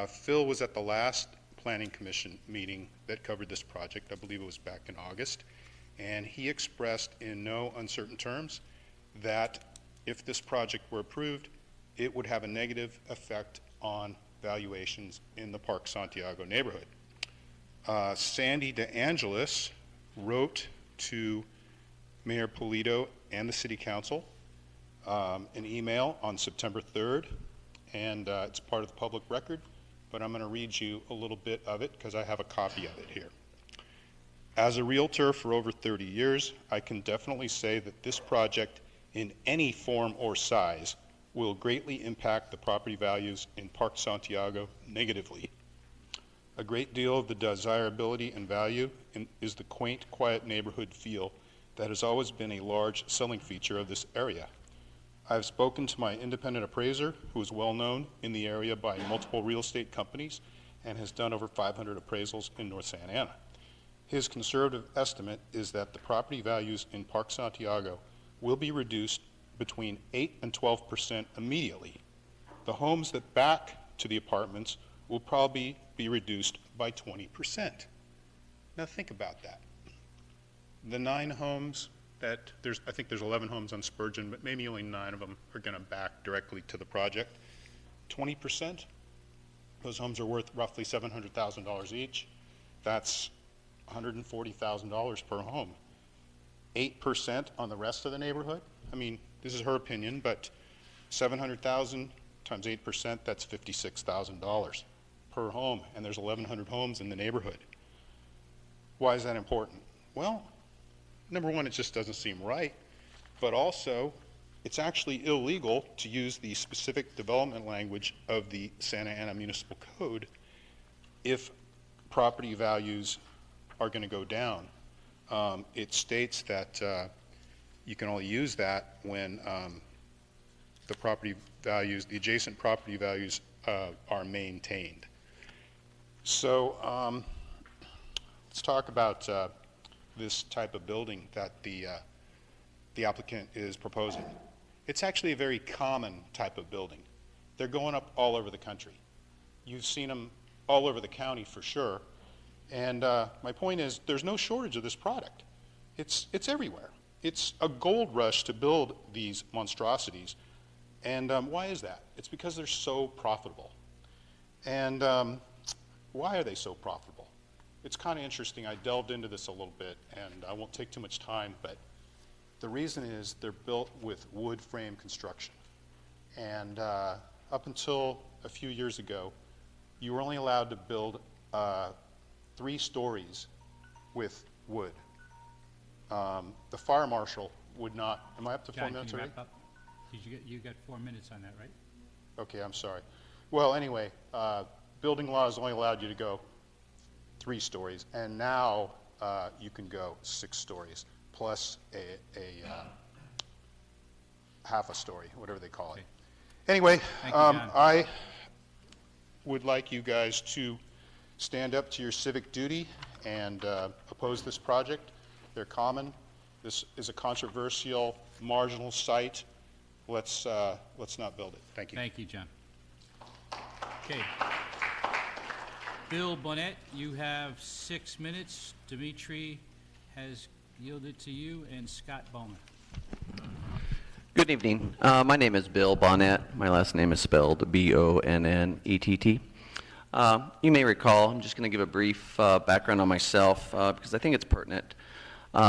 Phil was at the last Planning Commission meeting that covered this project. I believe it was back in August. And he expressed in no uncertain terms that if this project were approved, it would have a negative effect on valuations in the Park Santiago neighborhood. Sandy DeAngelis wrote to Mayor Polito and the City Council an email on September 3rd, and it's part of the public record, but I'm going to read you a little bit of it because I have a copy of it here. As a realtor for over 30 years, I can definitely say that this project in any form or size will greatly impact the property values in Park Santiago negatively. A great deal of the desirability and value is the quaint, quiet neighborhood feel that has always been a large selling feature of this area. I've spoken to my independent appraiser, who is well known in the area by multiple real estate companies and has done over 500 appraisals in North Santa Ana. His conservative estimate is that the property values in Park Santiago will be reduced between 8 and 12% immediately. The homes that back to the apartments will probably be reduced by 20%. Now think about that. The 9 homes that I think there's 11 homes on Spurgeon, but maybe only 9 of them are going to back directly to the project. 20%, those homes are worth roughly $700,000 each. That's $140,000 per home. 8% on the rest of the neighborhood. I mean, this is her opinion, but 700,000 times 8%, that's $56,000 per home, and there's 1,100 homes in the neighborhood. Why is that important? Well, number one, it just doesn't seem right, but also it's actually illegal to use the specific development language of the Santa Ana Municipal Code if property values are going to go down. It states that you can only use that when the property values, the adjacent property values are maintained. So let's talk about this type of building that the applicant is proposing. It's actually a very common type of building. They're going up all over the country. You've seen them all over the county for sure. And my point is, there's no shortage of this product. It's everywhere. It's a gold rush to build these monstrosities. And why is that? It's because they're so profitable. And why are they so profitable? It's kind of interesting. I delved into this a little bit, and I won't take too much time, but the reason is they're built with wood frame construction. And up until a few years ago, you were only allowed to build 3 stories with wood. The fire marshal would not. Am I up to 4 John, minutes can you already? wrap up? You got 4 minutes on that, right? Okay, I'm sorry. Well, anyway, building laws only allowed you to go 3 stories, and now you can go 6 stories plus a half a story, whatever they call it. Anyway, Thank you, John. I would like you guys to stand up to your civic duty and oppose this project. They're common. This is a controversial, marginal site. Let's not build it. Thank you. Thank you, John. Okay. Bill Bonnet, you have 6 minutes. Dimitri has yielded to you, and Scott Bowman. Good evening. My name is Bill Bonnet. My last name is spelled B-O-N-N-E-T-T. You may recall, I'm just going to give a brief background on myself because I think it's pertinent.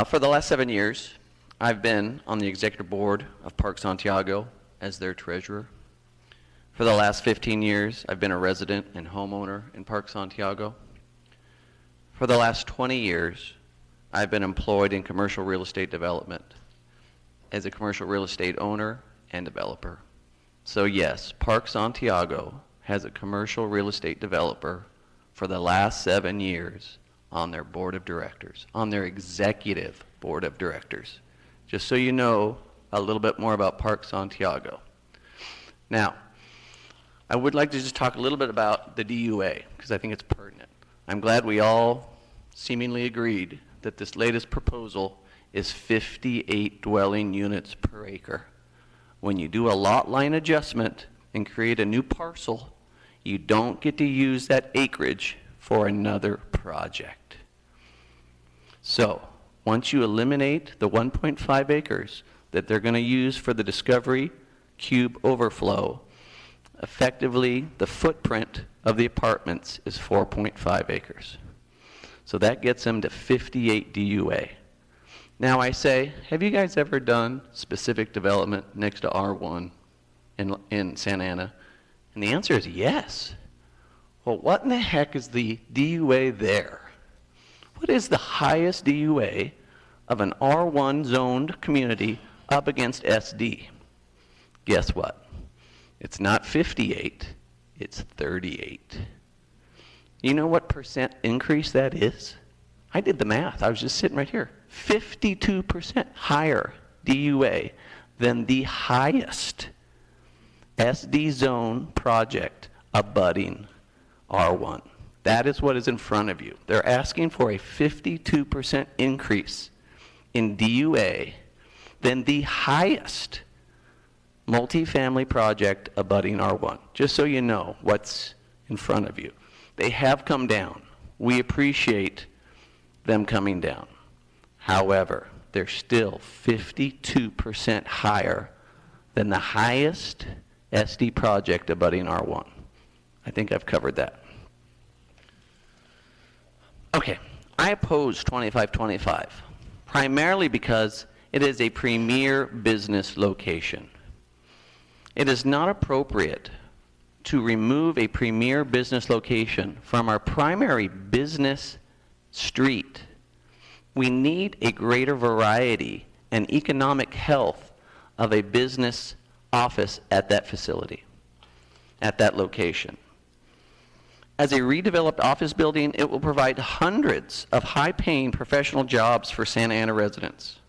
For the last 7 years, I've been on the executive board of Park Santiago as their treasurer. For the last 15 years, I've been a resident and homeowner in Park Santiago. For the last 20 years, I've been employed in commercial real estate development as a commercial real estate owner and developer. So yes, Park Santiago has a commercial real estate developer for the last 7 years on their board of directors, on their executive board of directors. Just so you know a little bit more about Park Santiago. Now, I would like to just talk a little bit about the DUA, because I think it's pertinent. I'm glad we all seemingly agreed that this latest proposal is 58 dwelling units per acre. When you do a lot line adjustment and create a new parcel, you don't get to use that acreage for another project. So, once you eliminate the 1.5 acres that they're going to use for the Discovery Cube overflow, effectively the footprint of the apartments is 4.5 acres. So that gets them to 58 DUA. Now I say, have you guys ever done specific development next to R1 in Santa Ana? And the answer is yes. Well, what in the heck is the DUA there? What is the highest DUA of an R1 zoned community up against SD? Guess what? It's not 58, it's 38. You know what percent increase that is? I did the math. I was just sitting right here. 52% higher DUA than the highest SD zone project abutting R1. That is what is in front of you. They're asking for a 52% increase in DUA than the highest multifamily project abutting R1. Just so you know what's in front of you. They have come down. We appreciate them coming down. However, they're still 52% higher than the highest SD project abutting R1. I think I've covered that. Okay, I oppose 2525, primarily because it is a premier business location. It is not appropriate to remove a premier business location from our primary business street. We need a greater variety and economic health of a business office at that facility, at that location. As a redeveloped office building, it will provide hundreds of high-paying professional jobs for Santa Ana residents.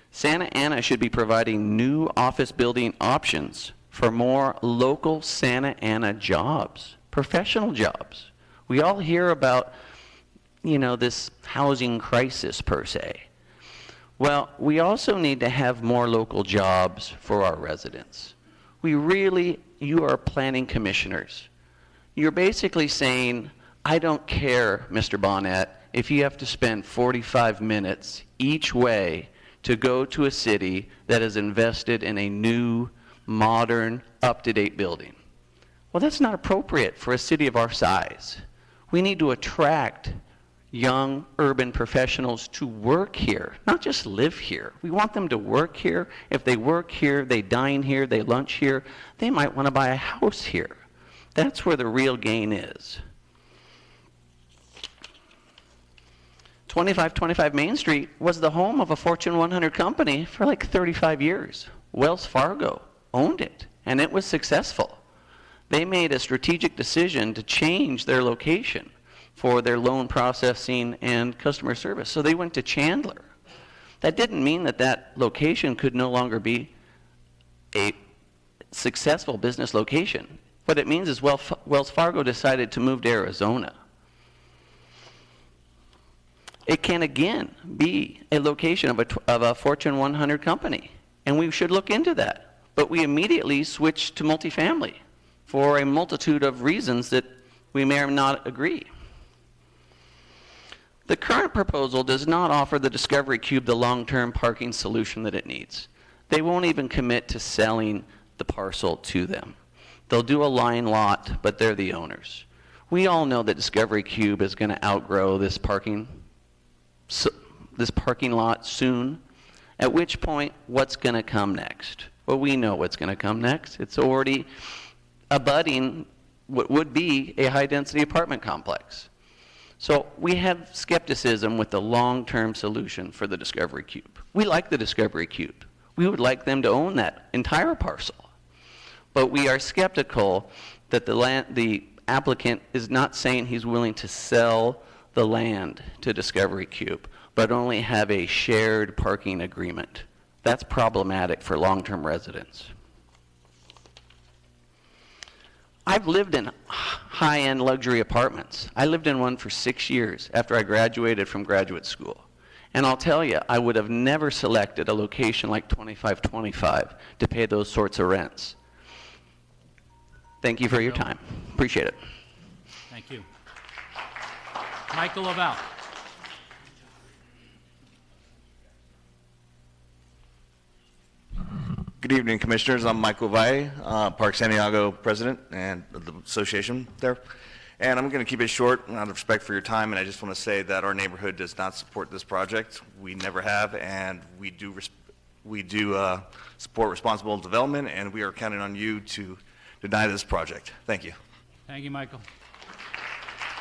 Santa Ana should be providing new office building options for more local Santa Ana jobs, professional jobs. We all hear about, this housing crisis per se. Well, we also need to have more local jobs for our residents. You are planning commissioners. You're basically saying, I don't care, Mr. Bonnet, if you have to spend 45 minutes each way to go to a city that has invested in a new, modern, up-to-date building. Well, that's not appropriate for a city of our size. We need to attract young urban professionals to work here, not just live here. We want them to work here. If they work here, they dine here, they lunch here, they might want to buy a house here. That's where the real gain is. 2525 Main Street was the home of a Fortune 100 company for like 35 years. Wells Fargo owned it, and it was successful. They made a strategic decision to change their location for their loan processing and customer service. So they went to Chandler. That didn't mean that that location could no longer be a successful business location. What it means is Wells Fargo decided to move to Arizona. It can again be a location of a Fortune 100 company, and we should look into that. But we immediately switched to multifamily for a multitude of reasons that we may or may not agree. The current proposal does not offer the Discovery Cube the long-term parking solution that it needs. They won't even commit to selling the parcel to them. They'll do a line lot, but they're the owners. We all know that Discovery Cube is going to outgrow this parking lot soon, at which point, what's going to come next? Well, we know what's going to come next. It's already abutting what would be a high-density apartment complex. So we have skepticism with the long-term solution for the Discovery Cube. We like the Discovery Cube. We would like them to own that entire parcel. But we are skeptical that the applicant is not saying he's willing to sell the land to Discovery Cube, but only have a shared parking agreement. That's problematic for long-term residents. I've lived in high-end luxury apartments. I lived in one for 6 years after I graduated from graduate school. And I'll tell you, I would have never selected a location like 2525 to pay those sorts of rents. Thank you for your time. Appreciate it. Thank you. Michael Lavelle. Good evening, Commissioners. I'm Michael Valle, Park Santiago President and of the association there. And I'm going to keep it short out of respect for your time, and I just want to say that our neighborhood does not support this project. We never have, and we do support responsible development, and we are counting on you to deny this project. Thank you. Thank you, Michael.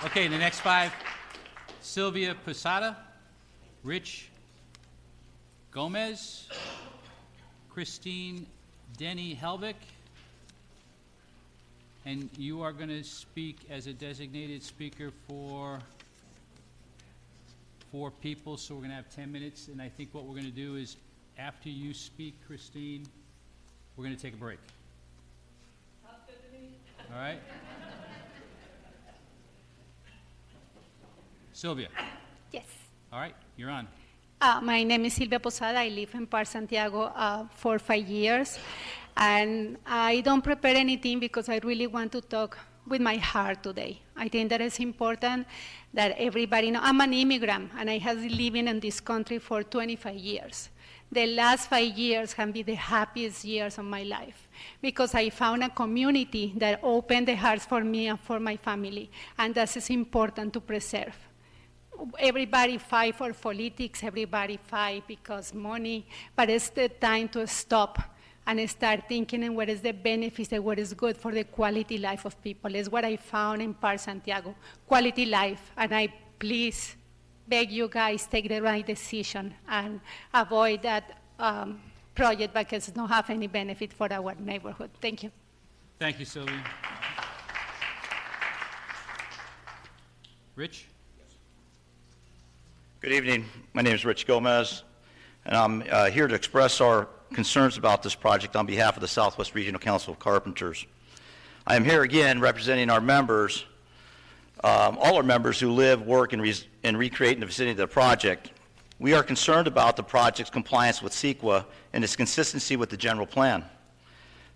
Okay, the next five, Sylvia Posada, Rich Gomez, Christine Denny Helvick, and you are going to speak as a designated speaker for 4 people, so we're going to have 10 minutes, and I think what we're going to do is after you speak, Christine, we're going to take a break. Sounds good to me. All right? Sylvia. Yes. All right, you're on. My name is Silvia Posada. I live in Park Santiago for 5 years. And I don't prepare anything because I really want to talk with my heart today. I think that it's important that everybody know. I'm an immigrant, and I have been living in this country for 25 years. The last 5 years have been the happiest years of my life because I found a community that opened the hearts for me and for my family, and that is important to preserve. Everybody fight for politics, everybody fight because money, but it's the time to stop and start thinking and what is the benefits and what is good for the quality life of people. It's what I found in Park Santiago, quality life, and I please beg you guys take the right decision and avoid that project because it don't have any benefit for our neighborhood. Thank you. Thank you, Sylvia. Rich? Good evening. My name is Rich Gomez, and I'm here to express our concerns about this project on behalf of the Southwest Regional Council of Carpenters. I am here again representing our members, all our members who live, work, and recreate in the vicinity of the project. We are concerned about the project's compliance with CEQA and its consistency with the general plan.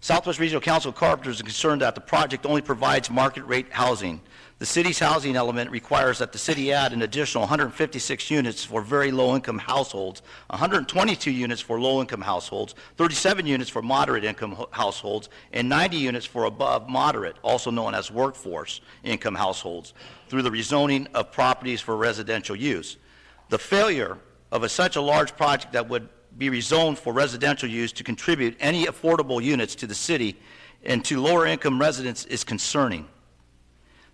Southwest Regional Council of Carpenters is concerned that the project only provides market rate housing. The city's housing element requires that the city add an additional 156 units for very low-income households, 122 units for low-income households, 37 units for moderate-income households, and 90 units for above moderate, also known as workforce income households, through the rezoning of properties for residential use. The failure of such a large project that would be rezoned for residential use to contribute any affordable units to the city and to lower-income residents is concerning.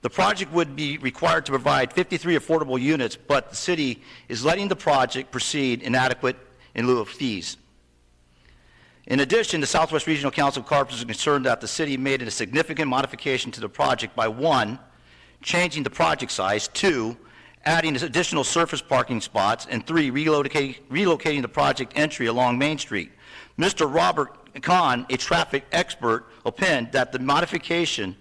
The project would be required to provide 53 affordable units, but the city is letting the project proceed inadequate in lieu of fees. In addition, the Southwest Regional Council of Carpenters is concerned that the city made a significant modification to the project by 1, changing the project size, 2, adding additional surface parking spots, and 3, relocating the project entry along Main Street. Mr. Robert Kahn, a traffic expert, opined that the modification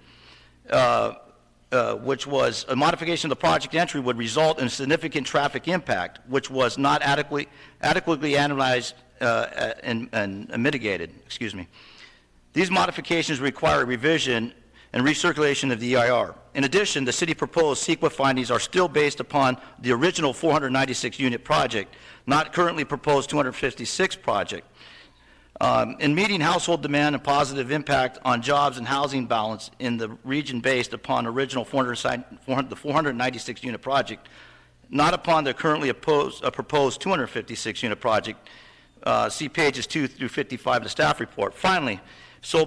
which was a modification of the project entry would result in a significant traffic impact, which was not adequately analyzed and mitigated. Excuse me. These modifications require a revision and recirculation of the EIR. In addition, the city proposed CEQA findings are still based upon the original 496-unit project, not currently proposed 256 project. In meeting household demand and positive impact on jobs and housing balance in the region based upon original 496-unit project, not upon the currently proposed 256-unit project. See pages 2 through 55 of the staff report. Finally, so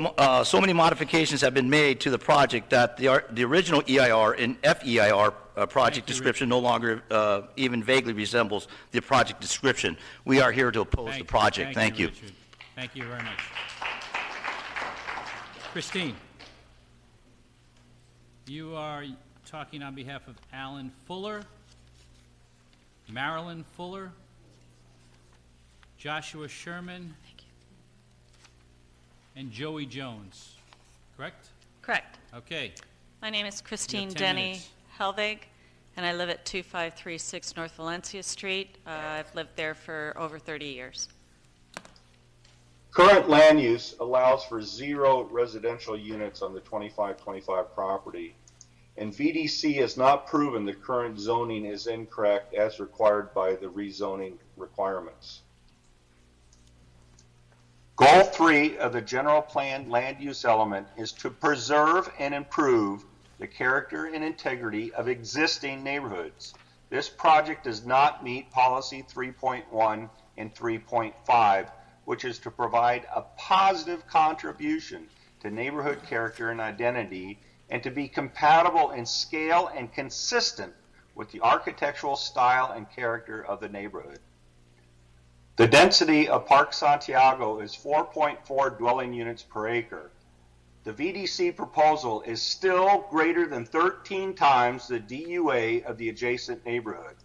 many modifications have been made to the project that the original EIR and FEIR project description no longer even vaguely resembles the project description. We are here to oppose the project. Thank you. Richard. Thank you very much. Christine, you are talking on behalf of Alan Fuller, Marilyn Fuller, Joshua Sherman, and Joey Jones, correct? Correct. Okay. My name is Christine 10 Denny minutes. Helvig, and I live at 2536 North Valencia Street. I've lived there for over 30 years. Current land use allows for 0 residential units on the 2525 property, and VDC has not proven the current zoning is incorrect as required by the rezoning requirements. Goal 3 of the general plan land use element is to preserve and improve the character and integrity of existing neighborhoods. This project does not meet policy 3.1 and 3.5, which is to provide a positive contribution to neighborhood character and identity, and to be compatible in scale and consistent with the architectural style and character of the neighborhood. The density of Park Santiago is 4.4 dwelling units per acre. The VDC proposal is still greater than 13 times the DUA of the adjacent neighborhood.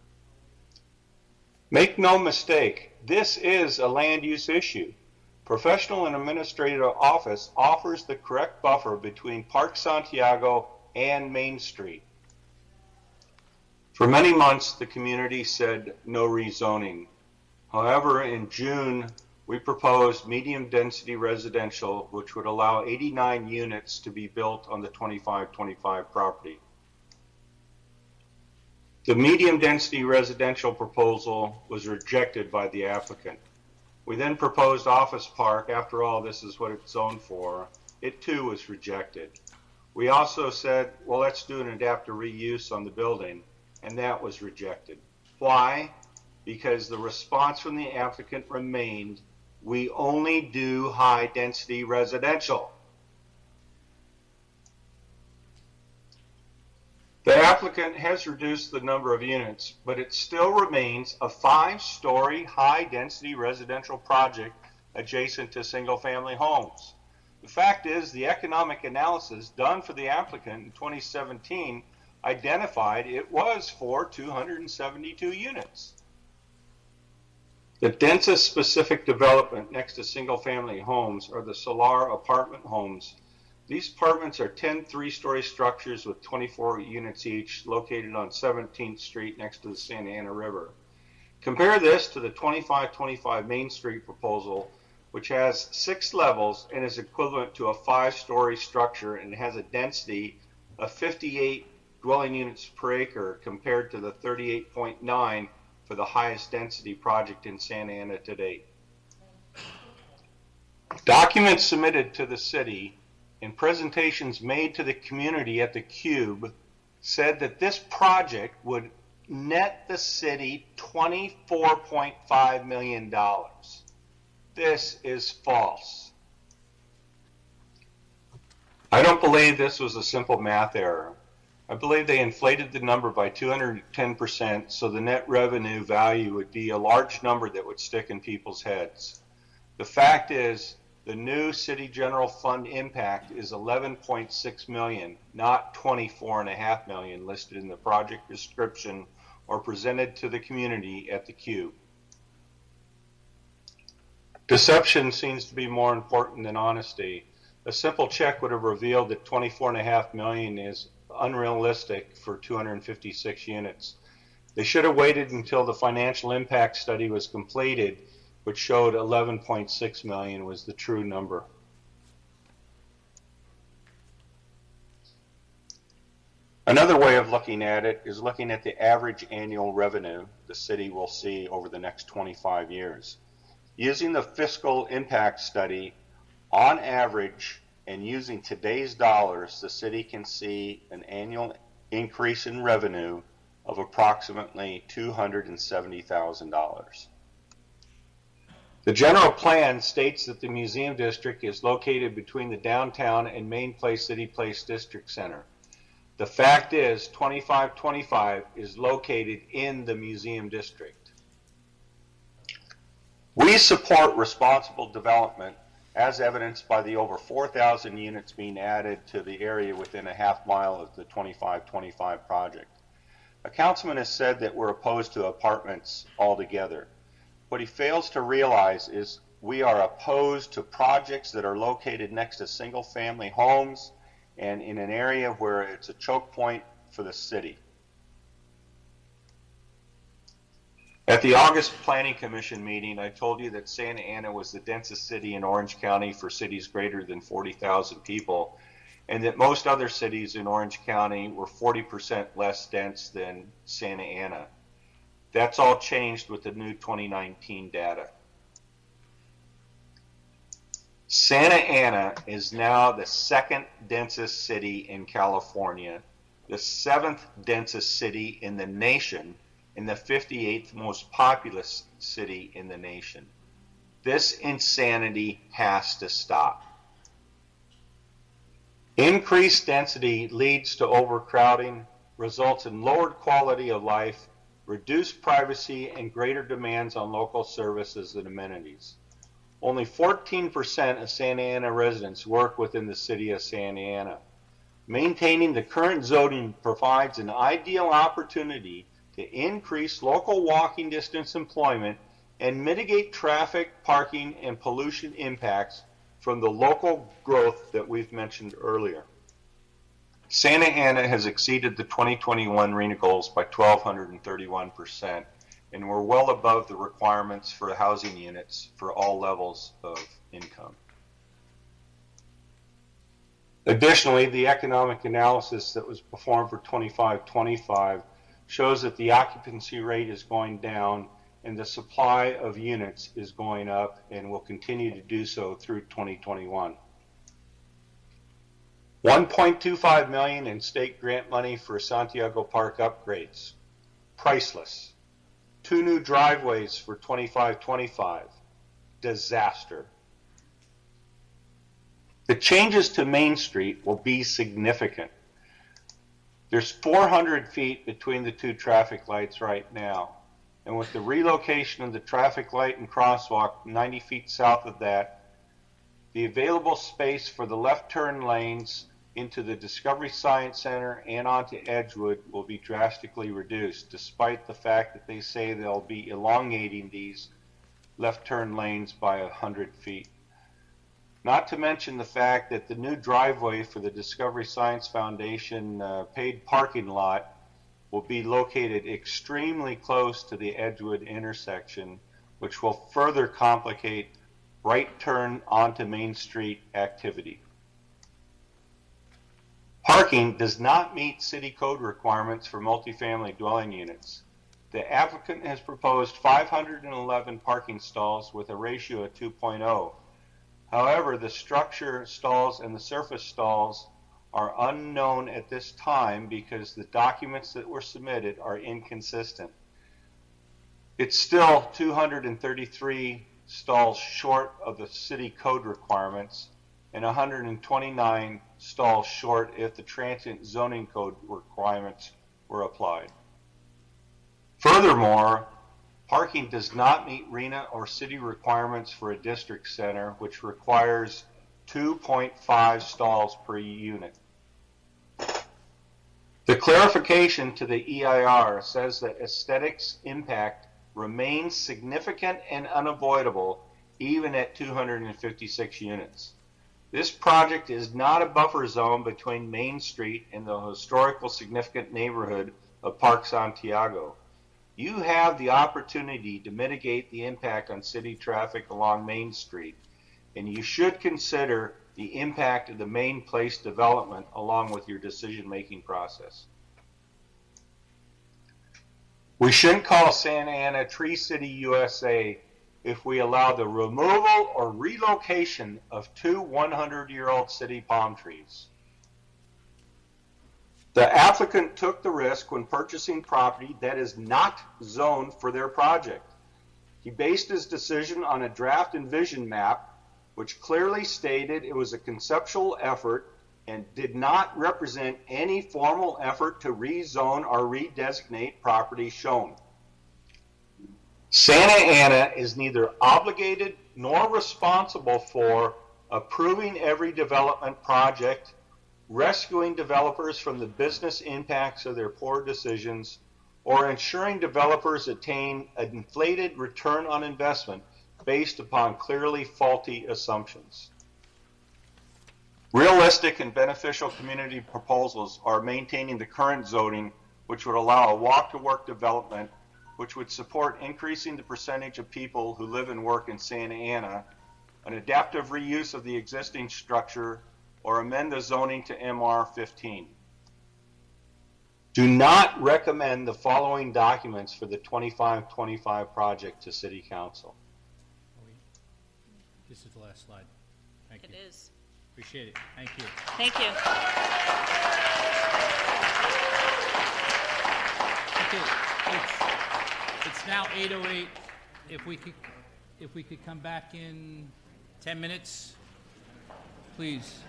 Make no mistake, this is a land use issue. Professional and Administrative Office offers the correct buffer between Park Santiago and Main Street. For many months, the community said no rezoning. However, in June, we proposed medium density residential, which would allow 89 units to be built on the 2525 property. The medium density residential proposal was rejected by the applicant. We then proposed office park. After all, this is what it's zoned for. It too was rejected. We also said, well, let's do an adaptive reuse on the building, and that was rejected. Why? Because the response from the applicant remained, we only do high density residential. The applicant has reduced the number of units, but it still remains a 5-story high-density residential project adjacent to single-family homes. The fact is, the economic analysis done for the applicant in 2017 identified it was for 272 units. The densest specific development next to single-family homes are the Solar apartment homes. These apartments are 10 3-story structures with 24 units each, located on 17th Street next to the Santa Ana River. Compare this to the 2525 Main Street proposal, which has 6 levels and is equivalent to a 5-story structure and has a density of 58 dwelling units per acre compared to the 38.9 for the highest density project in Santa Ana to date. Documents submitted to the city and presentations made to the community at the Cube said that this project would net the city $24.5 million. This is false. I don't believe this was a simple math error. I believe they inflated the number by 210%, so the net revenue value would be a large number that would stick in people's heads. The fact is, the new city general fund impact is $11.6 million, not $24.5 million listed in the project description or presented to the community at the Cube. Deception seems to be more important than honesty. A simple check would have revealed that $24.5 million is unrealistic for 256 units. They should have waited until the financial impact study was completed, which showed 11.6 million was the true number. Another way of looking at it is looking at the average annual revenue the city will see over the next 25 years. Using the fiscal impact study, on average, and using today's dollars, the city can see an annual increase in revenue of approximately $270,000. The general plan states that the museum district is located between the downtown and Main Place City Place District Center. The fact is, 2525 is located in the museum district. We support responsible development as evidenced by the over 4,000 units being added to the area within a half mile of the 2525 project. A councilman has said that we're opposed to apartments altogether. What he fails to realize is we are opposed to projects that are located next to single-family homes and in an area where it's a choke point for the city. At the August Planning Commission meeting, I told you that Santa Ana was the densest city in Orange County for cities greater than 40,000 people, and that most other cities in Orange County were 40% less dense than Santa Ana. That's all changed with the new 2019 data. Santa Ana is now the 2nd densest city in California, the 7th densest city in the nation, and the 58th most populous city in the nation. This insanity has to stop. Increased density leads to overcrowding, results in lowered quality of life, reduced privacy, and greater demands on local services and amenities. Only 14% of Santa Ana residents work within the city of Santa Ana. Maintaining the current zoning provides an ideal opportunity to increase local walking distance employment and mitigate traffic, parking, and pollution impacts from the local growth that we've mentioned earlier. Santa Ana has exceeded the 2021 RHNA goals by 1,231%, and we're well above the requirements for housing units for all levels of income. Additionally, the economic analysis that was performed for 2525 shows that the occupancy rate is going down and the supply of units is going up and will continue to do so through 2021. $1.25 million in state grant money for Santiago Park upgrades. Priceless. 2 new driveways for 2525. Disaster. The changes to Main Street will be significant. There's 400 feet between the 2 traffic lights right now. And with the relocation of the traffic light and crosswalk 90 feet south of that, the available space for the left turn lanes into the Discovery Science Center and onto Edgewood will be drastically reduced, despite the fact that they say they'll be elongating these left turn lanes by 100 feet. Not to mention the fact that the new driveway for the Discovery Science Foundation paid parking lot will be located extremely close to the Edgewood intersection, which will further complicate right turn onto Main Street activity. Parking does not meet city code requirements for multifamily dwelling units. The applicant has proposed 511 parking stalls with a ratio of 2.0. However, the structure stalls and the surface stalls are unknown at this time because the documents that were submitted are inconsistent. It's still 233 stalls short of the city code requirements and 129 stalls short if the transient zoning code requirements were applied. Furthermore, parking does not meet RENA or city requirements for a district center, which requires 2.5 stalls per unit. The clarification to the EIR says that aesthetics impact remains significant and unavoidable even at 256 units. This project is not a buffer zone between Main Street and the historical significant neighborhood of Park Santiago. You have the opportunity to mitigate the impact on city traffic along Main Street, and you should consider the impact of the Main Place development along with your decision-making process. We shouldn't call Santa Ana Tree City, USA if we allow the removal or relocation of 2 100-year-old city palm trees. The applicant took the risk when purchasing property that is not zoned for their project. He based his decision on a draft envision map, which clearly stated it was a conceptual effort and did not represent any formal effort to rezone or redesignate property shown. Santa Ana is neither obligated nor responsible for approving every development project, rescuing developers from the business impacts of their poor decisions, or ensuring developers attain an inflated return on investment based upon clearly faulty assumptions. Realistic and beneficial community proposals are maintaining the current zoning, which would allow a walk-to-work development, which would support increasing the percentage of people who live and work in Santa Ana, an adaptive reuse of the existing structure, or amend the zoning to MR 15. Do not recommend the following documents for the 2525 project to City Council. This is the last slide. Thank you. It is. Appreciate it. Thank you. Thank you. Okay, it's now 8:08. If we could come back in 10 minutes, please.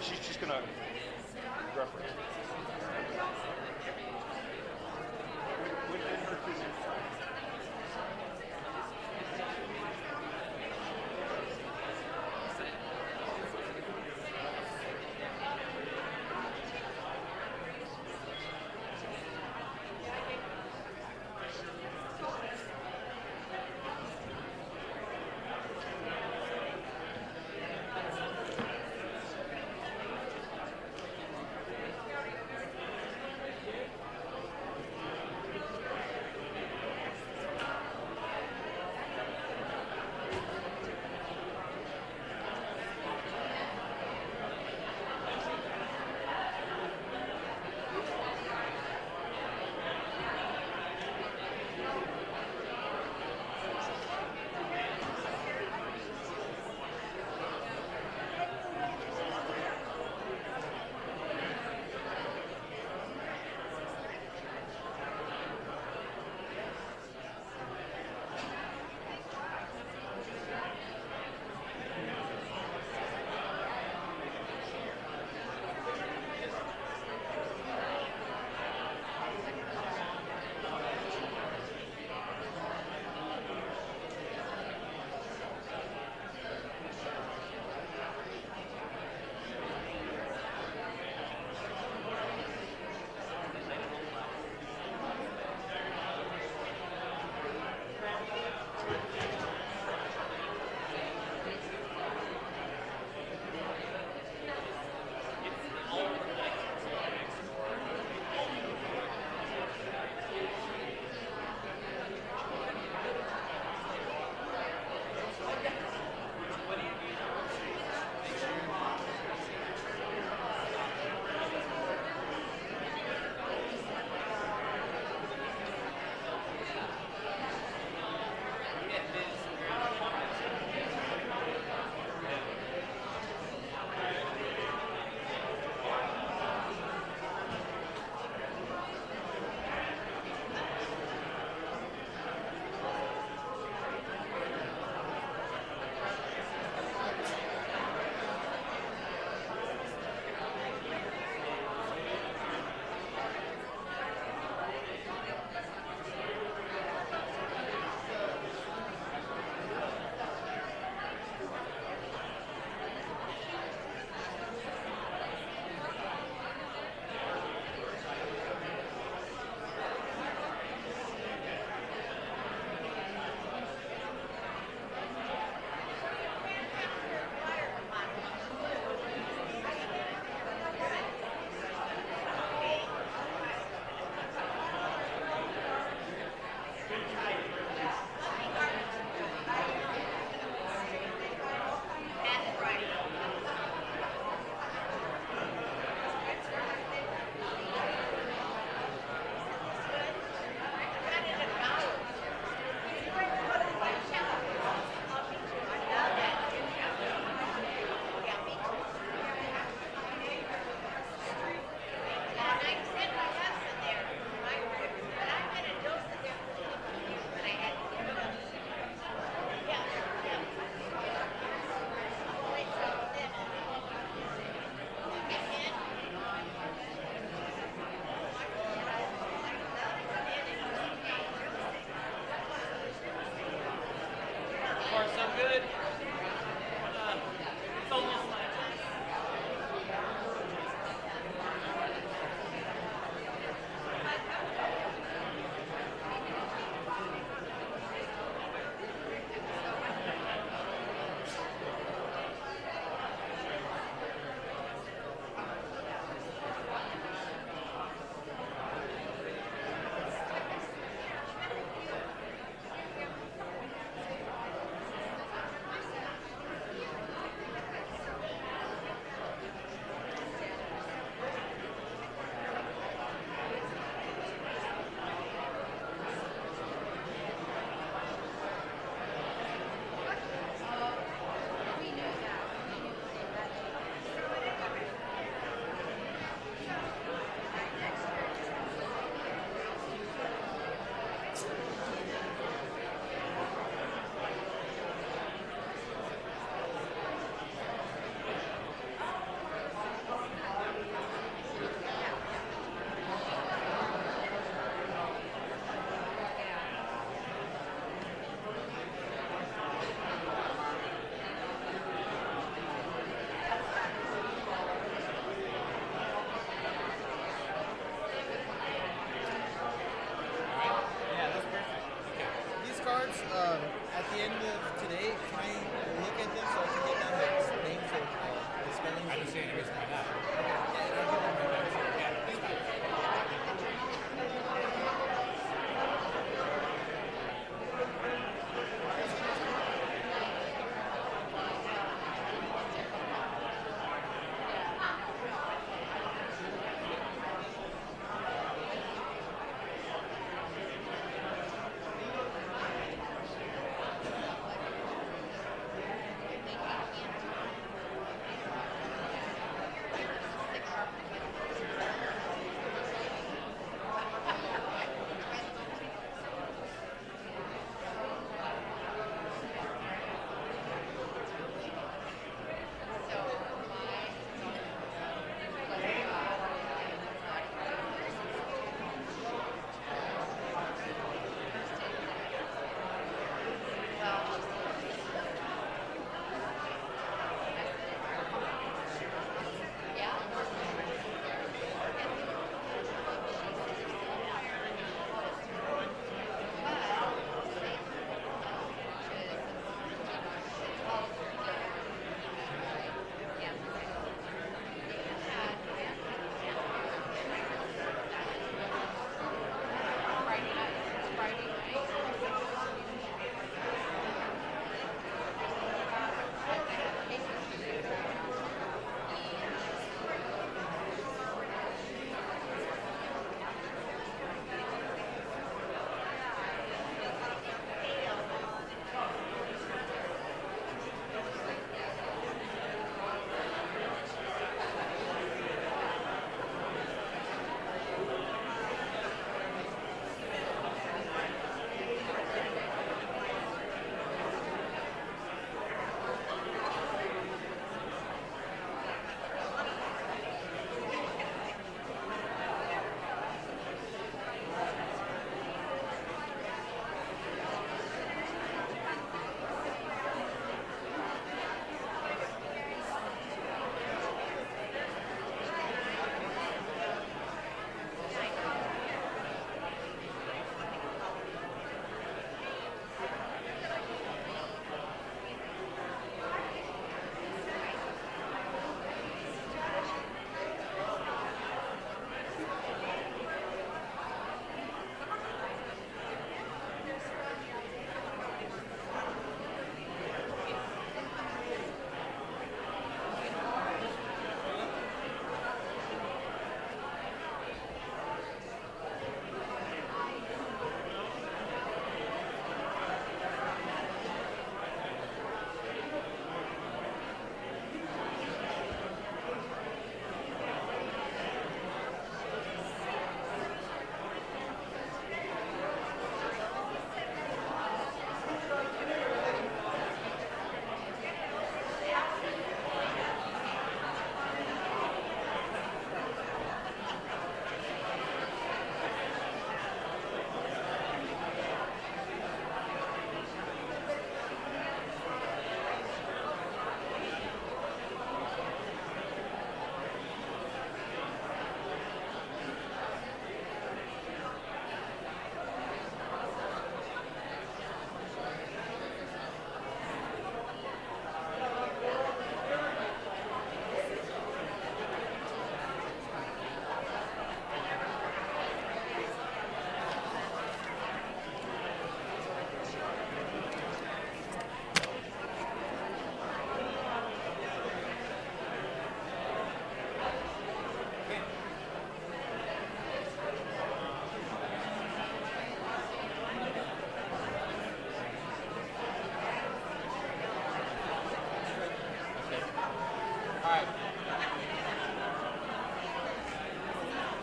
she's just going to reference.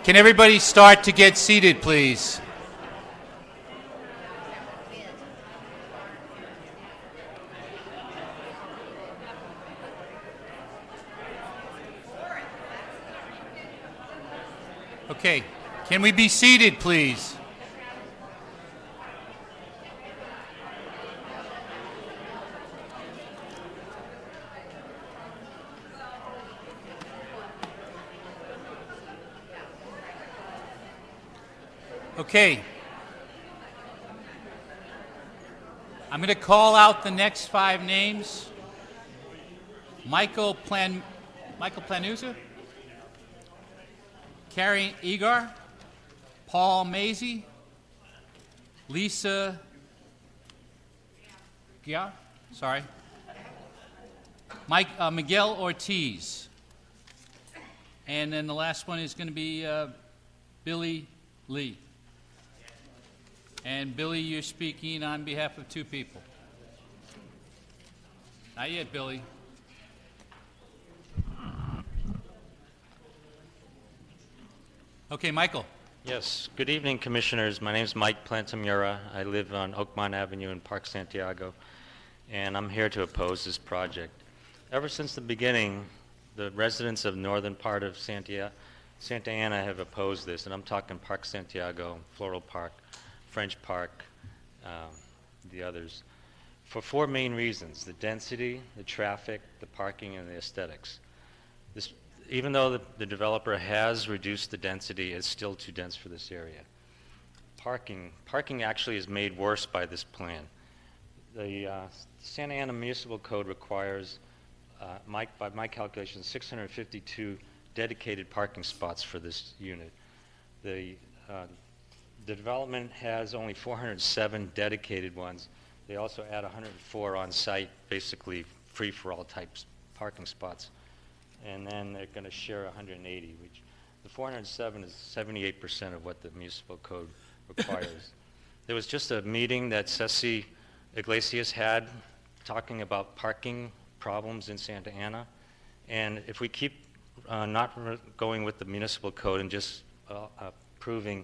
Can everybody start to get seated, please? Okay, can we be seated, please? Okay. I'm going to call out the next 5 names. Michael Planuzza, Carrie Egar, Paul Mazie, Lisa Gia, Miguel Ortiz. And then the last one is going to be Billy Lee. And Billy, you're speaking on behalf of 2 people. Not yet, Billy. Okay, Michael. Yes. Good evening, Commissioners. My name is Mike Plantamura. I live on Oakmont Avenue in Park Santiago, and I'm here to oppose this project. Ever since the beginning, the residents of northern part of Santa Ana have opposed this, and I'm talking Park Santiago, Floral Park, French Park, the others, for 4 main reasons: the density, the traffic, the parking, and the aesthetics. Even though the developer has reduced the density, it's still too dense for this area. Parking actually is made worse by this plan. The Santa Ana Municipal Code requires, by my calculations, 652 dedicated parking spots for this unit. The development has only 407 dedicated ones. They also add 104 on site, basically free for all types parking spots. And then they're going to share 180, which the 407 is 78% of what the municipal code requires. There was just a meeting that Ceci Iglesias had talking about parking problems in Santa Ana. And if we keep not going with the municipal code and just approving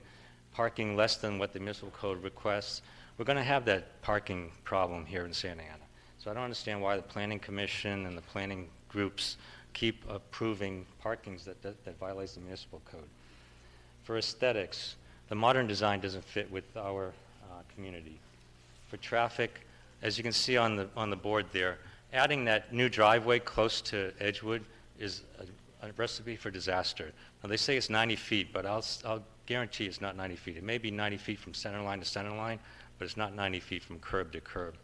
parking less than what the municipal code requests, we're going to have that parking problem here in Santa Ana. So I don't understand why the Planning Commission and the planning groups keep approving parkings that violates the municipal code. For aesthetics, the modern design doesn't fit with our community. For traffic, as you can see on the board there, adding that new driveway close to Edgewood is a recipe for disaster. Now they say it's 90 feet, but I'll guarantee it's not 90 feet. It may be 90 feet from center line to center line, but it's not 90 feet from curb to curb.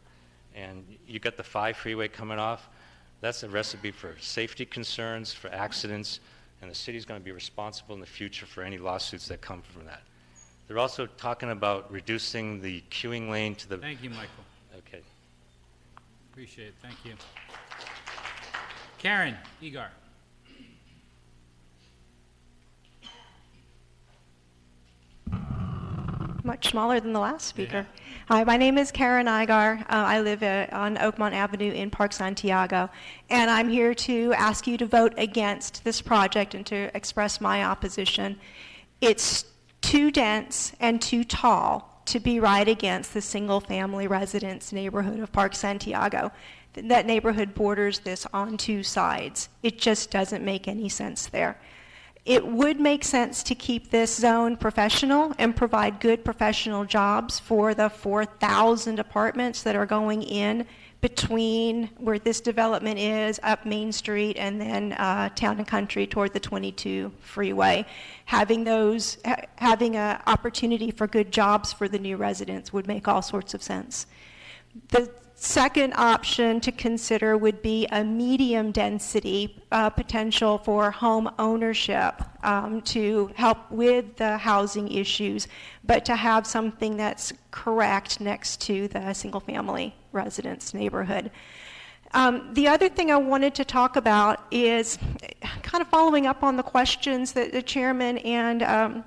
And you got the 5 freeway coming off. That's a recipe for safety concerns, for accidents, and the city's going to be responsible in the future for any lawsuits that come from that. They're also talking about reducing the queuing lane to the... Thank you, Michael. Okay. Appreciate it. Thank you. Karen Egar. Much smaller than the last speaker. Yeah. Hi, my name is Karen Igar. I live on Oakmont Avenue in Park Santiago, and I'm here to ask you to vote against this project and to express my opposition. It's too dense and too tall to be right against the single-family residence neighborhood of Park Santiago. That neighborhood borders this on 2 sides. It just doesn't make any sense there. It would make sense to keep this zone professional and provide good professional jobs for the 4,000 apartments that are going in between where this development is, up Main Street, and then Town and Country toward the 22 freeway. Having an opportunity for good jobs for the new residents would make all sorts of sense. The second option to consider would be a medium density potential for home ownership to help with the housing issues, but to have something that's correct next to the single family residence neighborhood. The other thing I wanted to talk about is kind of following up on the questions that the chairman and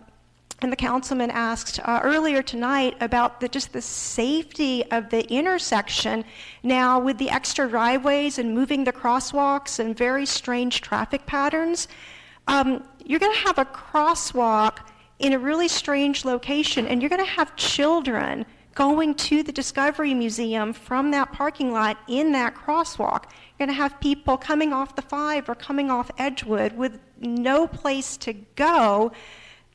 the councilman asked earlier tonight about just the safety of the intersection now with the extra driveways and moving the crosswalks and very strange traffic patterns. you're going to have a crosswalk in a really strange location, and you're going to have children going to the Discovery Museum from that parking lot in that crosswalk. You're going to have people coming off the 5 or coming off Edgewood with no place to go,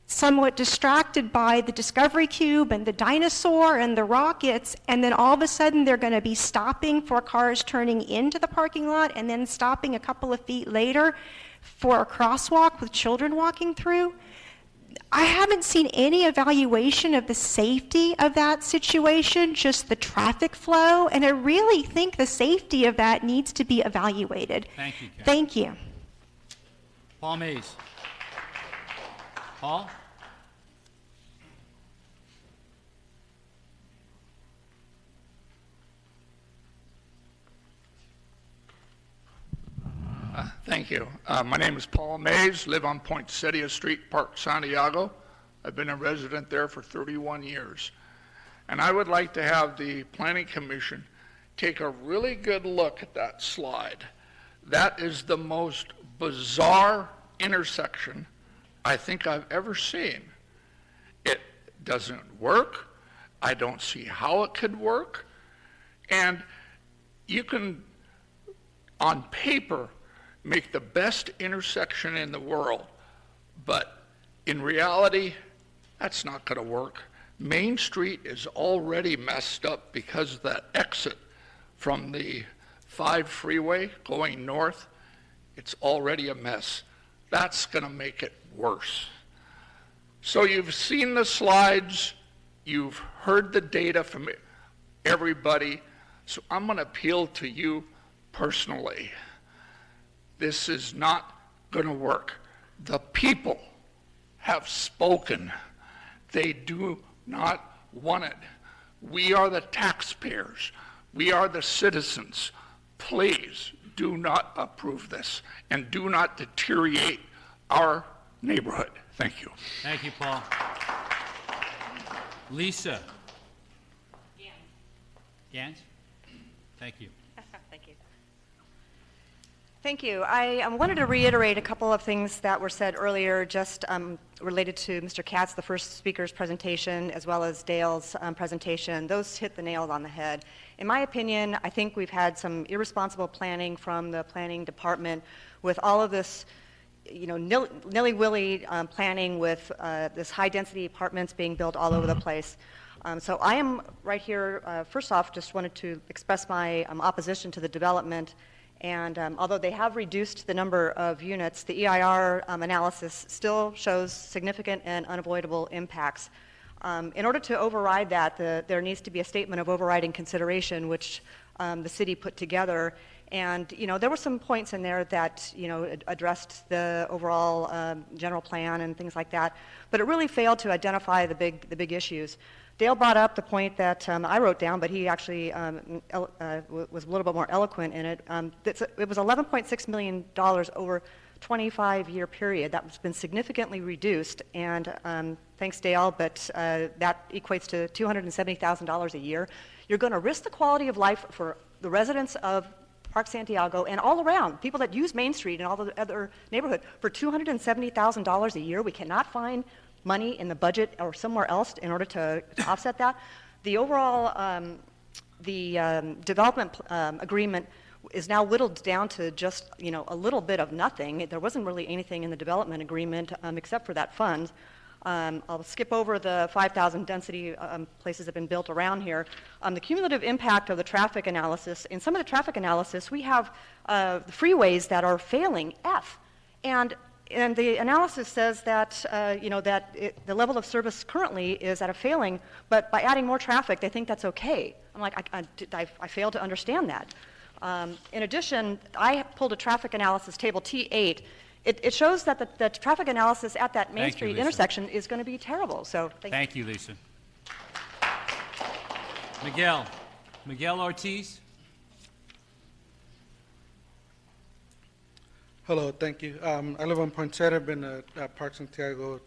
somewhat distracted by the Discovery Cube and the dinosaur and the rockets, and then all of a sudden they're going to be stopping for cars turning into the parking lot and then stopping a couple of feet later for a crosswalk with children walking through. I haven't seen any evaluation of the safety of that situation, just the traffic flow, and I really think the safety of that needs to be evaluated. Thank you, Karen. Thank you. Paul Mays. Paul? Thank you. My name is Paul Mays, live on Poinsettia Street, Park Santiago. I've been a resident there for 31 years. And I would like to have the Planning Commission take a really good look at that slide. That is the most bizarre intersection I think I've ever seen. It doesn't work. I don't see how it could work. And you can, on paper, make the best intersection in the world, but in reality, that's not going to work. Main Street is already messed up because of that exit from the 5 freeway going north. It's already a mess. That's going to make it worse. So you've seen the slides, you've heard the data from everybody, so I'm going to appeal to you personally. This is not going to work. The people have spoken. They do not want it. We are the taxpayers. We are the citizens. Please do not approve this and do not deteriorate our neighborhood. Thank you. Thank you, Paul. Lisa. Gans? Thank you. Thank you. Thank you. I wanted to reiterate a couple of things that were said earlier, just related to Mr. Katz, the first speaker's presentation, as well as Dale's presentation. Those hit the nail on the head. In my opinion, I think we've had some irresponsible planning from the planning department with all of this, nilly-willy planning with this high-density apartments being built all over the place. So I am right here, first off, just wanted to express my opposition to the development. And although they have reduced the number of units, the EIR analysis still shows significant and unavoidable impacts. In order to override that, there needs to be a statement of overriding consideration, which the city put together. And there were some points in there that addressed the overall general plan and things like that, but it really failed to identify the big issues. Dale brought up the point that I wrote down, but he actually was a little bit more eloquent in it. It was $11.6 million over 25-year period. That's been significantly reduced, and thanks, Dale, but that equates to $270,000 a year. You're going to risk the quality of life for the residents of Park Santiago and all around, people that use Main Street and all the other neighborhood, for $270,000 a year. We cannot find money in the budget or somewhere else in order to offset that. The overall development agreement is now whittled down to just a little bit of nothing. There wasn't really anything in the development agreement except for that fund. I'll skip over the 5,000 density places that have been built around here. The cumulative impact of the traffic analysis, in some of the traffic analysis, we have the freeways that are failing F. And the analysis says that, the level of service currently is at a failing, but by adding more traffic, they think that's okay. I'm like, I fail to understand that. In addition, I pulled a traffic analysis table T8. It shows that the traffic analysis at that Main Street intersection is going to be terrible. So thank you, Lisa. Miguel Ortiz. Hello, thank you. I live on Poinsettia. I've been at Park Santiago,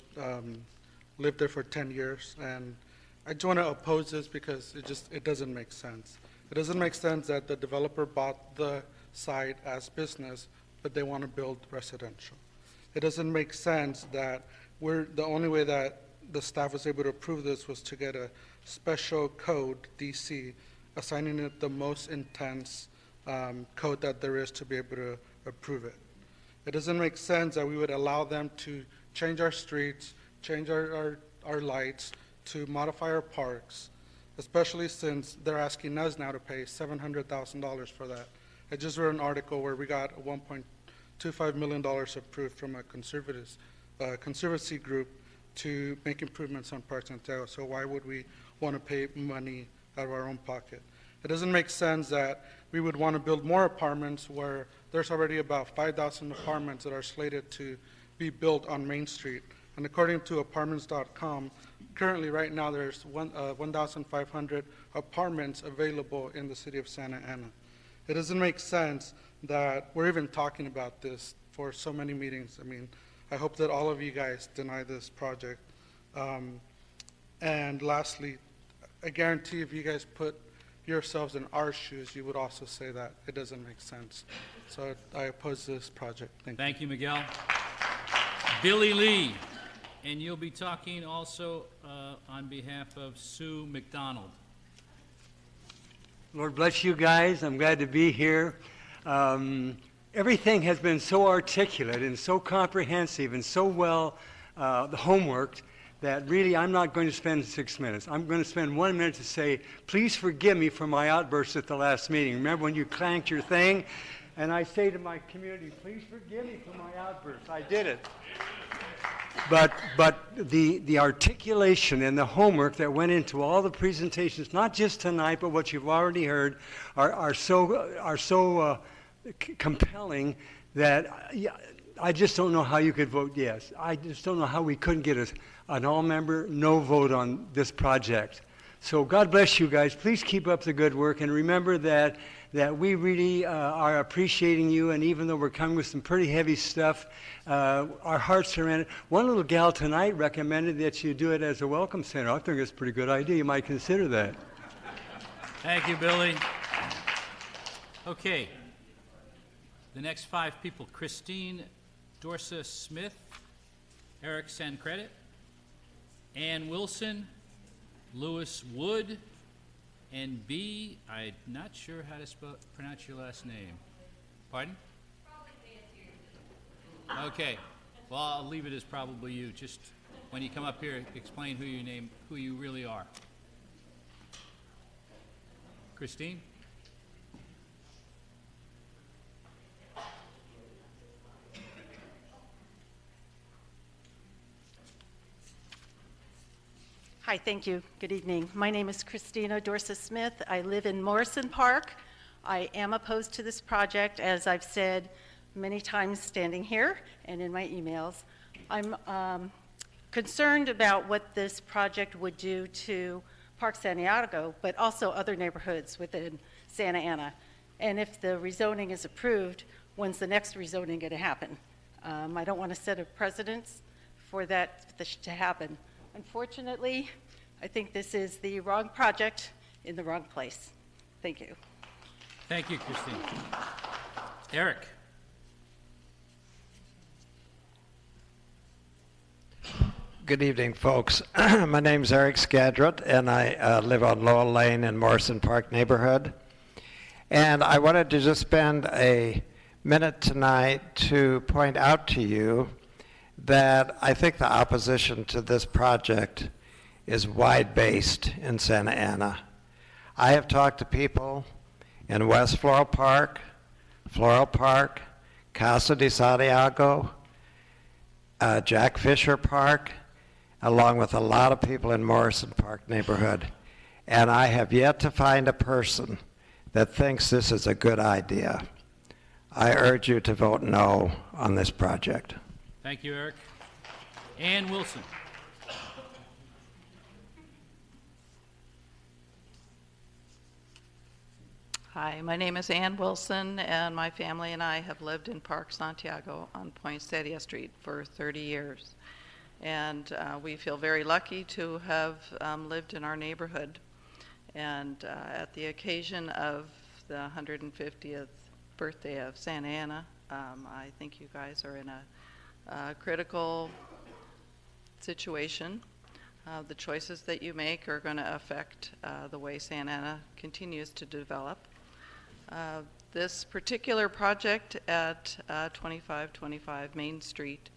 lived there for 10 years, and I just want to oppose this because it doesn't make sense. It doesn't make sense that the developer bought the site as business, but they want to build residential. it doesn't make sense that the only way that the staff was able to approve this was to get a special code, DC, assigning it the most intense code that there is to be able to approve it. It doesn't make sense that we would allow them to change our streets, change our lights, to modify our parks, especially since they're asking us now to pay $700,000 for that. I just read an article where we got $1.25 million approved from a conservancy group to make improvements on Park Santiago, so why would we want to pay money out of our own pocket? It doesn't make sense that we would want to build more apartments where there's already about 5,000 apartments that are slated to be built on Main Street. And according to apartments.com, currently right now there's 1,500 apartments available in the city of Santa Ana. It doesn't make sense that we're even talking about this for so many meetings. I mean, I hope that all of you guys deny this project. And lastly, I guarantee if you guys put yourselves in our shoes, you would also say that it doesn't make sense. So I oppose this project. Thank you. Thank you, Miguel. Billy Lee, and you'll be talking also on behalf of Sue McDonald. Lord bless you guys. I'm glad to be here. Everything has been so articulate and so comprehensive and so well homeworked that really I'm not going to spend 6 minutes. I'm going to spend 1 minute to say, please forgive me for my outburst at the last meeting. Remember when you clanked your thing? And I say to my community, please forgive me for my outburst. I did it. But the articulation and the homework that went into all the presentations, not just tonight, but what you've already heard, are so compelling that I just don't know how you could vote yes. I just don't know how we couldn't get an all-member no vote on this project. So God bless you guys. Please keep up the good work, and remember that we really are appreciating you, and even though we're coming with some pretty heavy stuff, our hearts are in it. One little gal tonight recommended that you do it as a welcome center. I think it's a pretty good idea. You might consider that. Thank you, Billy. Okay. The next 5 people: Christine Dorsa Smith, Eric Sancredit, Ann Wilson, Lewis Wood, and B, I'm not sure how to pronounce your last name. Pardon? Okay. Well, I'll leave it as probably you. Just when you come up here, explain who you really are. Christine? Hi, thank you. Good evening. My name is Christina Dorsa Smith. I live in Morrison Park. I am opposed to this project, as I've said many times standing here and in my emails. I'm concerned about what this project would do to Park Santiago, but also other neighborhoods within Santa Ana. And if the rezoning is approved, when's the next rezoning going to happen? I don't want to set a precedence for that to happen. Unfortunately, I think this is the wrong project in the wrong place. Thank you. Thank you, Christine. Eric. Good evening, folks. My name is Eric Skadrot, and I live on Lowell Lane in Morrison Park neighborhood. And I wanted to just spend a minute tonight to point out to you that I think the opposition to this project is wide-based in Santa Ana. I have talked to people in West Floral Park, Casa de Santiago, Jack Fisher Park, along with a lot of people in Morrison Park neighborhood. And I have yet to find a person that thinks this is a good idea. I urge you to vote no on this project. Thank you, Eric. Ann Wilson. Hi, my name is Ann Wilson, and my family and I have lived in Park Santiago on Poinsettia Street for 30 years. And we feel very lucky to have lived in our neighborhood. And at the occasion of the 150th birthday of Santa Ana, I think you guys are in critical situation. The choices that you make are going to affect the way Santa Ana continues to develop. This particular project at 2525 Main Street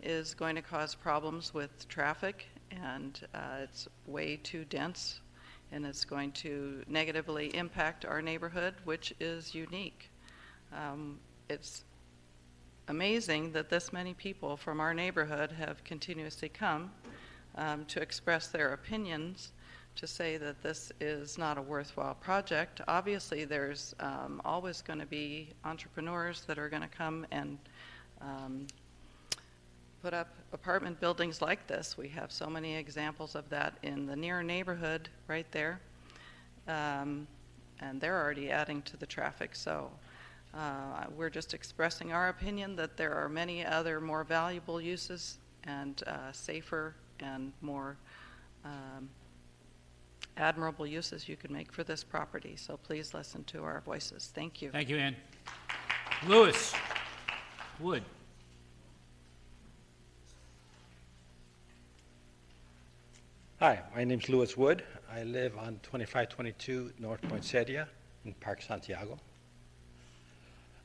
is going to cause problems with traffic, and it's way too dense, and it's going to negatively impact our neighborhood, which is unique. It's amazing that this many people from our neighborhood have continuously come to express their opinions, to say that this is not a worthwhile project. Obviously, there's always going to be entrepreneurs that are going to come and put up apartment buildings like this. We have so many examples of that in the near neighborhood right there. And they're already adding to the traffic. So we're just expressing our opinion that there are many other more valuable uses and safer and more admirable uses you can make for this property. So please listen to our voices. Thank you. Thank you, Ann. Lewis Wood. Hi, my name's Louis Wood. I live on 2522 North Poinsettia in Park Santiago.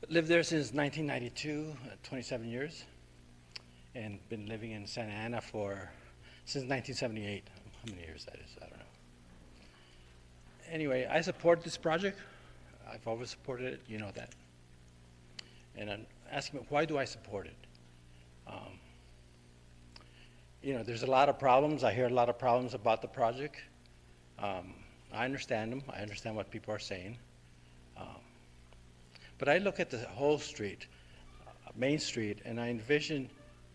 Lived there since 1992, 27 years, and been living in Santa Ana since 1978. How many years that is, I don't know. Anyway, I support this project. I've always supported it, you know that. And I'm asking, why do I support it? You know, there's a lot of problems. I hear a lot of problems about the project. I understand them. I understand what people are saying. But I look at the whole street, Main Street, and I envision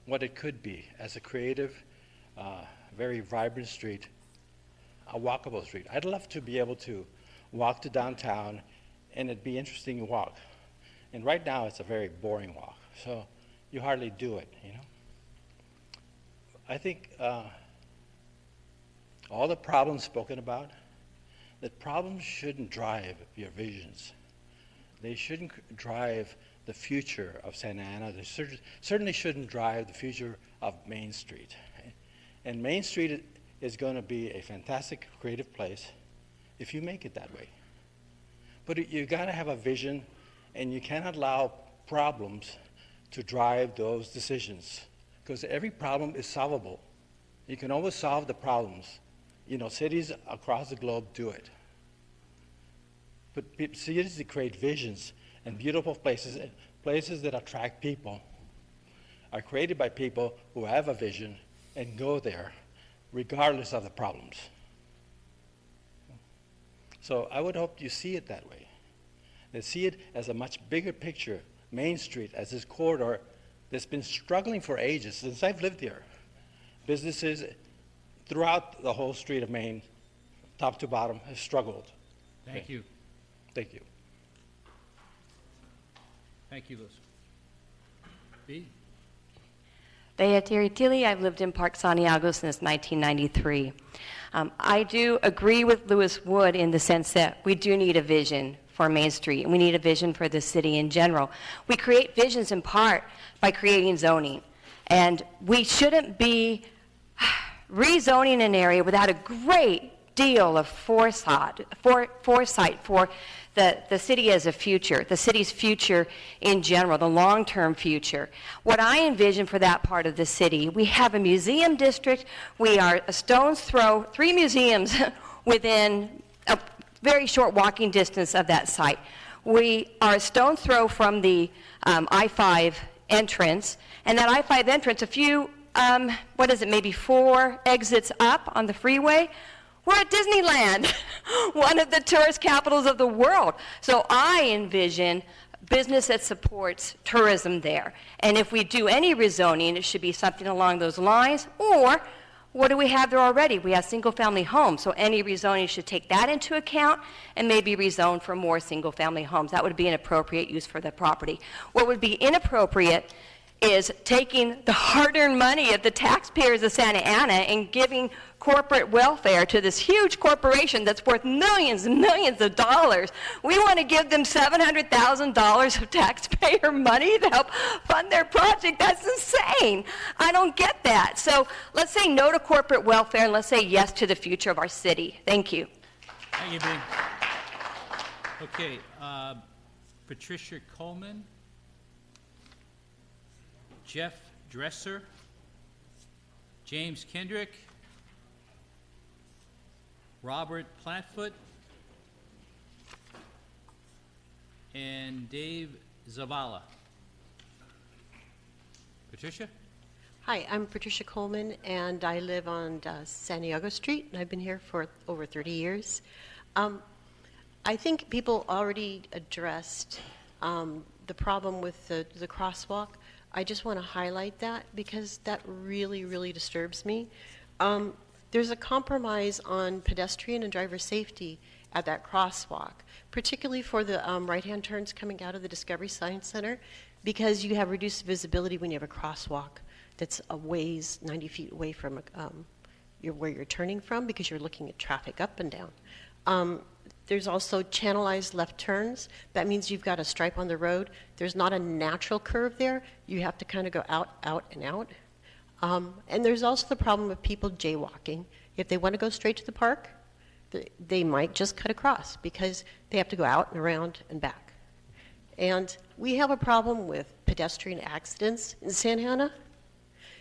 what it could be as a creative, very vibrant street, a walkable street. I'd love to be able to walk to downtown and it'd be interesting to walk. And right now it's a very boring walk, so you hardly do it, you know. I think all the problems spoken about, that problems shouldn't drive your visions. They shouldn't drive the future of Santa Ana. They certainly shouldn't drive the future of Main Street. And Main Street is going to be a fantastic creative place if you make it that way. But you got to have a vision, and you cannot allow problems to drive those decisions, because every problem is solvable. You can always solve the problems. You know, cities across the globe do it. But cities that create visions and beautiful places, places that attract people, are created by people who have a vision and go there regardless of the problems. So I would hope you see it that way, and see it as a much bigger picture, Main Street as this corridor that's been struggling for ages, since I've lived here. Businesses throughout the whole street of Main, top to bottom, have struggled. Thank you. Thank you. Thank you, Lewis. B? Bea Terry Tilly. I've lived in Park Santiago since 1993. I do agree with Louis Wood in the sense that we do need a vision for Main Street, and we need a vision for the city in general. We create visions in part by creating zoning, and we shouldn't be rezoning an area without a great deal of foresight for the city as a future, the city's future in general, the long-term future. What I envision for that part of the city, we have a museum district. We are a stone's throw, 3 museums within a very short walking distance of that site. We are a stone's throw from the I-5 entrance, and that I-5 entrance, a few, maybe 4 exits up on the freeway, we're at Disneyland, one of the tourist capitals of the world. So I envision business that supports tourism there. And if we do any rezoning, it should be something along those lines. Or what do we have there already? We have single-family homes. So any rezoning should take that into account and maybe rezone for more single-family homes. That would be an appropriate use for the property. What would be inappropriate is taking the hard-earned money of the taxpayers of Santa Ana and giving corporate welfare to this huge corporation that's worth millions and millions of dollars. We want to give them $700,000 of taxpayer money to help fund their project. That's insane. I don't get that. So let's say no to corporate welfare, and let's say yes to the future of our city. Thank you. Thank you, Bing. Okay, Patricia Coleman, Jeff Dresser, James Kendrick, Robert Platfoot, and Dave Zavala. Patricia? Hi, I'm Patricia Coleman, and I live on San Diego Street, and I've been here for over 30 years. I think people already addressed the problem with the crosswalk. I just want to highlight that because that really, really disturbs me. There's a compromise on pedestrian and driver safety at that crosswalk, particularly for the right-hand turns coming out of the Discovery Science Center, because you have reduced visibility when you have a crosswalk that's a ways 90 feet away from where you're turning from, because you're looking at traffic up and down. There's also channelized left turns. That means you've got a stripe on the road. There's not a natural curve there. You have to kind of go out, out, and out. And there's also the problem of people jaywalking. If they want to go straight to the park, they might just cut across because they have to go out and around and back. And we have a problem with pedestrian accidents in Santa Ana,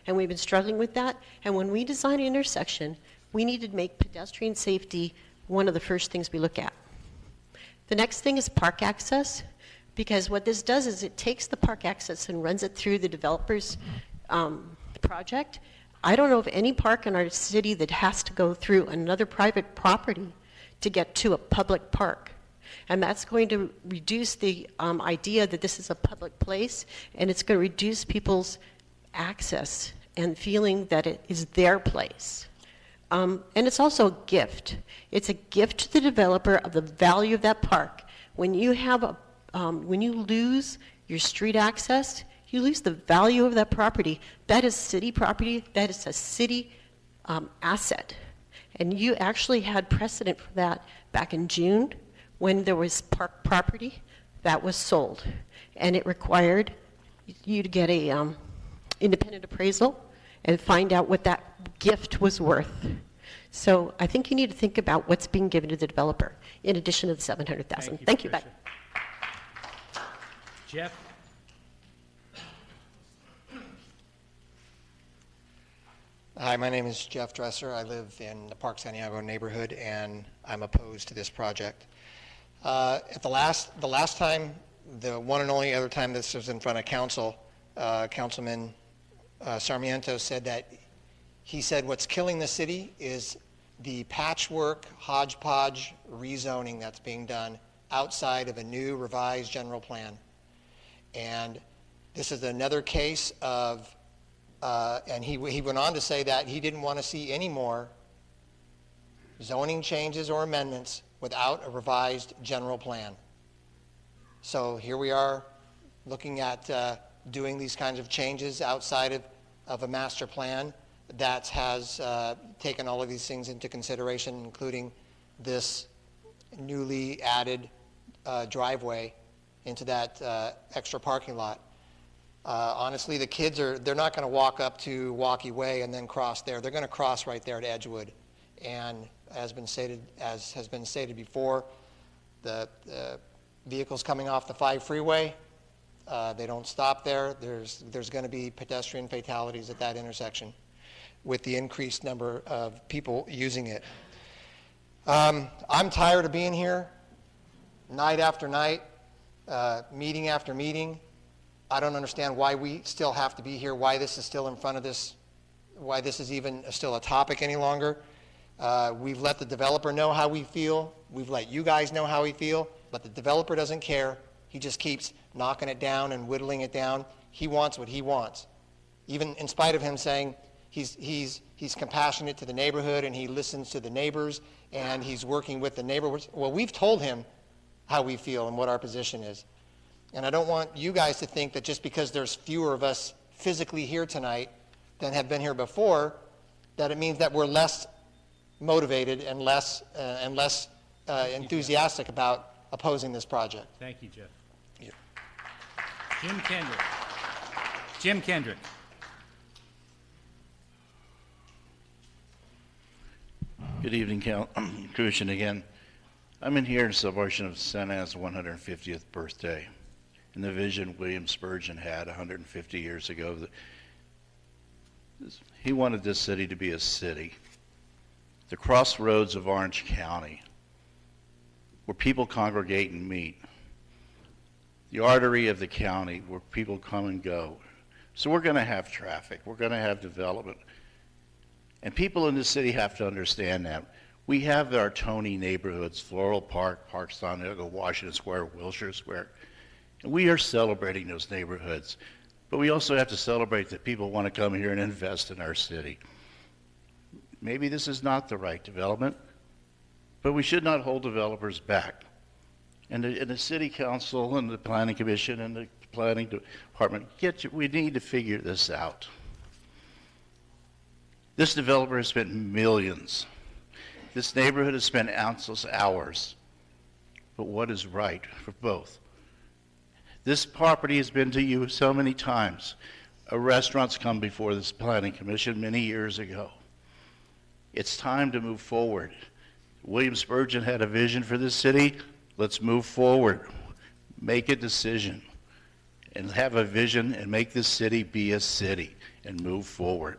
and we've been struggling with that. And when we design an intersection, we need to make pedestrian safety one of the first things we look at. The next thing is park access, because what this does is it takes the park access and runs it through the developer's project. I don't know of any park in our city that has to go through another private property to get to a public park. And that's going to reduce the idea that this is a public place, and it's going to reduce people's access and feeling that it is their place. And it's also a gift. It's a gift to the developer of the value of that park. When you have when you lose your street access, you lose the value of that property. That is city property. That is a city asset. And you actually had precedent for that back in June when there was park property that was sold. And it required you to get a independent appraisal and find out what that gift was worth. So I think you need to think about what's being given to the developer in addition to the $700,000. Thank you. Bye. Jeff? Hi, my name is Jeff Dresser. I live in the Park San Diego neighborhood, and I'm opposed to this project. At the last time, the one and only other time this was in front of council, Councilman Sarmiento said that he said what's killing the city is the patchwork, hodgepodge rezoning that's being done outside of a new revised general plan. And this is another case of, and he went on to say that he didn't want to see any more zoning changes or amendments without a revised general plan. So here we are looking at doing these kinds of changes outside of a master plan that has taken all of these things into consideration, including this newly added driveway into that extra parking lot. Honestly, the kids they're not going to walk up to Walkie Way and then cross there. They're going to cross right there at Edgewood. And as has been stated before, the vehicles coming off the 5 freeway, they don't stop there. There's going to be pedestrian fatalities at that intersection with the increased number of people using it. I'm tired of being here night after night, meeting after meeting. I don't understand why we still have to be here, why this is still in front of this, why this is even still a topic any longer. We've let the developer know how we feel. We've let you guys know how we feel, but the developer doesn't care. He just keeps knocking it down and whittling it down. He wants what he wants. Even in spite of him saying he's compassionate to the neighborhood and he listens to the neighbors and he's working with the neighbors. Well, we've told him how we feel and what our position is. And I don't want you guys to think that just because there's fewer of us physically here tonight than have been here before, that it means that we're less motivated and less enthusiastic about opposing this project. Thank you, Jeff. Jim Kendrick. Jim Kendrick. Good evening, Commission again. I'm in here in celebration of Santa Ana's 150th birthday and the vision William Spurgeon had 150 years ago. He wanted this city to be a city, the crossroads of Orange County, where people congregate and meet, the artery of the county where people come and go. So we're going to have traffic, we're going to have development. And people in the city have to understand that. We have our Tony neighborhoods, Floral Park, Park Santiago, Washington Square, Wilshire Square. And we are celebrating those neighborhoods. But we also have to celebrate that people want to come here and invest in our city. Maybe this is not the right development, but we should not hold developers back. And the city council and the planning commission and the planning department, we need to figure this out. This developer has spent millions. This neighborhood has spent countless hours. But what is right for both? This property has been to you so many times. A restaurant's come before this planning commission many years ago. It's time to move forward. William Spurgeon had a vision for this city. Let's move forward. Make a decision and have a vision and make this city be a city and move forward.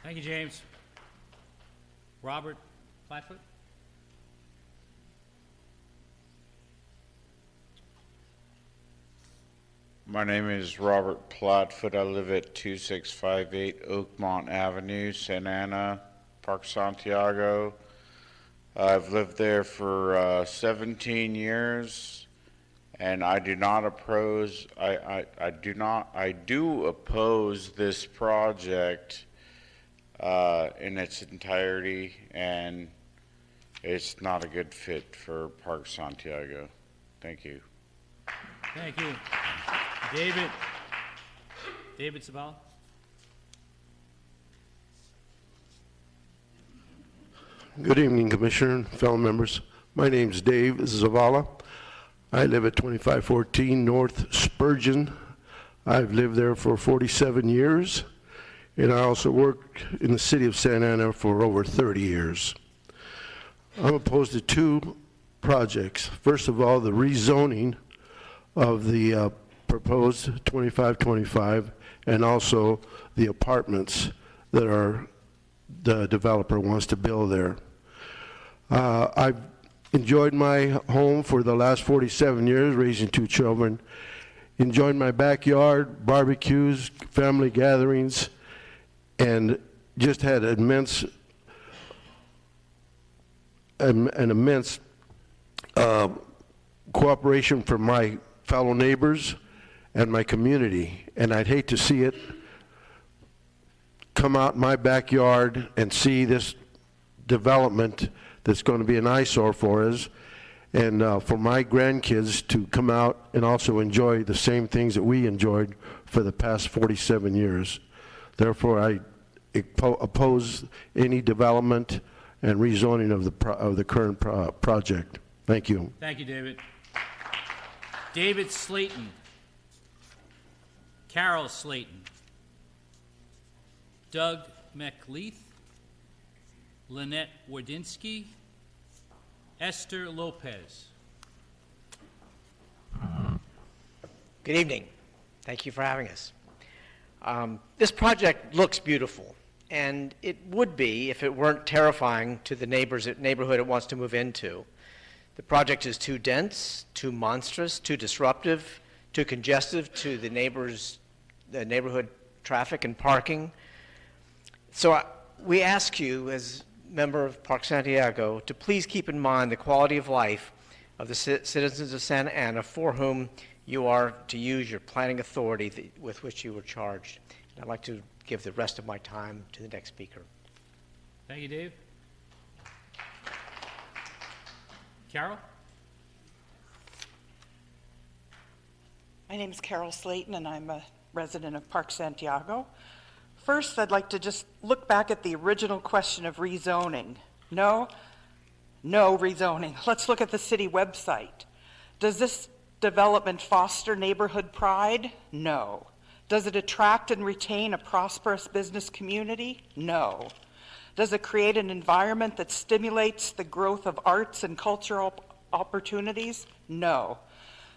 Thank you, James. Robert Flatfoot. My name is Robert Plattfoot. I live at 2658 Oakmont Avenue, Santa Ana, Park Santiago. I've lived there for 17 years, and I do not oppose. I do oppose this project in its entirety, and it's not a good fit for Park Santiago. Thank you. Thank you. David Zavala. Good evening, Commissioner and fellow members. My name is Dave Zavala. I live at 2514 North Spurgeon. I've lived there for 47 years, and I also worked in the city of Santa Ana for over 30 years. I'm opposed to two projects. First of all, the rezoning of the proposed 2525 and also the apartments that the developer wants to build there. I've enjoyed my home for the last 47 years, raising two children, enjoyed my backyard, barbecues, family gatherings, and just had immense cooperation from my fellow neighbors and my community, and I'd hate to see it come out in my backyard and see this development that's going to be an eyesore for us, and for my grandkids to come out and also enjoy the same things that we enjoyed for the past 47 years. Therefore, I oppose any development and rezoning of the current project. Thank you. Thank you, David. David Slayton. Carol Slayton. Doug McLeith. Lynette Wardinsky. Esther Lopez. Good evening. Thank you for having us. This project looks beautiful, and it would be if it weren't terrifying to the neighborhood it wants to move into. The project is too dense, too monstrous, too disruptive, too congestive to the neighborhood traffic and parking. So we ask you, as member of Park Santiago, to please keep in mind the quality of life of the citizens of Santa Ana for whom you are to use your planning authority with which you were charged. And I'd like to give the rest of my time to the next speaker. Thank you, Dave. Carol? My name is Carol Slayton, and I'm a resident of Park Santiago. First, I'd like to just look back at the original question of rezoning. No rezoning. Let's look at the city website. Does this development foster neighborhood pride? No. Does it attract and retain a prosperous business community? No. Does it create an environment that stimulates the growth of arts and cultural opportunities? No.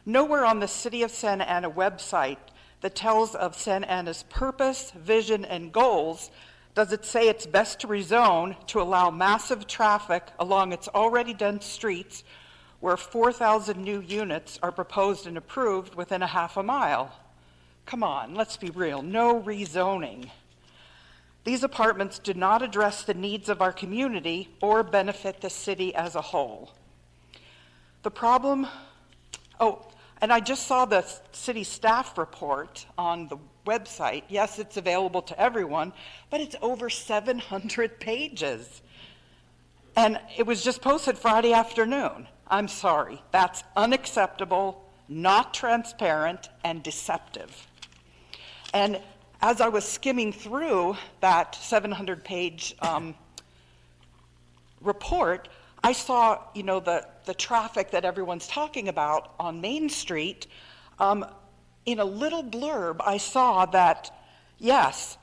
Nowhere on the City of Santa Ana website that tells of Santa Ana's purpose, vision, and goals does it say it's best to rezone to allow massive traffic along its already dense streets where 4,000 new units are proposed and approved within a half a mile. Come on, let's be real, no rezoning. These apartments do not address the needs of our community or benefit the city as a whole. The problem, and I just saw the city staff report on the website. Yes, it's available to everyone, but it's over 700 pages. And it was just posted Friday afternoon. I'm sorry, that's unacceptable, not transparent, and deceptive. And as I was skimming through that 700-page report, I saw, the traffic that everyone's talking about on Main Street. In a little blurb, I saw that, yes,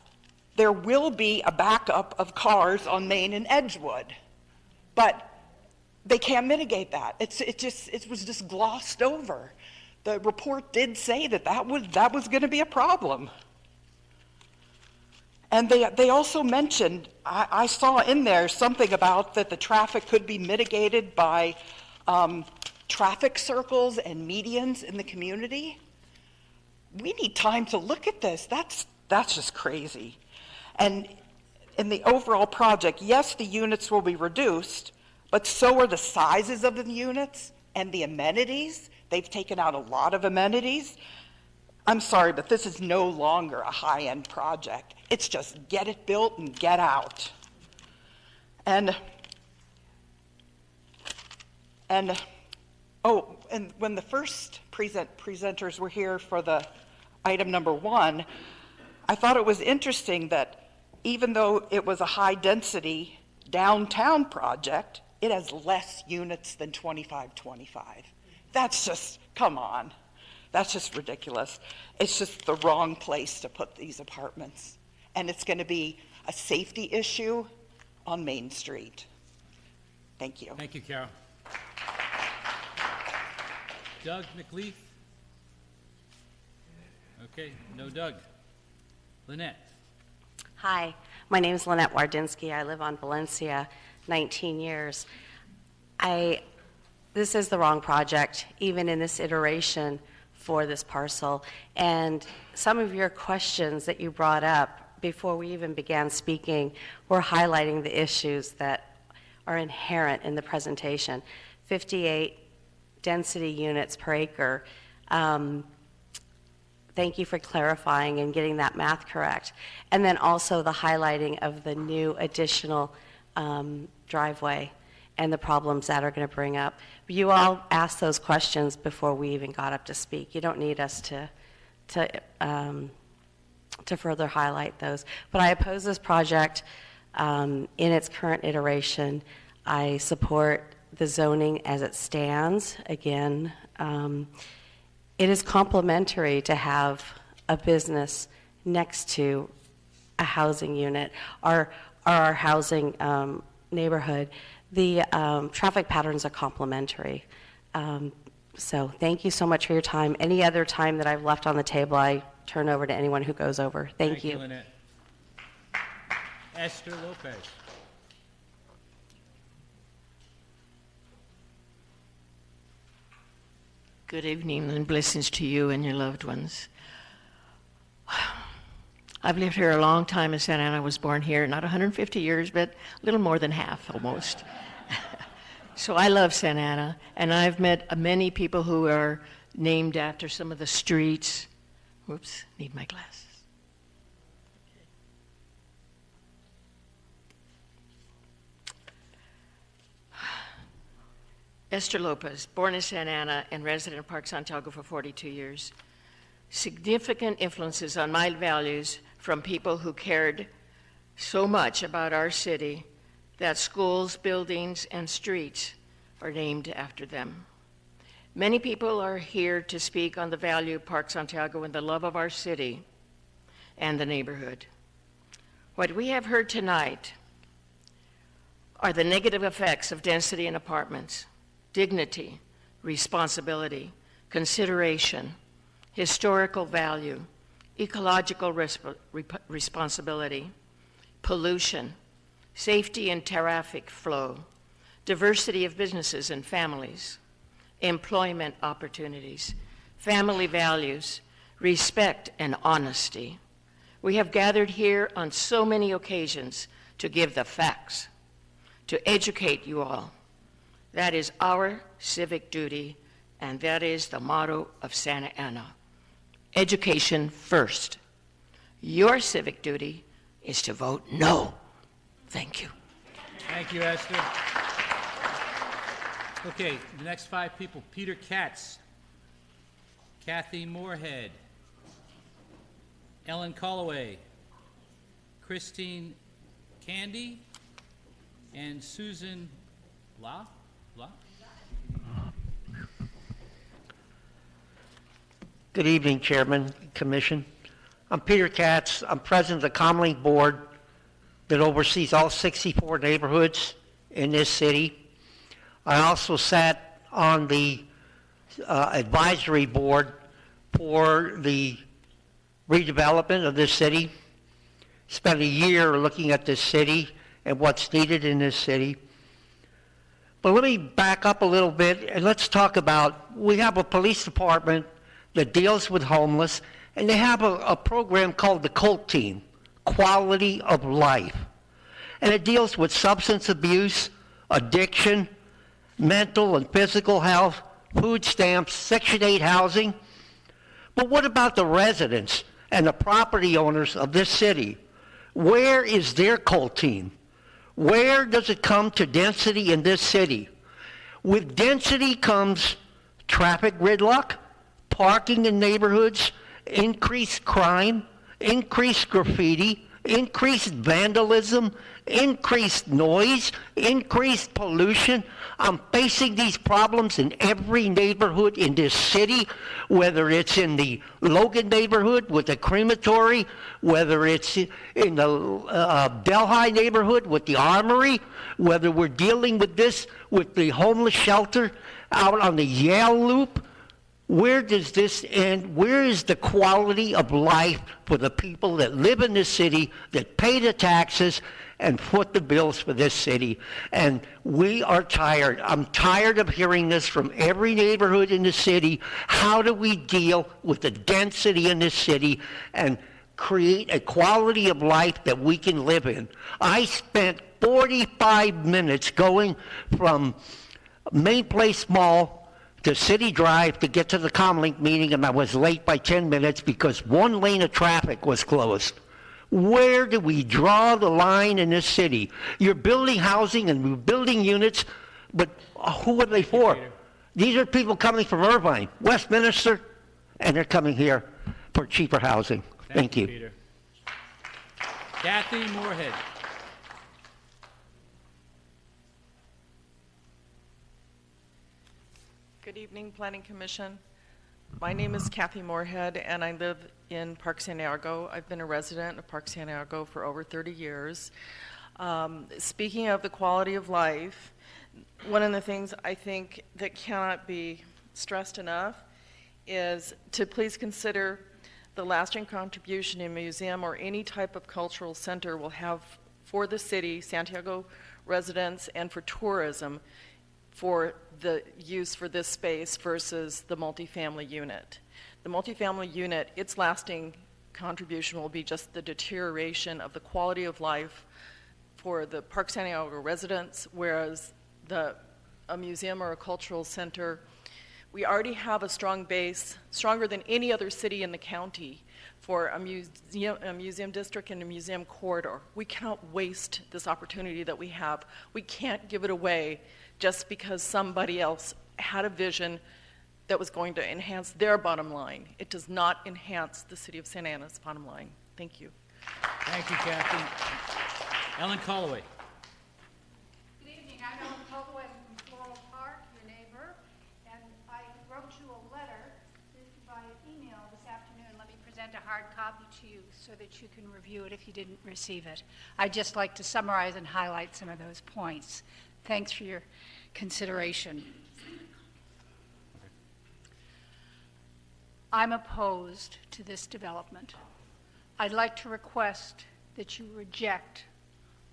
there will be a backup of cars on Main and Edgewood, but they can't mitigate that. It was just glossed over. The report did say that was going to be a problem. And they also mentioned, I saw in there something about that the traffic could be mitigated by traffic circles and medians in the community. We need time to look at this. That's just crazy. And in the overall project, yes, the units will be reduced, but so are the sizes of the units and the amenities. They've taken out a lot of amenities. I'm sorry, but this is no longer a high-end project. It's just get it built and get out. And when the first presenters were here for the item number 1, I thought it was interesting that even though it was a high-density downtown project, it has less units than 2525. That's just, come on. That's just ridiculous. It's just the wrong place to put these apartments. And it's going to be a safety issue on Main Street. Thank you. Thank you, Carol. Doug McLeaf? Okay, no Doug. Lynette? Hi, my name is Lynette Wardinsky. I live on Valencia, 19 years. This is the wrong project, even in this iteration for this parcel. And some of your questions that you brought up before we even began speaking were highlighting the issues that are inherent in the presentation. 58 density units per acre. Thank you for clarifying and getting that math correct. And then also the highlighting of the new additional driveway and the problems that are going to bring up. You all asked those questions before we even got up to speak. You don't need us to further highlight those. But I oppose this project in its current iteration. I support the zoning as it stands. Again, it is complementary to have a business next to a housing unit or our housing neighborhood. The traffic patterns are complementary. So thank you so much for your time. Any other time that I've left on the table, I turn over to anyone who goes over. Thank you. Lynette. Esther Lopez. Good evening and blessings to you and your loved ones. I've lived here a long time in Santa Ana. I was born here, not 150 years, but a little more than half almost. So I love Santa Ana, and I've met many people who are named after some of the streets. Whoops, need my glasses. Esther Lopez, born in Santa Ana and resident of Park Santiago for 42 years. significant influences on my values from people who cared so much about our city that schools, buildings, and streets are named after them. Many people are here to speak on the value of Park Santiago and the love of our city and the neighborhood. What we have heard tonight are the negative effects of density in apartments: dignity, responsibility, consideration, historical value, ecological responsibility, pollution, safety and traffic flow, diversity of businesses and families, employment opportunities, family values, respect and honesty. We have gathered here on so many occasions to give the facts, to educate you all. That is our civic duty, and that is the motto of Santa Ana. Education first. Your civic duty is to vote no. Thank you. Thank you, Esther. Okay, the next 5 people: Peter Katz, Kathy Moorhead, Ellen Colloway, Christine Candy, and Susan La? Good evening, Chairman, Commission. I'm Peter Katz. I'm president of the Comlink Board that oversees all 64 neighborhoods in this city. I also sat on the advisory board for the redevelopment of this city. Spent a year looking at this city and what's needed in this city. But let me back up a little bit and let's talk about, we have a police department that deals with homeless, and they have a program called the COLT team, Quality of Life. And it deals with substance abuse, addiction, mental and physical health, food stamps, Section 8 housing. But what about the residents and the property owners of this city? Where is their COLT team? Where does it come to density in this city? With density comes traffic gridlock, parking in neighborhoods, increased crime, increased graffiti, increased vandalism, increased noise, increased pollution. I'm facing these problems in every neighborhood in this city, whether it's in the Logan neighborhood with the crematory, whether it's in the Delhi neighborhood with the armory, whether we're dealing with this with the homeless shelter out on the Yale Loop. Where does this end? Where is the quality of life for the people that live in this city, that pay the taxes and foot the bills for this city? And we are tired. I'm tired of hearing this from every neighborhood in the city. How do we deal with the density in this city and create a quality of life that we can live in? I spent 45 minutes going from Main Place Mall to City Drive to get to the Comlink meeting, and I was late by 10 minutes because one lane of traffic was closed. Where do we draw the line in this city? You're building housing and you're building units, but who are they for? These are people coming from Irvine, Westminster, and they're coming here for cheaper housing. Thank you. Peter. Kathy Moorhead. Good evening, Planning Commission. My name is Kathy Moorhead, and I live in Park Santiago. I've been a resident of Park Santiago for over 30 years. Speaking of the quality of life, one of the things I think that cannot be stressed enough is to please consider the lasting contribution a museum or any type of cultural center will have for the city, Santiago residents, and for tourism, for the use for this space versus the multifamily unit. The multifamily unit, its lasting contribution will be just the deterioration of the quality of life for the Park Santiago residents, whereas a museum or a cultural center, we already have a strong base, stronger than any other city in the county, for a museum district and a museum corridor. We cannot waste this opportunity that we have. We can't give it away just because somebody else had a vision that was going to enhance their bottom line. It does not enhance the city of Santa Ana's bottom line. Thank you. Thank you, Kathy. Ellen Colloway. Good evening. I'm Ellen Caldwell. I'm from Floral Park, your neighbor, and I wrote you a letter by email this afternoon. Let me present a hard copy to you so that you can review it if you didn't receive it. I'd just like to summarize and highlight some of those points. Thanks for your consideration. I'm opposed to this development. I'd like to request that you reject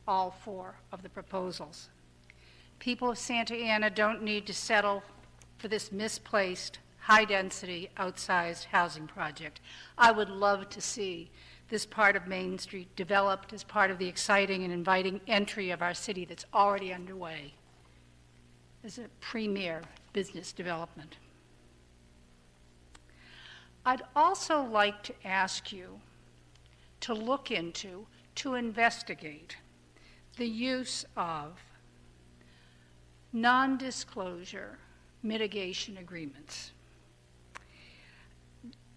all 4 of the proposals. People of Santa Ana don't need to settle for this misplaced, high-density, outsized housing project. I would love to see this part of Main Street developed as part of the exciting and inviting entry of our city that's already underway as a premier business development. I'd also like to ask you to look into, to investigate the use of non-disclosure mitigation agreements.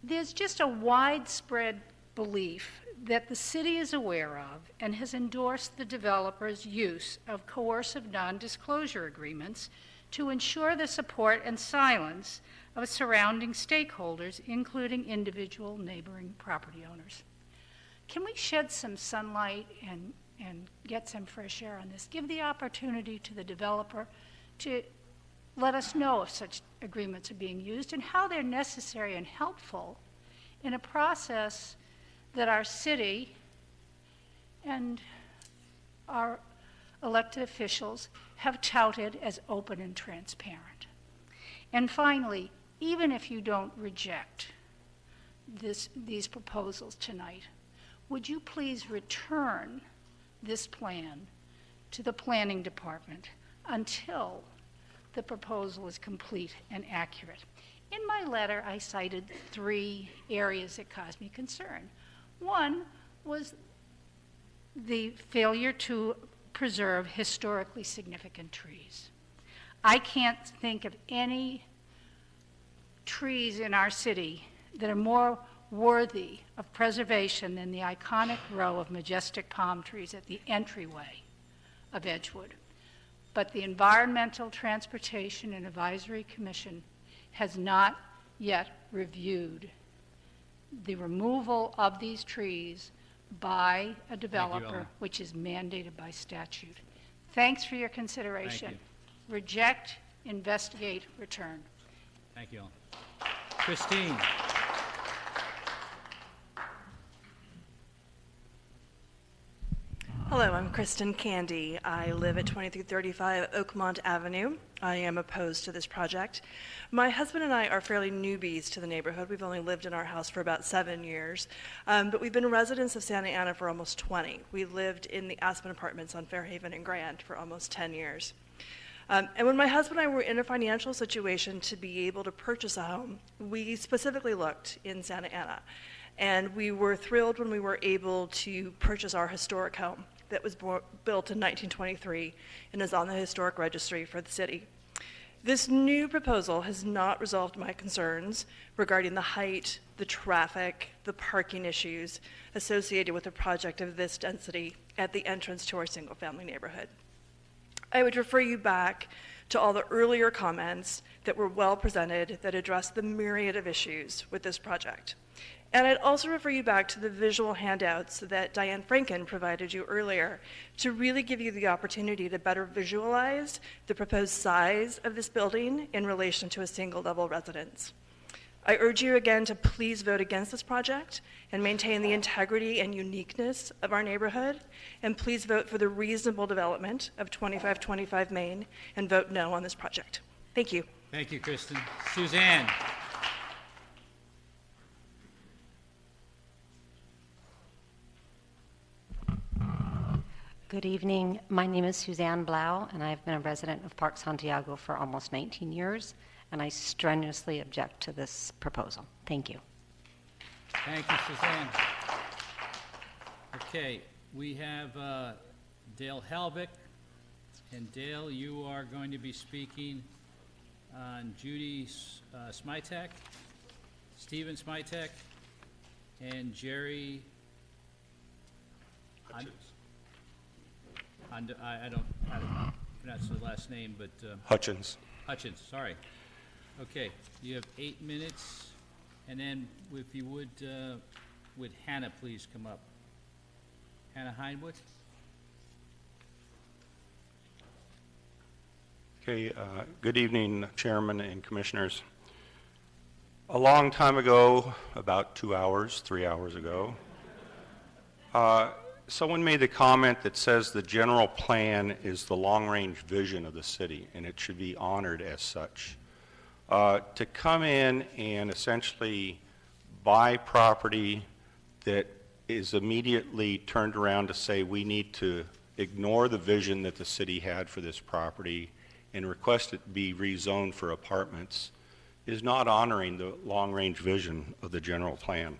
There's just a widespread belief that the city is aware of and has endorsed the developer's use of coercive non-disclosure agreements to ensure the support and silence of surrounding stakeholders, including individual neighboring property owners. Can we shed some sunlight and get some fresh air on this? Give the opportunity to the developer to let us know if such agreements are being used and how they're necessary and helpful in a process that our city and our elected officials have touted as open and transparent. And finally, even if you don't reject these proposals tonight, would you please return this plan to the planning department until the proposal is complete and accurate? In my letter, I cited 3 areas that caused me concern. One was the failure to preserve historically significant trees. I can't think of any trees in our city that are more worthy of preservation than the iconic row of majestic palm trees at the entryway of Edgewood. But the Environmental Transportation and Advisory Commission has not yet reviewed the removal of these trees by a developer, Ellen. which is mandated by statute. Thanks for your consideration. Thank Reject, investigate, return. Thank you, Ellen. Christine. Hello, I'm Kristen Candy. I live at 2335 Oakmont Avenue. I am opposed to this project. My husband and I are fairly newbies to the neighborhood. We've only lived in our house for about 7 years, but we've been residents of Santa Ana for almost 20. We lived in the Aspen Apartments on Fairhaven and Grand for almost 10 years. And when my husband and I were in a financial situation to be able to purchase a home, we specifically looked in Santa Ana. And we were thrilled when we were able to purchase our historic home that was built in 1923 and is on the historic registry for the city. This new proposal has not resolved my concerns regarding the height, the traffic, the parking issues associated with a project of this density at the entrance to our single-family neighborhood. I would refer you back to all the earlier comments that were well presented that addressed the myriad of issues with this project. And I'd also refer you back to the visual handouts that Diane Franken provided you earlier to really give you the opportunity to better visualize the proposed size of this building in relation to a single-level residence. I urge you again to please vote against this project and maintain the integrity and uniqueness of our neighborhood, and please vote for the reasonable development of 2525 Main and vote no on this project. Thank you. Thank you, Kristen. Suzanne. Good evening. My name is Suzanne Blau, and I've been a resident of Park Santiago for almost 19 years, and I strenuously object to this proposal. Thank you. Thank you, Suzanne. Okay, we have Dale Halvick. And Dale, you are going to be speaking Judy Smitek, Stephen Smitek, and Jerry. I don't pronounce the last name, but Hutchins. Hutchins, sorry. Okay, you have 8 minutes, and then if you would Hannah please come up? Hannah Hindwood? Okay, good evening, Chairman and Commissioners. A long time ago, about 2 hours, 3 hours ago, someone made the comment that says the general plan is the long-range vision of the city, and it should be honored as such. To come in and essentially buy property that is immediately turned around to say we need to ignore the vision that the city had for this property and request it be rezoned for apartments is not honoring the long-range vision of the general plan.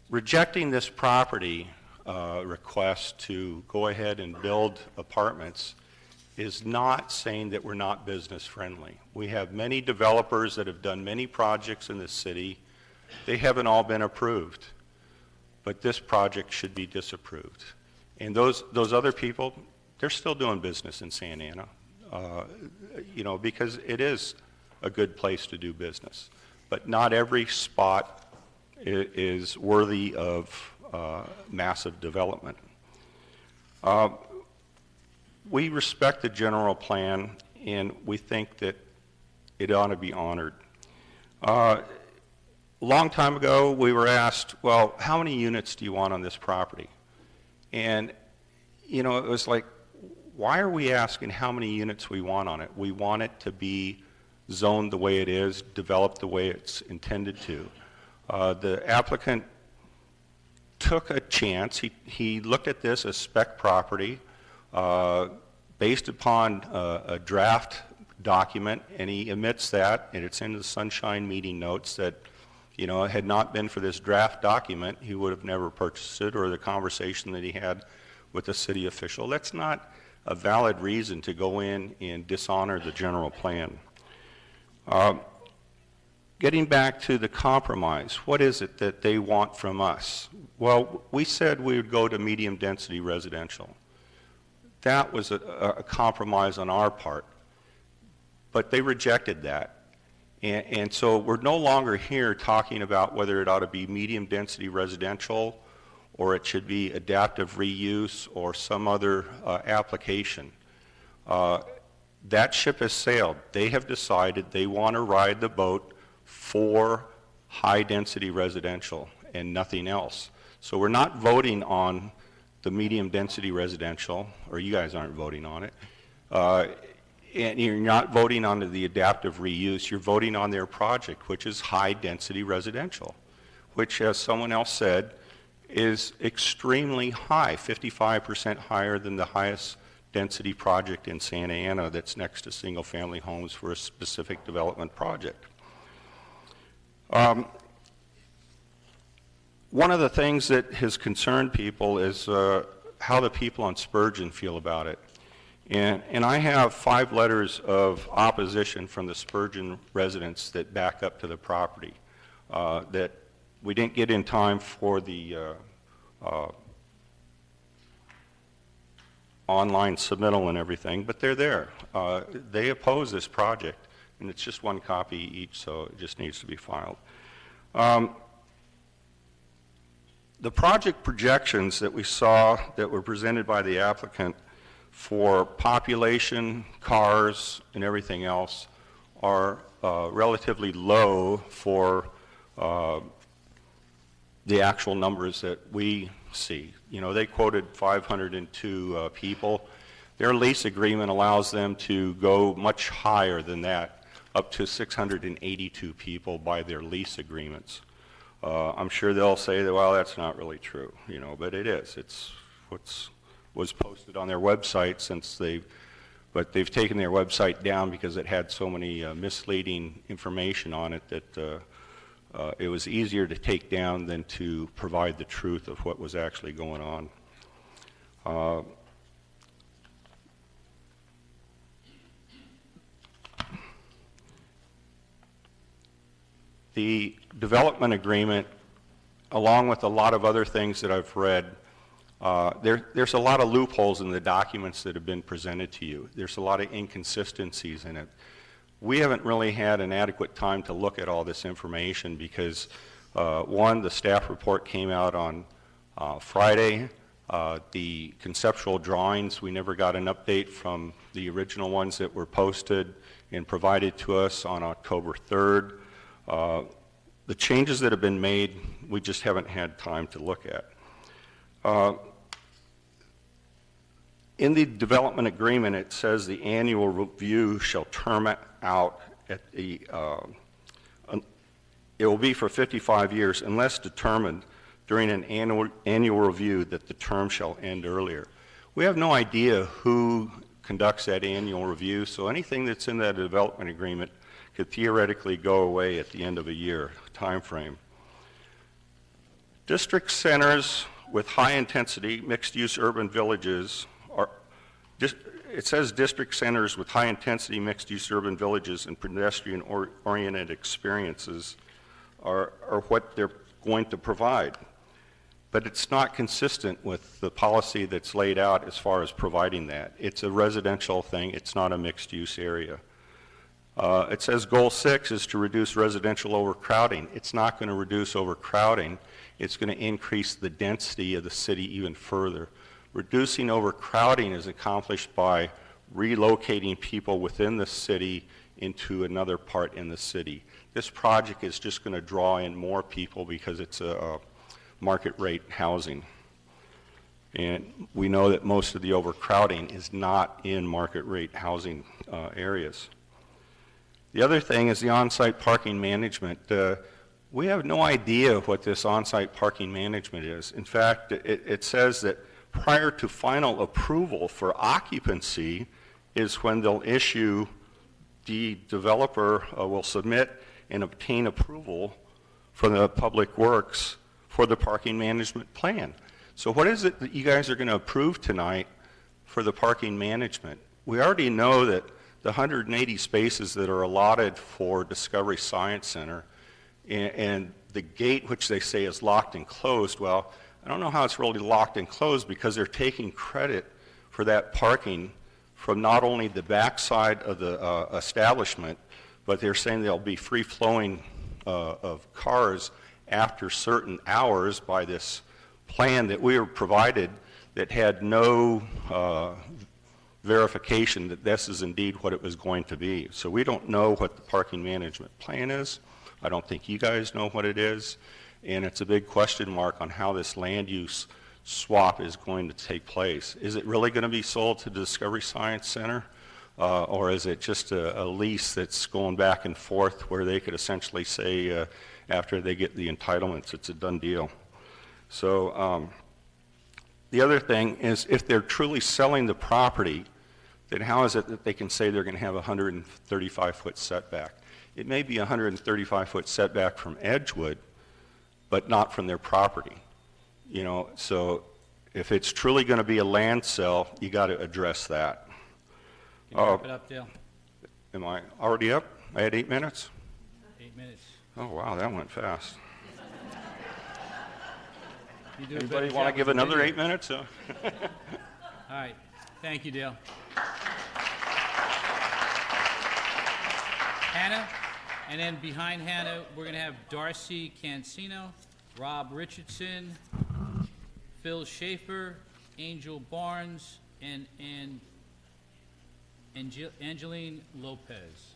Rejecting this property request to go ahead and build apartments is not saying that we're not business friendly. We have many developers that have done many projects in this city. They haven't all been approved, but this project should be disapproved. And those other people, they're still doing business in Santa Ana, you know, because it is a good place to do business. But not every spot is worthy of massive development. We respect the general plan, and we think that it ought to be honored. A long time ago, we were asked, well, how many units do you want on this property? And, you know, it was like, why are we asking how many units we want on it? We want it to be zoned the way it is, developed the way it's intended to. The applicant took a chance. He looked at this as spec property based upon a draft document, and he omits that, and it's in the Sunshine meeting notes that, you know, had not been for this draft document, he would have never purchased it, or the conversation that he had with the city official. That's not a valid reason to go in and dishonor the general plan. Getting back to the compromise, what is it that they want from us? Well, we said we would go to medium density residential. That was a compromise on our part, but they rejected that. And so we're no longer here talking about whether it ought to be medium density residential or it should be adaptive reuse or some other application. That ship has sailed. They have decided they want to ride the boat for high-density residential and nothing else. So we're not voting on the medium-density residential, or you guys aren't voting on it, and you're not voting on the adaptive reuse. You're voting on their project, which is high-density residential, which, as someone else said, is extremely high, 55% higher than the highest density project in Santa Ana that's next to single-family homes for a specific development project. One of the things that has concerned people is how the people on Spurgeon feel about it. And I have 5 letters of opposition from the Spurgeon residents that back up to the property that we didn't get in time for the online submittal and everything, but they're there. They oppose this project, and it's just 1 copy each, so it just needs to be filed. The project projections that we saw that were presented by the applicant for population, cars, and everything else are relatively low for the actual numbers that we see. You know, they quoted 502 people. Their lease agreement allows them to go much higher than that, up to 682 people by their lease agreements. I'm sure they'll say that, well, that's not really true, you know, but it is. It's what was posted on their website but they've taken their website down because it had so many misleading information on it that it was easier to take down than to provide the truth of what was actually going on. The development agreement, along with a lot of other things that I've read, there's a lot of loopholes in the documents that have been presented to you. There's a lot of inconsistencies in it. We haven't really had an adequate time to look at all this information because, one, the staff report came out on Friday. The conceptual drawings, we never got an update from the original ones that were posted and provided to us on October 3rd. The changes that have been made, we just haven't had time to look at. In the development agreement, it says the annual review shall term out at the, it will be for 55 years unless determined during an annual review that the term shall end earlier. We have no idea who conducts that annual review, so anything that's in that development agreement could theoretically go away at the end of a year time frame. District centers with high-intensity mixed-use urban villages are, it says district centers with high-intensity mixed-use urban villages and pedestrian-oriented experiences are what they're going to provide. But it's not consistent with the policy that's laid out as far as providing that. It's a residential thing. It's not a mixed-use area. It says goal 6 is to reduce residential overcrowding. It's not going to reduce overcrowding. It's going to increase the density of the city even further. Reducing overcrowding is accomplished by relocating people within the city into another part in the city. This project is just going to draw in more people because it's a market rate housing. And we know that most of the overcrowding is not in market rate housing areas. The other thing is the on-site parking management. We have no idea what this on-site parking management is. In fact, it says that prior to final approval for occupancy is when they'll issue, the developer will submit and obtain approval from the Public Works for the parking management plan. So what is it that you guys are going to approve tonight for the parking management? We already know that the 180 spaces that are allotted for Discovery Science Center and the gate, which they say is locked and closed, well, I don't know how it's really locked and closed because they're taking credit for that parking from not only the backside of the establishment, but they're saying there'll be free-flowing of cars after certain hours by this plan that we were provided that had no verification that this is indeed what it was going to be. So we don't know what the parking management plan is. I don't think you guys know what it is. And it's a big question mark on how this land use swap is going to take place. Is it really going to be sold to the Discovery Science Center? Or is it just a lease that's going back and forth where they could essentially say after they get the entitlements, it's a done deal? So the other thing is if they're truly selling the property, then how is it that they can say they're going to have a 135-foot setback? It may be a 135-foot setback from Edgewood, but not from their property. You know, so if it's truly going to be a land sale, you got to address that. Can you wrap it up, Dale? Am I already up? I had 8 minutes? 8 minutes. Oh, wow, that went fast. You do a Anybody better want to job give with the another video. 8 minutes? All right. Thank you, Dale. Hannah, and then behind Hannah, we're going to have Darcy Cancino, Rob Richardson, Phil Schaefer, Angel Barnes, and Angeline Lopez.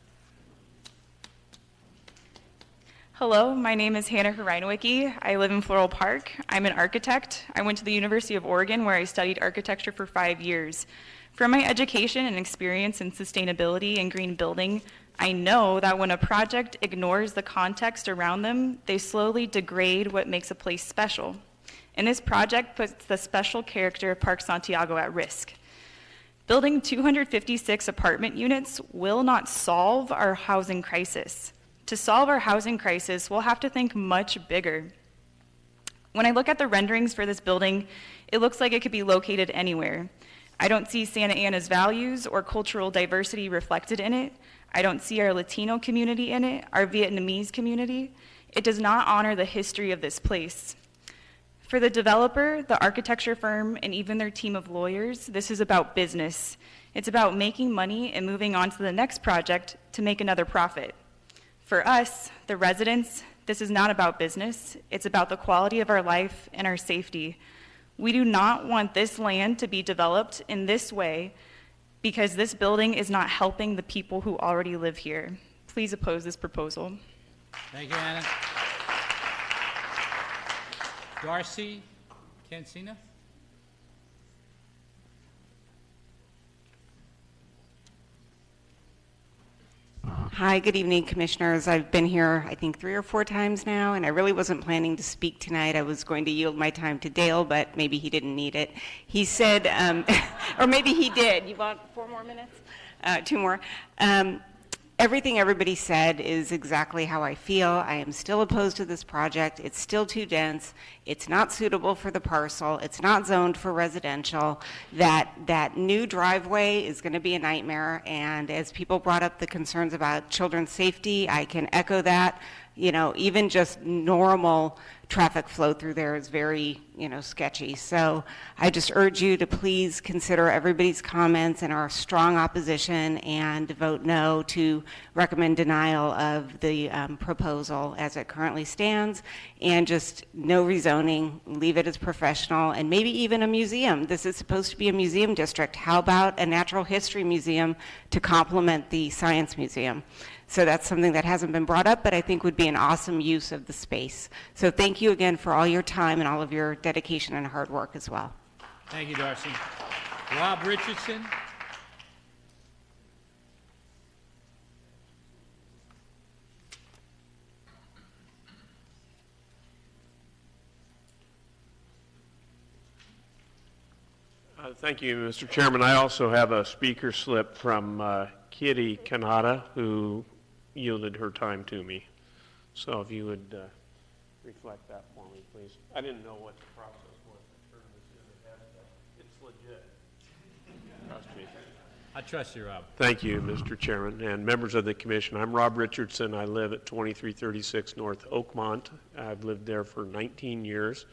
Hello, my name is Hannah Hureinowicki. I live in Floral Park. I'm an architect. I went to the University of Oregon where I studied architecture for 5 years. From my education and experience in sustainability and green building, I know that when a project ignores the context around them, they slowly degrade what makes a place special. And this project puts the special character of Park Santiago at risk. Building 256 apartment units will not solve our housing crisis. To solve our housing crisis, we'll have to think much bigger. When I look at the renderings for this building, it looks like it could be located anywhere. I don't see Santa Ana's values or cultural diversity reflected in it. I don't see our Latino community in it, our Vietnamese community. It does not honor the history of this place. For the developer, the architecture firm, and even their team of lawyers, this is about business. It's about making money and moving on to the next project to make another profit. For us, the residents, this is not about business. It's about the quality of our life and our safety. We do not want this land to be developed in this way because this building is not helping the people who already live here. Please oppose this proposal. Thank you, Anna. Darcy Cancina? Hi, good evening, Commissioners. I've been here, I think, 3 or 4 times now, and I really wasn't planning to speak tonight. I was going to yield my time to Dale, but maybe he didn't need it. He said, or maybe he did. You want 4 more minutes? 2 more. Everything everybody said is exactly how I feel. I am still opposed to this project. It's still too dense. It's not suitable for the parcel. It's not zoned for residential. That new driveway is going to be a nightmare. And as people brought up the concerns about children's safety, I can echo that. You know, even just normal traffic flow through there is very, sketchy. So I just urge you to please consider everybody's comments and our strong opposition and vote no to recommend denial of the proposal as it currently stands, and just no rezoning, leave it as professional, and maybe even a museum. This is supposed to be a museum district. How about a natural history museum to complement the science museum? So that's something that hasn't been brought up, but I think would be an awesome use of the space. So thank you again for all your time and all of your dedication and hard work as well. Thank you, Darcy. Rob Richardson? Thank you, Mr. Chairman. I also have a speaker slip from Kitty Kanata, who yielded her time to me. So if you would reflect that for me, please. I didn't know what the process was to turn this in. It's legit. Trust me. I trust you, Rob. Thank you, Mr. Chairman and members of the commission. I'm Rob Richardson. I live at 2336 North Oakmont. I've lived there for 19 years,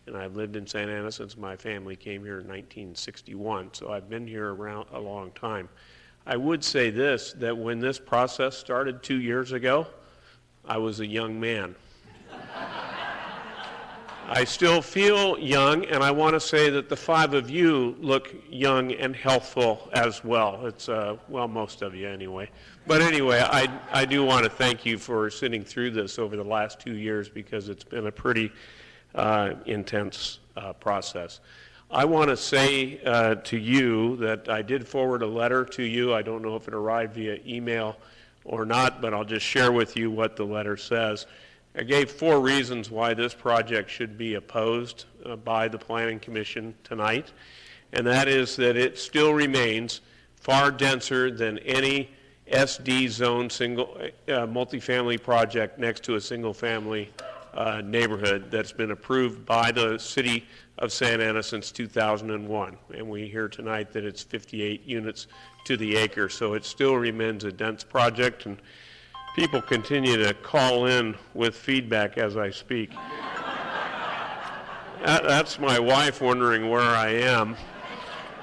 and I've lived in Santa Ana since my family came here in 1961. So I've been here around a long time. I would say this, that when this process started 2 years ago, I was a young man. I still feel young, and I want to say that the 5 of you look young and healthful as well. It's, well, most of you anyway. But anyway, I do want to thank you for sitting through this over the last 2 years, because it's been a pretty intense process. I want to say to you that I did forward a letter to you. I don't know if it arrived via email or not, but I'll just share with you what the letter says. I gave 4 reasons why this project should be opposed by the Planning Commission tonight, and that is that it still remains far denser than any SD zone single multifamily project next to a single family neighborhood that's been approved by the city of Santa Ana since 2001. And we hear tonight that it's 58 units to the acre, so it still remains a dense project, and people continue to call in with feedback as I speak. That's my wife wondering where I am.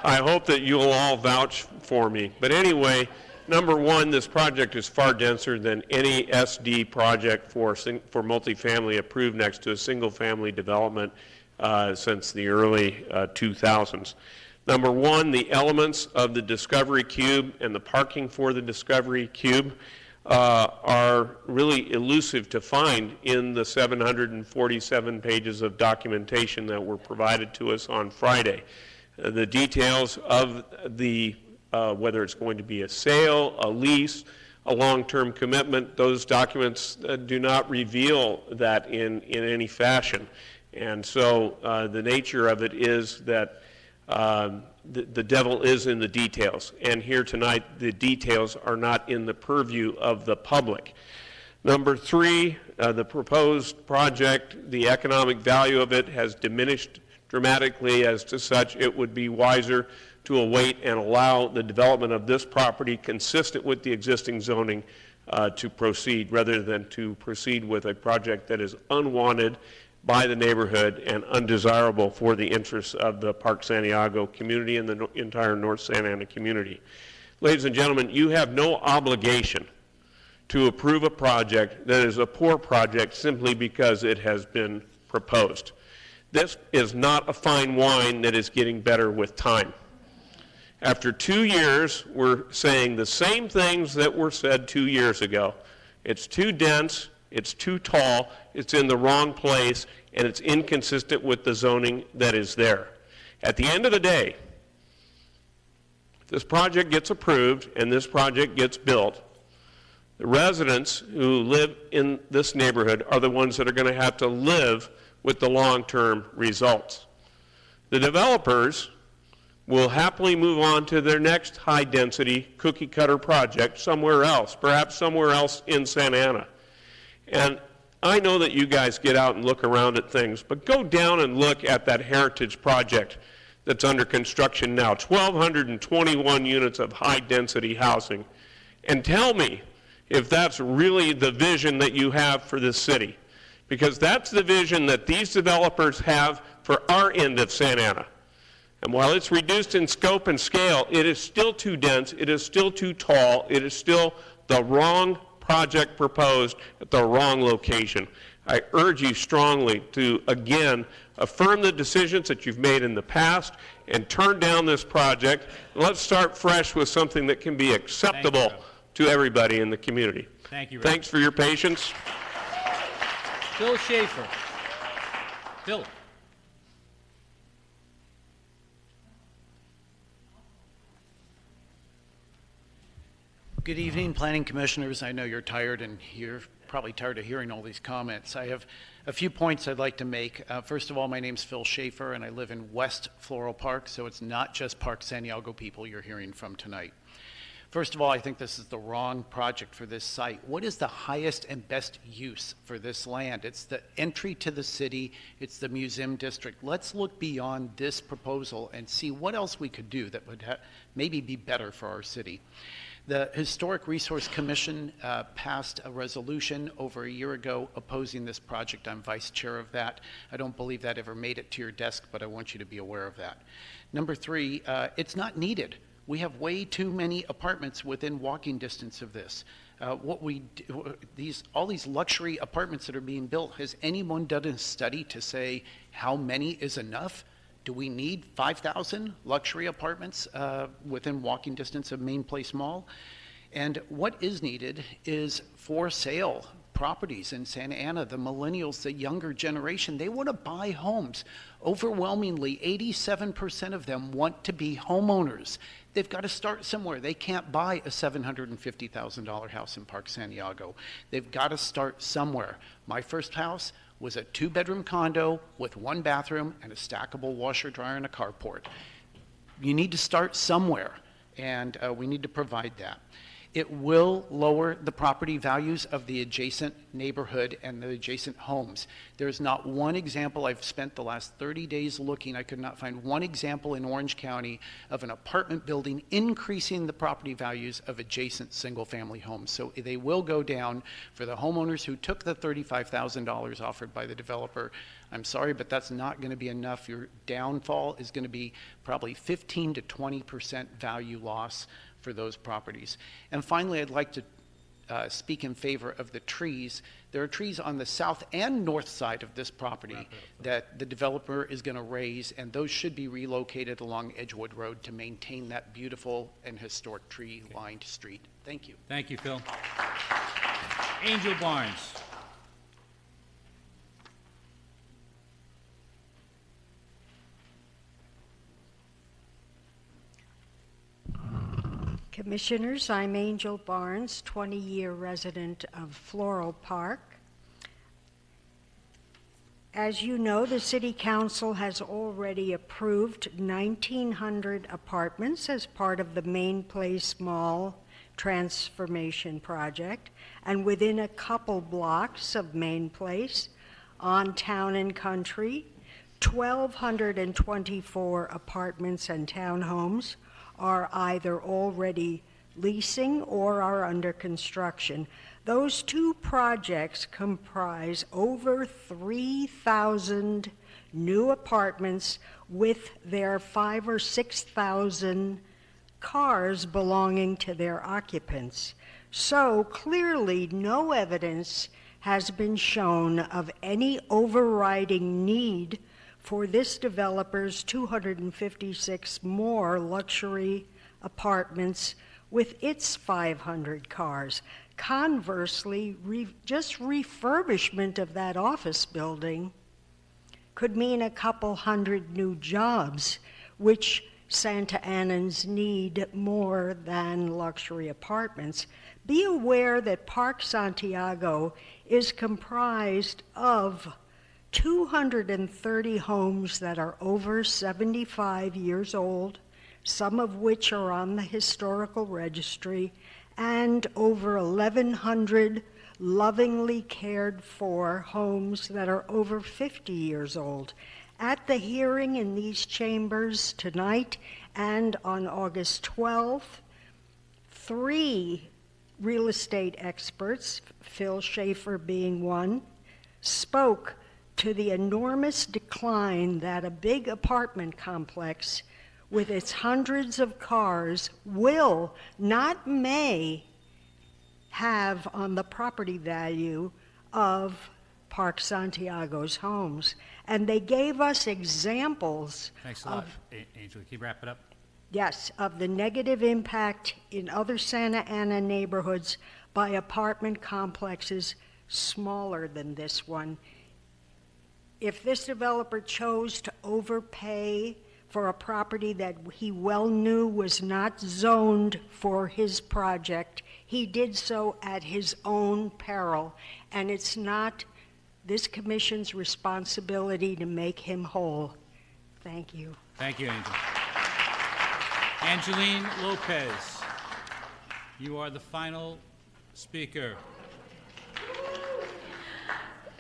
I hope that you'll all vouch for me. But anyway, number one, this project is far denser than any SD project for multifamily approved next to a single-family development since the early 2000s. Number one, the elements of the Discovery Cube and the parking for the Discovery Cube are really elusive to find in the 747 pages of documentation that were provided to us on Friday. The details of the whether it's going to be a sale, a lease, a long-term commitment, those documents do not reveal that in any fashion. And so the nature of it is that the devil is in the details. And here tonight, the details are not in the purview of the public. Number three, the proposed project, the economic value of it has diminished dramatically. As to such, it would be wiser to await and allow the development of this property consistent with the existing zoning to proceed, rather than to proceed with a project that is unwanted by the neighborhood and undesirable for the interests of the Park Santiago community and the entire North Santa Ana community. Ladies and gentlemen, you have no obligation to approve a project that is a poor project simply because it has been proposed. This is not a fine wine that is getting better with time. After 2 years, we're saying the same things that were said 2 years ago. It's too dense, it's too tall, it's in the wrong place, and it's inconsistent with the zoning that is there. At the end of the day, if this project gets approved and this project gets built, the residents who live in this neighborhood are the ones that are going to have to live with the long-term results. The developers will happily move on to their next high-density cookie-cutter project somewhere else, perhaps somewhere else in Santa Ana. And I know that you guys get out and look around at things, but go down and look at that Heritage project that's under construction now, 1,221 units of high-density housing, and tell me if that's really the vision that you have for this city. Because that's the vision that these developers have for our end of Santa Ana. And while it's reduced in scope and scale, it is still too dense, it is still too tall, it is still the wrong project proposed at the wrong location. I urge you strongly to, again, affirm the decisions that you've made in the past and turn down this project. And let's start fresh with something that can be acceptable to everybody in the community. Thank you, Ray. Thanks for your patience. Phil Schaefer. Phil. Good evening, Planning Commissioners. I know you're tired and you're probably tired of hearing all these comments. I have a few points I'd like to make. First of all, my name's Phil Schaefer and I live in West Floral Park, so it's not just Park Santiago people you're hearing from tonight. First of all, I think this is the wrong project for this site. What is the highest and best use for this land? It's the entry to the city, it's the museum district. Let's look beyond this proposal and see what else we could do that would maybe be better for our city. The Historic Resource Commission passed a resolution over a year ago opposing this project. I'm vice chair of that. I don't believe that ever made it to your desk, but I want you to be aware of that. Number three, it's not needed. We have way too many apartments within walking distance of this. All these luxury apartments that are being built, has anyone done a study to say how many is enough? Do we need 5,000 luxury apartments within walking distance of Main Place Mall? And what is needed is for sale properties in Santa Ana. The millennials, the younger generation, they want to buy homes. Overwhelmingly, 87% of them want to be homeowners. They've got to start somewhere. They can't buy a $750,000 house in Park Santiago. They've got to start somewhere. My first house was a 2-bedroom condo with 1 bathroom and a stackable washer, dryer, and a carport. You need to start somewhere, and we need to provide that. It will lower the property values of the adjacent neighborhood and the adjacent homes. There's not one example. I've spent the last 30 days looking. I could not find one example in Orange County of an apartment building increasing the property values of adjacent single-family homes. So they will go down for the homeowners who took the $35,000 offered by the developer. I'm sorry, but that's not going to be enough. Your downfall is going to be probably 15 to 20% value loss for those properties. And finally, I'd like to speak in favor of the trees. There are trees on the south and north side of this property that the developer is going to raise, and those should be relocated along Edgewood Road to maintain that beautiful and historic tree-lined street. Thank you. Thank you, Phil. Angel Barnes. Commissioners, I'm Angel Barnes, 20-year resident of Floral Park. As you know, the City Council has already approved 1,900 apartments as part of the Main Place Mall transformation project, and within a couple blocks of Main Place, on Town and Country, 1,224 apartments and townhomes are either already leasing or are under construction. Those two projects comprise over 3,000 new apartments with their 5,000 or 6,000 cars belonging to their occupants. So clearly no evidence has been shown of any overriding need for this developer's 256 more luxury apartments with its 500 cars. Conversely, just refurbishment of that office building could mean a couple hundred new jobs, which Santa Anans need more than luxury apartments. Be aware that Park Santiago is comprised of 230 homes that are over 75 years old, some of which are on the historical registry, and over 1,100 lovingly cared for homes that are over 50 years old. At the hearing in these chambers tonight and on August 12th, 3 real estate experts, Phil Schaefer being one, spoke to the enormous decline that a big apartment complex with its hundreds of cars will, not may, have on the property value of Park Santiago's homes. And they gave us examples. Thanks a lot, Angela. Can you wrap it up? Yes, of the negative impact in other Santa Ana neighborhoods by apartment complexes smaller than this one. If this developer chose to overpay for a property that he well knew was not zoned for his project, he did so at his own peril, and it's not this commission's responsibility to make him whole. Thank you. Thank you, Angel. Angeline Lopez, you are the final speaker.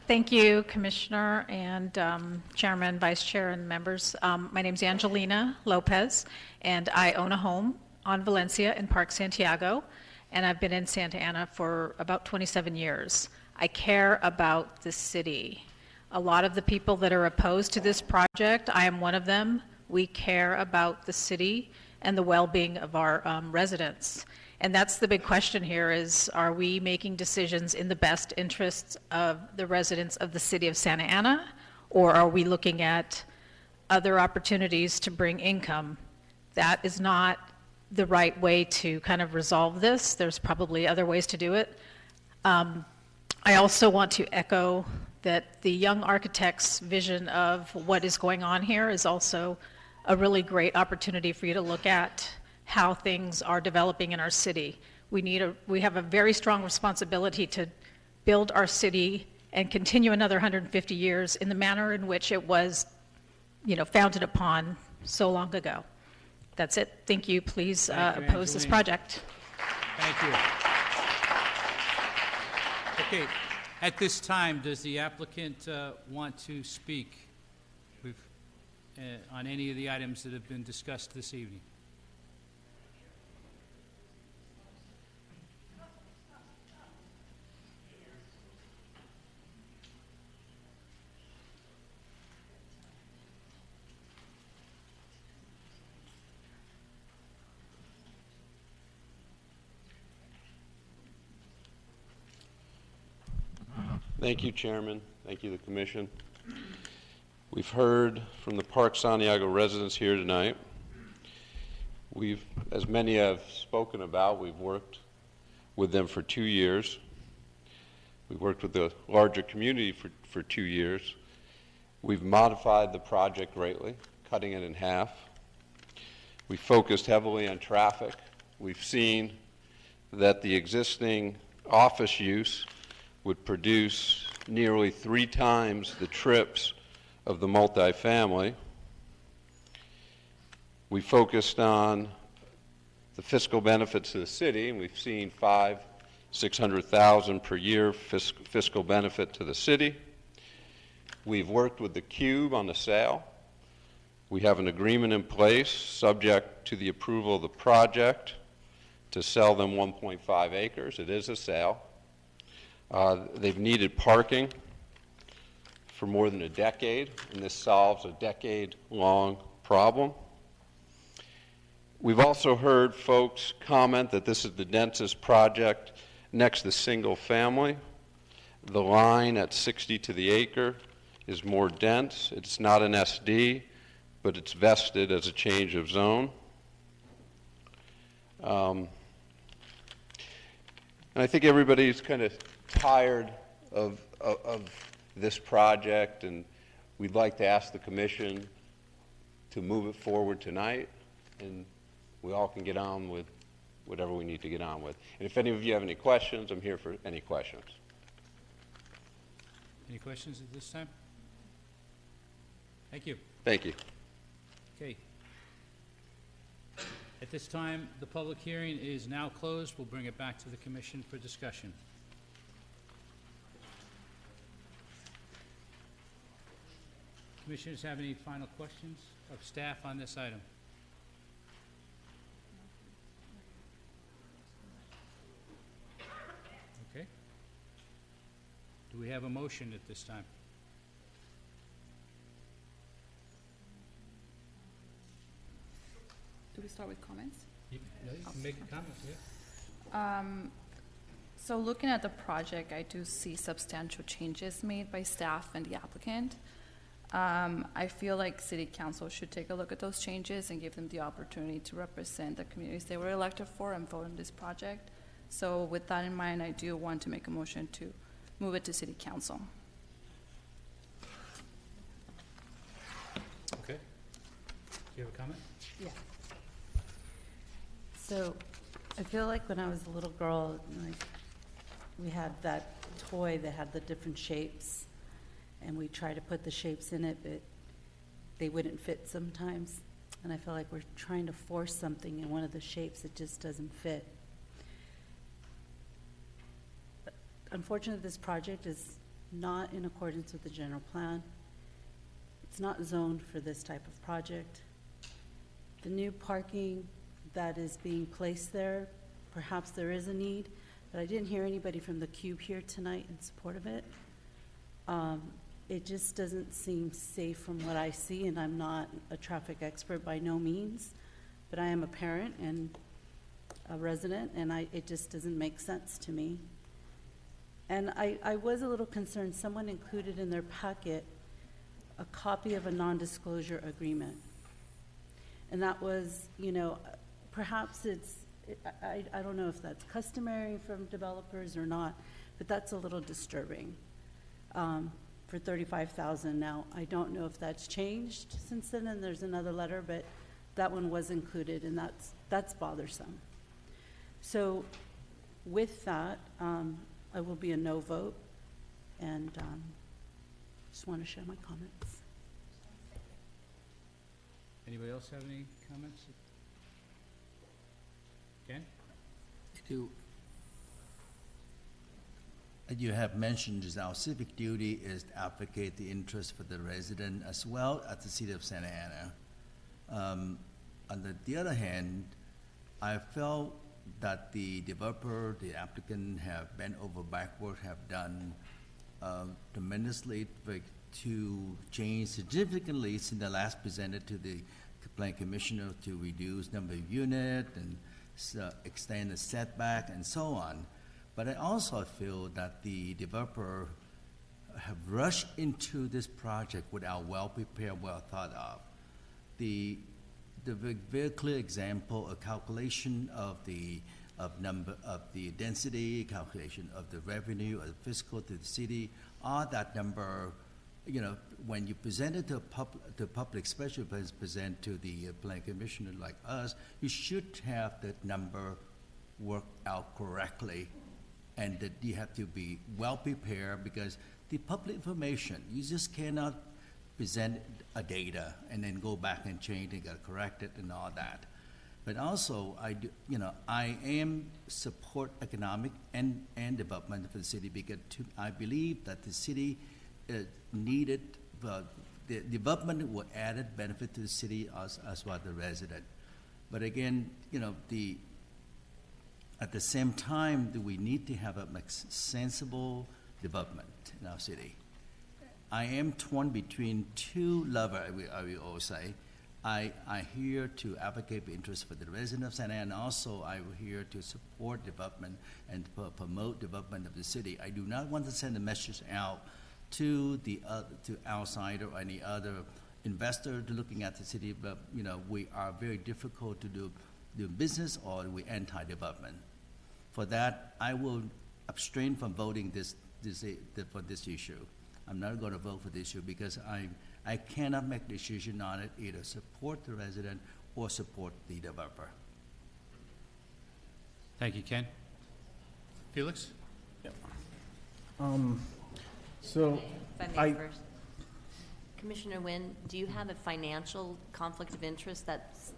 Thank you, Commissioner and Chairman, Vice Chair, and members. My name is Angelina Lopez, and I own a home on Valencia in Park Santiago, and I've been in Santa Ana for about 27 years. I care about the city. A lot of the people that are opposed to this project, I am one of them. We care about the city and the well-being of our residents. And that's the big question here is, are we making decisions in the best interests of the residents of the city of Santa Ana, or are we looking at other opportunities to bring income? That is not the right way to kind of resolve this. There's probably other ways to do it. I also want to echo that the young architect's vision of what is going on here is also a really great opportunity for you to look at how things are developing in our city. We have a very strong responsibility to build our city and continue another 150 years in the manner in which it was, founded upon so long ago. That's it. Thank you. Please oppose this project. Thank you. Okay. At this time, does the applicant want to speak on any of the items that have been discussed this evening? Thank you, Chairman. Thank you, the Commission. We've heard from the Park Santiago residents here tonight. As many have spoken about, we've worked with them for 2 years. We've worked with the larger community for 2 years. We've modified the project greatly, cutting it in half. We focused heavily on traffic. We've seen that the existing office use would produce nearly 3 times the trips of the multifamily. We focused on the fiscal benefits to the city, and we've seen $600,000 per year fiscal benefit to the city. We've worked with the Cube on the sale. We have an agreement in place, subject to the approval of the project, to sell them 1.5 acres. It is a sale. They've needed parking for more than a decade, and this solves a decade-long problem. We've also heard folks comment that this is the densest project next to single family. The line at 60 to the acre is more dense. It's not an SD, but it's vested as a change of zone. And I think everybody's kind of tired of this project, and we'd like to ask the commission to move it forward tonight, and we all can get on with whatever we need to get on with. And if any of you have any questions, I'm here for any questions. Any questions at this time? Thank you. Thank you. Okay. At this time, the public hearing is now closed. We'll bring it back to the commission for discussion. Commissioners have any final questions of staff on this item? Okay. Do we have a motion at this time? Do we start with comments? You can make a comment, yeah. So looking at the project, I do see substantial changes made by staff and the applicant. I feel like City Council should take a look at those changes and give them the opportunity to represent the communities they were elected for and vote on this project. So with that in mind, I do want to make a motion to move it to City Council. Okay. Do you have a comment? Yeah. So I feel like when I was a little girl, like, we had that toy that had the different shapes, and we tried to put the shapes in it, but they wouldn't fit sometimes. And I feel like we're trying to force something in one of the shapes that just doesn't fit. Unfortunately, this project is not in accordance with the general plan. It's not zoned for this type of project. The new parking that is being placed there, perhaps there is a need, but I didn't hear anybody from the Cube here tonight in support of it. It just doesn't seem safe from what I see, and I'm not a traffic expert by no means, but I am a parent and a resident, and it just doesn't make sense to me. And I was a little concerned, someone included in their packet a copy of a non-disclosure agreement. And that was, you know, perhaps I don't know if that's customary from developers or not, but that's a little disturbing for $35,000. Now, I don't know if that's changed since then, and there's another letter, but that one was included, and that's bothersome. So with that, I will be a no vote, and just want to share my comments. Anybody else have any comments? Ken? You have mentioned is our civic duty is to advocate the interest for the resident as well as the city of Santa Ana. On the other hand, I felt that the developer, the applicant have bent over backward, have done tremendously to change significantly since the last presented to the Planning Commissioner to reduce number of units and extend the setback and so on. But I also feel that the developer have rushed into this project without well prepared, well thought of. The very clear example, a calculation of the density, calculation of the revenue, of the fiscal to the city, all that number, you know, when you present it to the public, especially when it's presented to the planning commissioner like us, you should have that number worked out correctly, and that you have to be well prepared, because the public information, you just cannot present a data and then go back and change and get corrected and all that. But also, I am support economic and development for the city, because I believe that the city needed, the development will added benefit to the city as well as the resident. But again, at the same time, we need to have a sensible development in our city. I am torn between two levers, I will always say. I here to advocate the interest for the residents of Santa Ana, and also I will here to support development and promote development of the city. I do not want to send a message out to to outsider or any other investor to looking at the city, but we are very difficult to do business, or we anti-development. For that, I will abstain from voting for this issue. I'm not going to vote for this issue because I cannot make a decision on it, either support the resident or support the developer. Thank you, Ken. Felix? Yep. So If I may first. Commissioner Nguyen, do you have a financial conflict of interest that's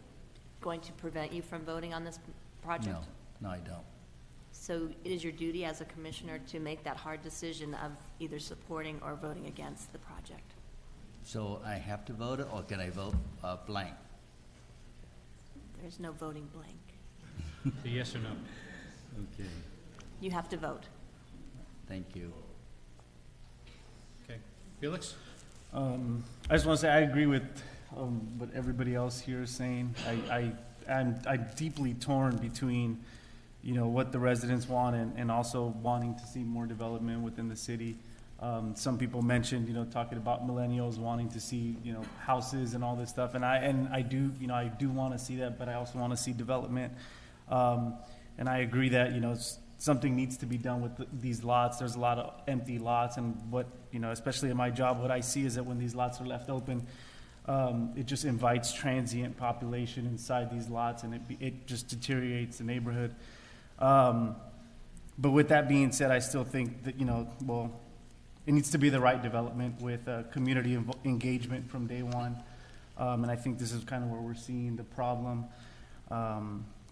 going to prevent you from voting on this project? No, I don't. So it is your duty as a commissioner to make that hard decision of either supporting or voting against the project. So I have to vote it, or can I vote blank? There's no voting blank. So yes or no? Okay. You have to vote. Thank you. Okay. Felix? I just want to say I agree with what everybody else here is saying. I'm deeply torn between, what the residents want and also wanting to see more development within the city. Some people mentioned, talking about millennials wanting to see, houses and all this stuff, and I do want to see that, but I also want to see development. And I agree that, something needs to be done with these lots. There's a lot of empty lots, and what, especially in my job, what I see is that when these lots are left open, it just invites transient population inside these lots, and it just deteriorates the neighborhood. But with that being said, I still think that, it needs to be the right development with community engagement from day one. And I think this is kind of where we're seeing the problem.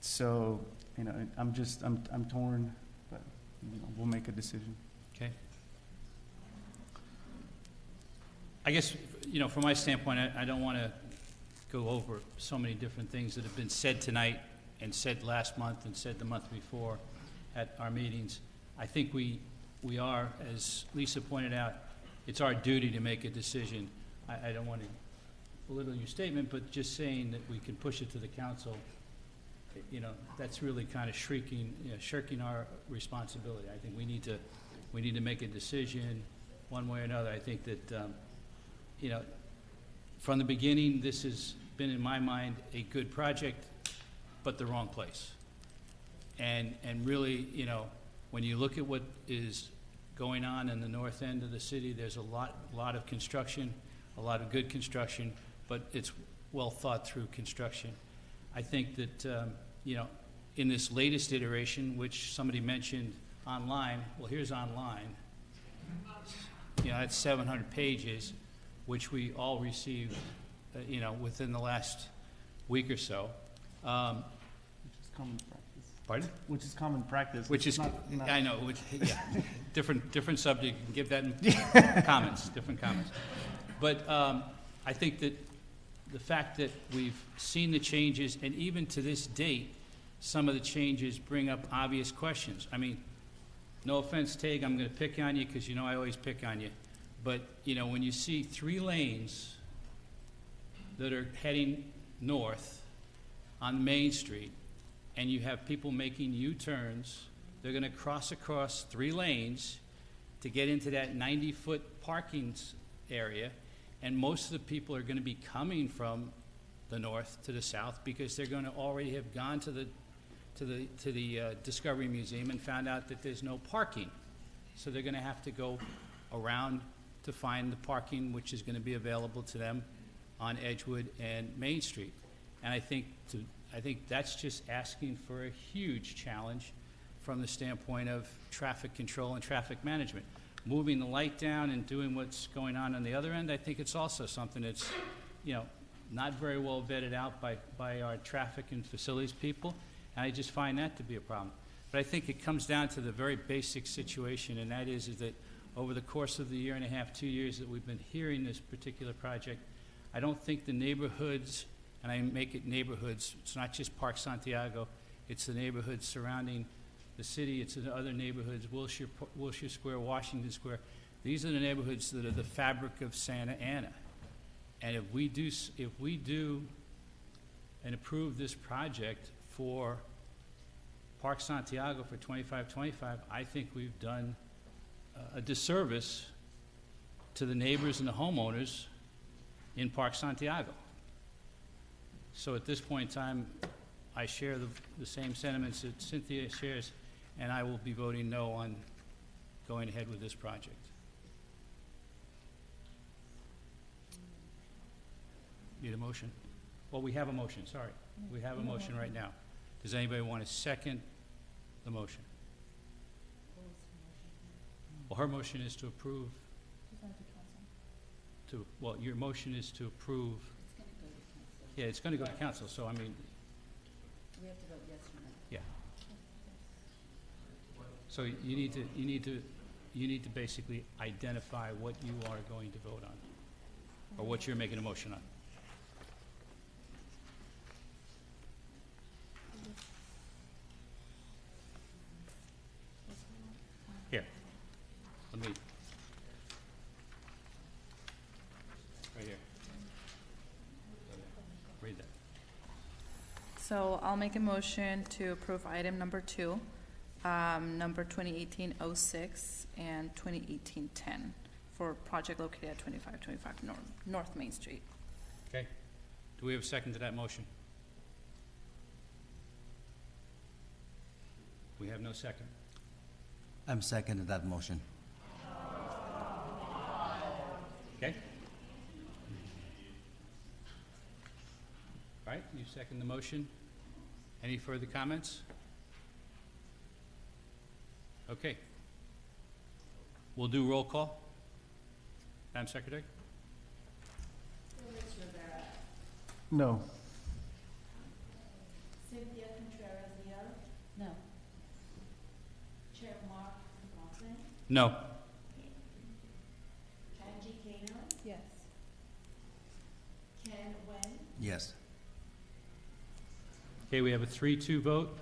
So, I'm torn, but, we'll make a decision. Okay. I guess, from my standpoint, I don't want to go over so many different things that have been said tonight and said last month and said the month before at our meetings. I think we are, as Lisa pointed out, it's our duty to make a decision. I don't want to belittle your statement, but just saying that we can push it to the council, that's really kind of shirking our responsibility. I think we need to make a decision one way or another. I think that, from the beginning, this has been, in my mind, a good project, but the wrong place. And really, when you look at what is going on in the north end of the city, there's a lot of construction, a lot of good construction, but it's well thought through construction. I think that, in this latest iteration, which somebody mentioned online, well, here's online. That's 700 pages, which we all received, within the last week or so. Common practice. Pardon? Which is common practice. Which is, I know, different subject, you can give that in different comments. But I think that the fact that we've seen the changes, and even to this date, some of the changes bring up obvious questions. I mean, no offense, Tague, I'm going to pick on you because I always pick on you. But, when you see 3 lanes that are heading north on Main Street, and you have people making U-turns, they're going to cross across 3 lanes to get into that 90-foot parking area, and most of the people are going to be coming from the north to the south because they're going to already have gone to the Discovery Museum and found out that there's no parking. So they're going to have to go around to find the parking which is going to be available to them on Edgewood and Main Street. And I think that's just asking for a huge challenge from the standpoint of traffic control and traffic management. Moving the light down and doing what's going on the other end, I think it's also something that's, not very well vetted out by our traffic and facilities people, and I just find that to be a problem. But I think it comes down to the very basic situation, and that is that over the course of the year and a half, 2 years that we've been hearing this particular project, I don't think the neighborhoods, and I make it neighborhoods, it's not just Park Santiago, it's the neighborhoods surrounding the city, it's the other neighborhoods, Wilshire Square, Washington Square. These are the neighborhoods that are the fabric of Santa Ana. And if we do and approve this project for Park Santiago for 2525, I think we've done a disservice to the neighbors and the homeowners in Park Santiago. So at this point in time, I share the same sentiments that Cynthia shares, and I will be voting no on going ahead with this project. Need a motion? Well, we have a motion, sorry. We have a motion right now. Does anybody want to second the motion? Well, her motion is to approve. Well, your motion is to approve. Yeah, it's going to go to council, so I mean. We have to vote yes or no. Yeah. So you need to basically identify what you are going to vote on, or what you're making a motion on. Here, let me, right here. Read that. So I'll make a motion to approve item number 2, number 2018-06 and 2018-10 for project located at 2525 North Main Street. Okay. Do we have a second to that motion? We have no second. I'm second that motion. Okay. All right, you second the motion. Any further comments? Okay. We'll do roll call. Madam Secretary? No. Cynthia Contreras-Leal? No. Chair Mark Johnson? No. Angie Kano? Yes. Ken Wen? Yes. Okay, we have a 3-2 vote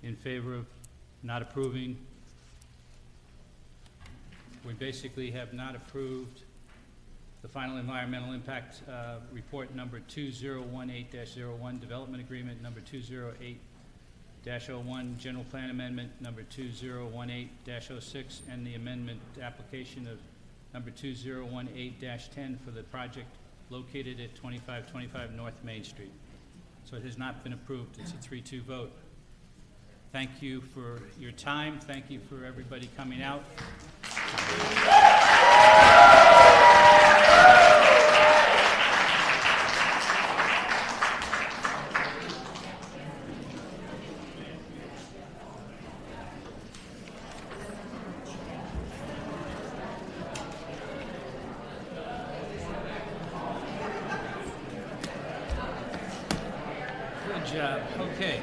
in favor of not approving. We basically have not approved the final environmental impact report number 2018-01, development agreement number 208-01, general plan amendment number 2018-06, and the amendment application of number 2018-10 for the project located at 2525 North Main Street. So it has not been approved. It's a 3-2 vote. Thank you for your time. Thank you for everybody coming out. Good job. Okay.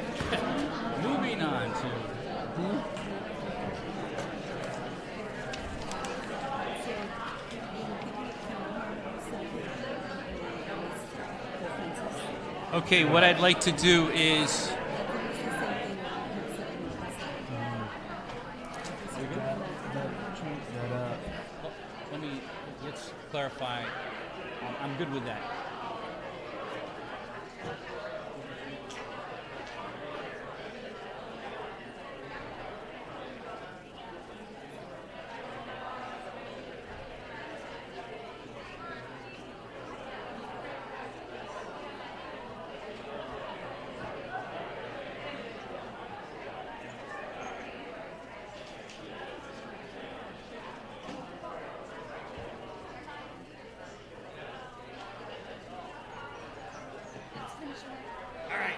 Moving on to. Okay, what I'd like to do is. Let's clarify. I'm good with that. All right.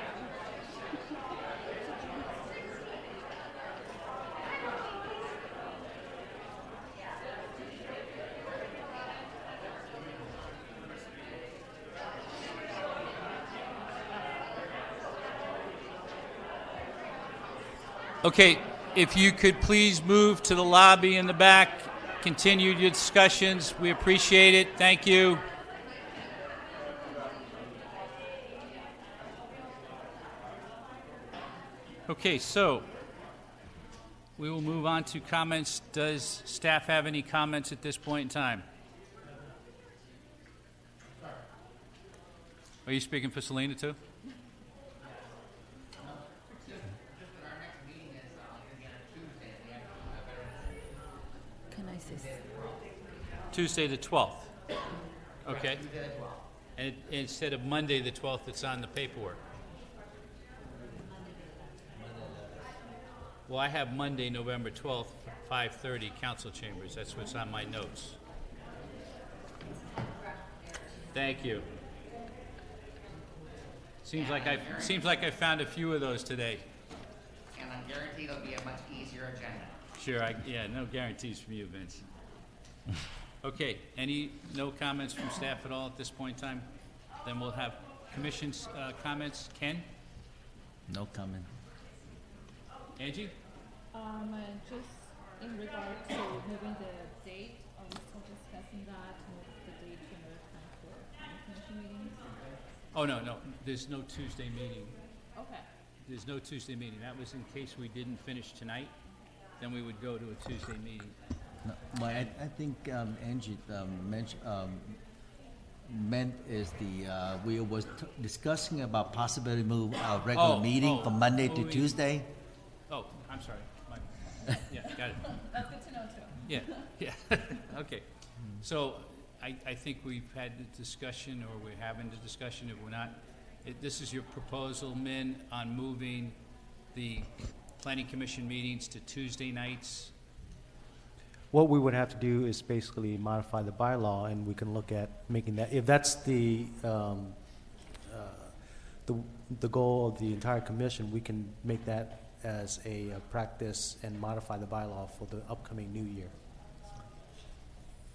Okay, if you could please move to the lobby in the back, continue your discussions. We appreciate it. Thank you. Okay, so we will move on to comments. Does staff have any comments at this point in time? Are you speaking for Selena too? Can I say? Tuesday the 12th. Okay. And instead of Monday the 12th, it's on the paperwork. Well, I have Monday, November 12th, 5:30, council chambers. That's what's on my notes. Thank you. Seems like I found a few of those today. And I'm guaranteed it'll be a much easier agenda. Sure, yeah, no guarantees from you, Vince. Okay, no comments from staff at all at this point in time? Then we'll have commission's comments. Ken? No comment. Angie? Just in regard to moving the date, are we still discussing that, move the date to another time for planning commission meetings? Oh, no, there's no Tuesday meeting. Okay. There's no Tuesday meeting. That was in case we didn't finish tonight, then we would go to a Tuesday meeting. No, but I think Angie meant is we was discussing about possibility move our regular meeting from Monday to Tuesday. Oh, I'm sorry. Yeah, got it. That's good to know too. Yeah. Okay. So I think we've had the discussion, or we're having the discussion. If we're not, this is your proposal, Min, on moving the planning commission meetings to Tuesday nights. What we would have to do is basically modify the bylaw, and we can look at making that, if that's the goal of the entire commission, we can make that as a practice and modify the bylaw for the upcoming new year.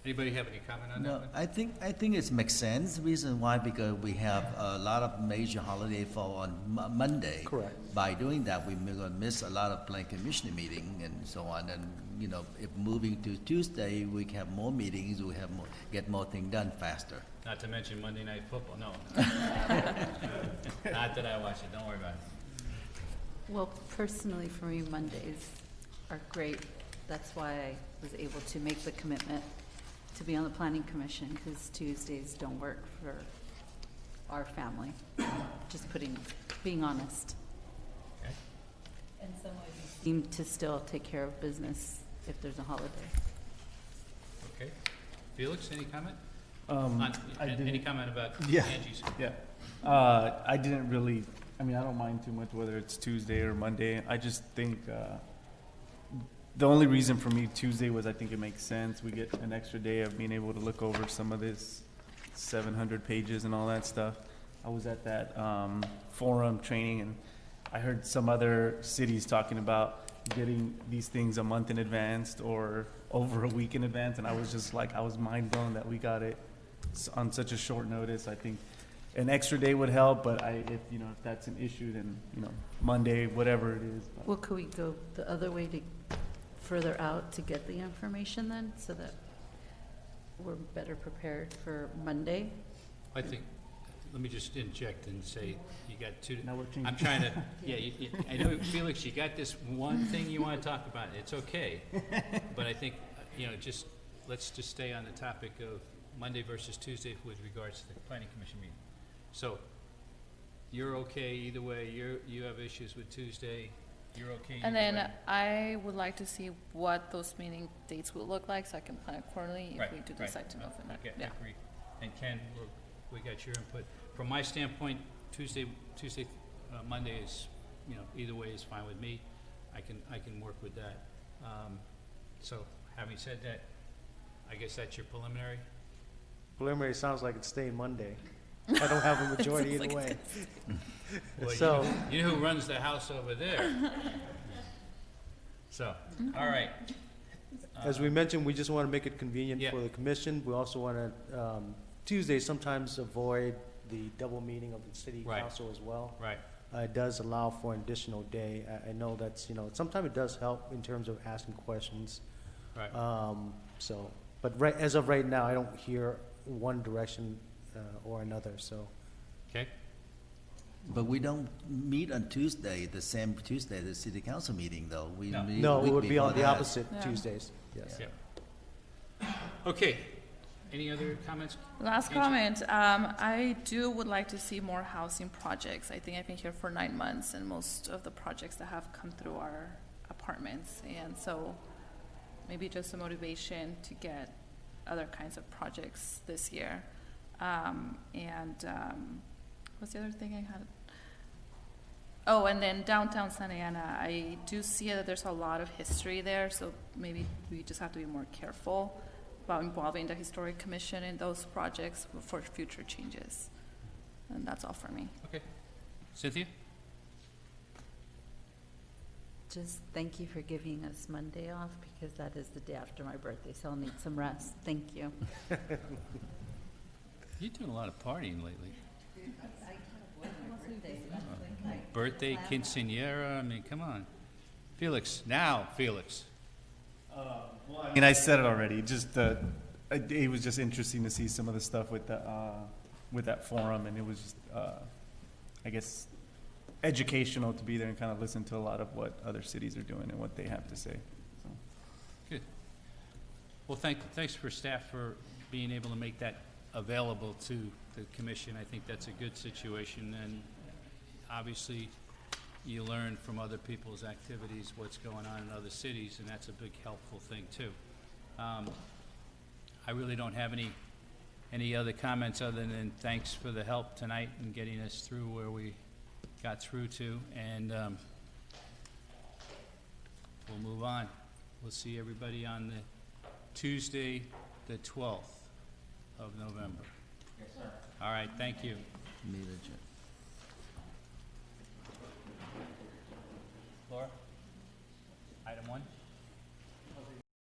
Anybody have any comment on that No, one? I think it makes sense. Reason why, because we have a lot of major holiday fall on Monday. Correct. By doing that, we're going to miss a lot of planning commission meeting and so on. And if moving to Tuesday, we have more meetings. We have get more things done faster. Not to mention Monday Night Football. No. Not that I watch it. Don't worry about it. Well, personally, for me, Mondays are great. That's why I was able to make the commitment to be on the planning commission, because Tuesdays don't work for our family. Just being honest. Okay. In some ways, we seem to still take care of business if there's a holiday. Okay. Felix, any comment? Any comment about Angie's? Yeah. I didn't really, I don't mind too much whether it's Tuesday or Monday. I just think the only reason for me Tuesday was I think it makes sense. We get an extra day of being able to look over some of this 700 pages and all that stuff. I was at that forum training, and I heard some other cities talking about getting these things a month in advance or over a week in advance, and I was just like, I was mind blown that we got it on such a short notice. I think an extra day would help, but if that's an issue, then Monday, whatever it is. Well, could we go the other way to further out to get the information then, so that we're better prepared for Monday? I think, let me just interject and say, you got two. Now we're changing. I'm trying to, I know, Felix, you got this one thing you want to talk about. It's okay. But I think, let's just stay on the topic of Monday versus Tuesday with regards to the planning commission meeting. So, you're okay either way. You have issues with Tuesday. You're okay either And then way. I would like to see what those meeting dates will look like, so I can plan accordingly if we do decide to move in. Okay, I agree. And Ken, we got your input. From my standpoint, Monday is, either way is fine with me. I can work with that. So, having said that, I guess that's your preliminary. Preliminary sounds like it's staying Monday. I don't have a majority either way. Well, So, you know who runs the house over there. So, all right. as we mentioned, we just want to make it convenient for the commission. We also want to, Tuesdays sometimes avoid the double meeting of the city council as well. Right. It does allow for an additional day. I know that's, sometimes it does help in terms of asking questions. Right. But as of right now, I don't hear one direction or another, so. Okay. But we don't meet on Tuesday, the same Tuesday, the city council meeting, though. We No. meet a No, it week would be on the before that. opposite Yeah. Tuesdays, yes. Yeah. Okay. Any other comments? Last Angela? comment, I would like to see more housing projects. I think I've been here for 9 months, and most of the projects that have come through are apartments. And so maybe just a motivation to get other kinds of projects this year. What's the other thing I had? Oh, and then downtown Santa Ana, I do see that there's a lot of history there, so maybe we just have to be more careful about involving the Historic Commission in those projects for future changes. And that's all for me. Okay. Cynthia? Just thank you for giving us Monday off, because that is the day after my birthday, so I'll need some rest. Thank you. You're doing a lot of partying lately. Birthday, quinceañera, I mean, come on. Felix, Felix. I said it already. Just it was just interesting to see some of the stuff with that forum, and it was just, I guess, educational to be there and kind of listen to a lot of what other cities are doing and what they have to say. So. Good. Well, thanks for staff for being able to make that available to the commission. I think that's a good situation, and obviously you learn from other people's activities what's going on in other cities, and that's a big helpful thing too. I really don't have any other comments other than thanks for the help tonight in getting us through where we got through to, and we'll move on. We'll see everybody on the Tuesday, the 12th of November. Yes, sir. All right, thank you. Meet adjourned.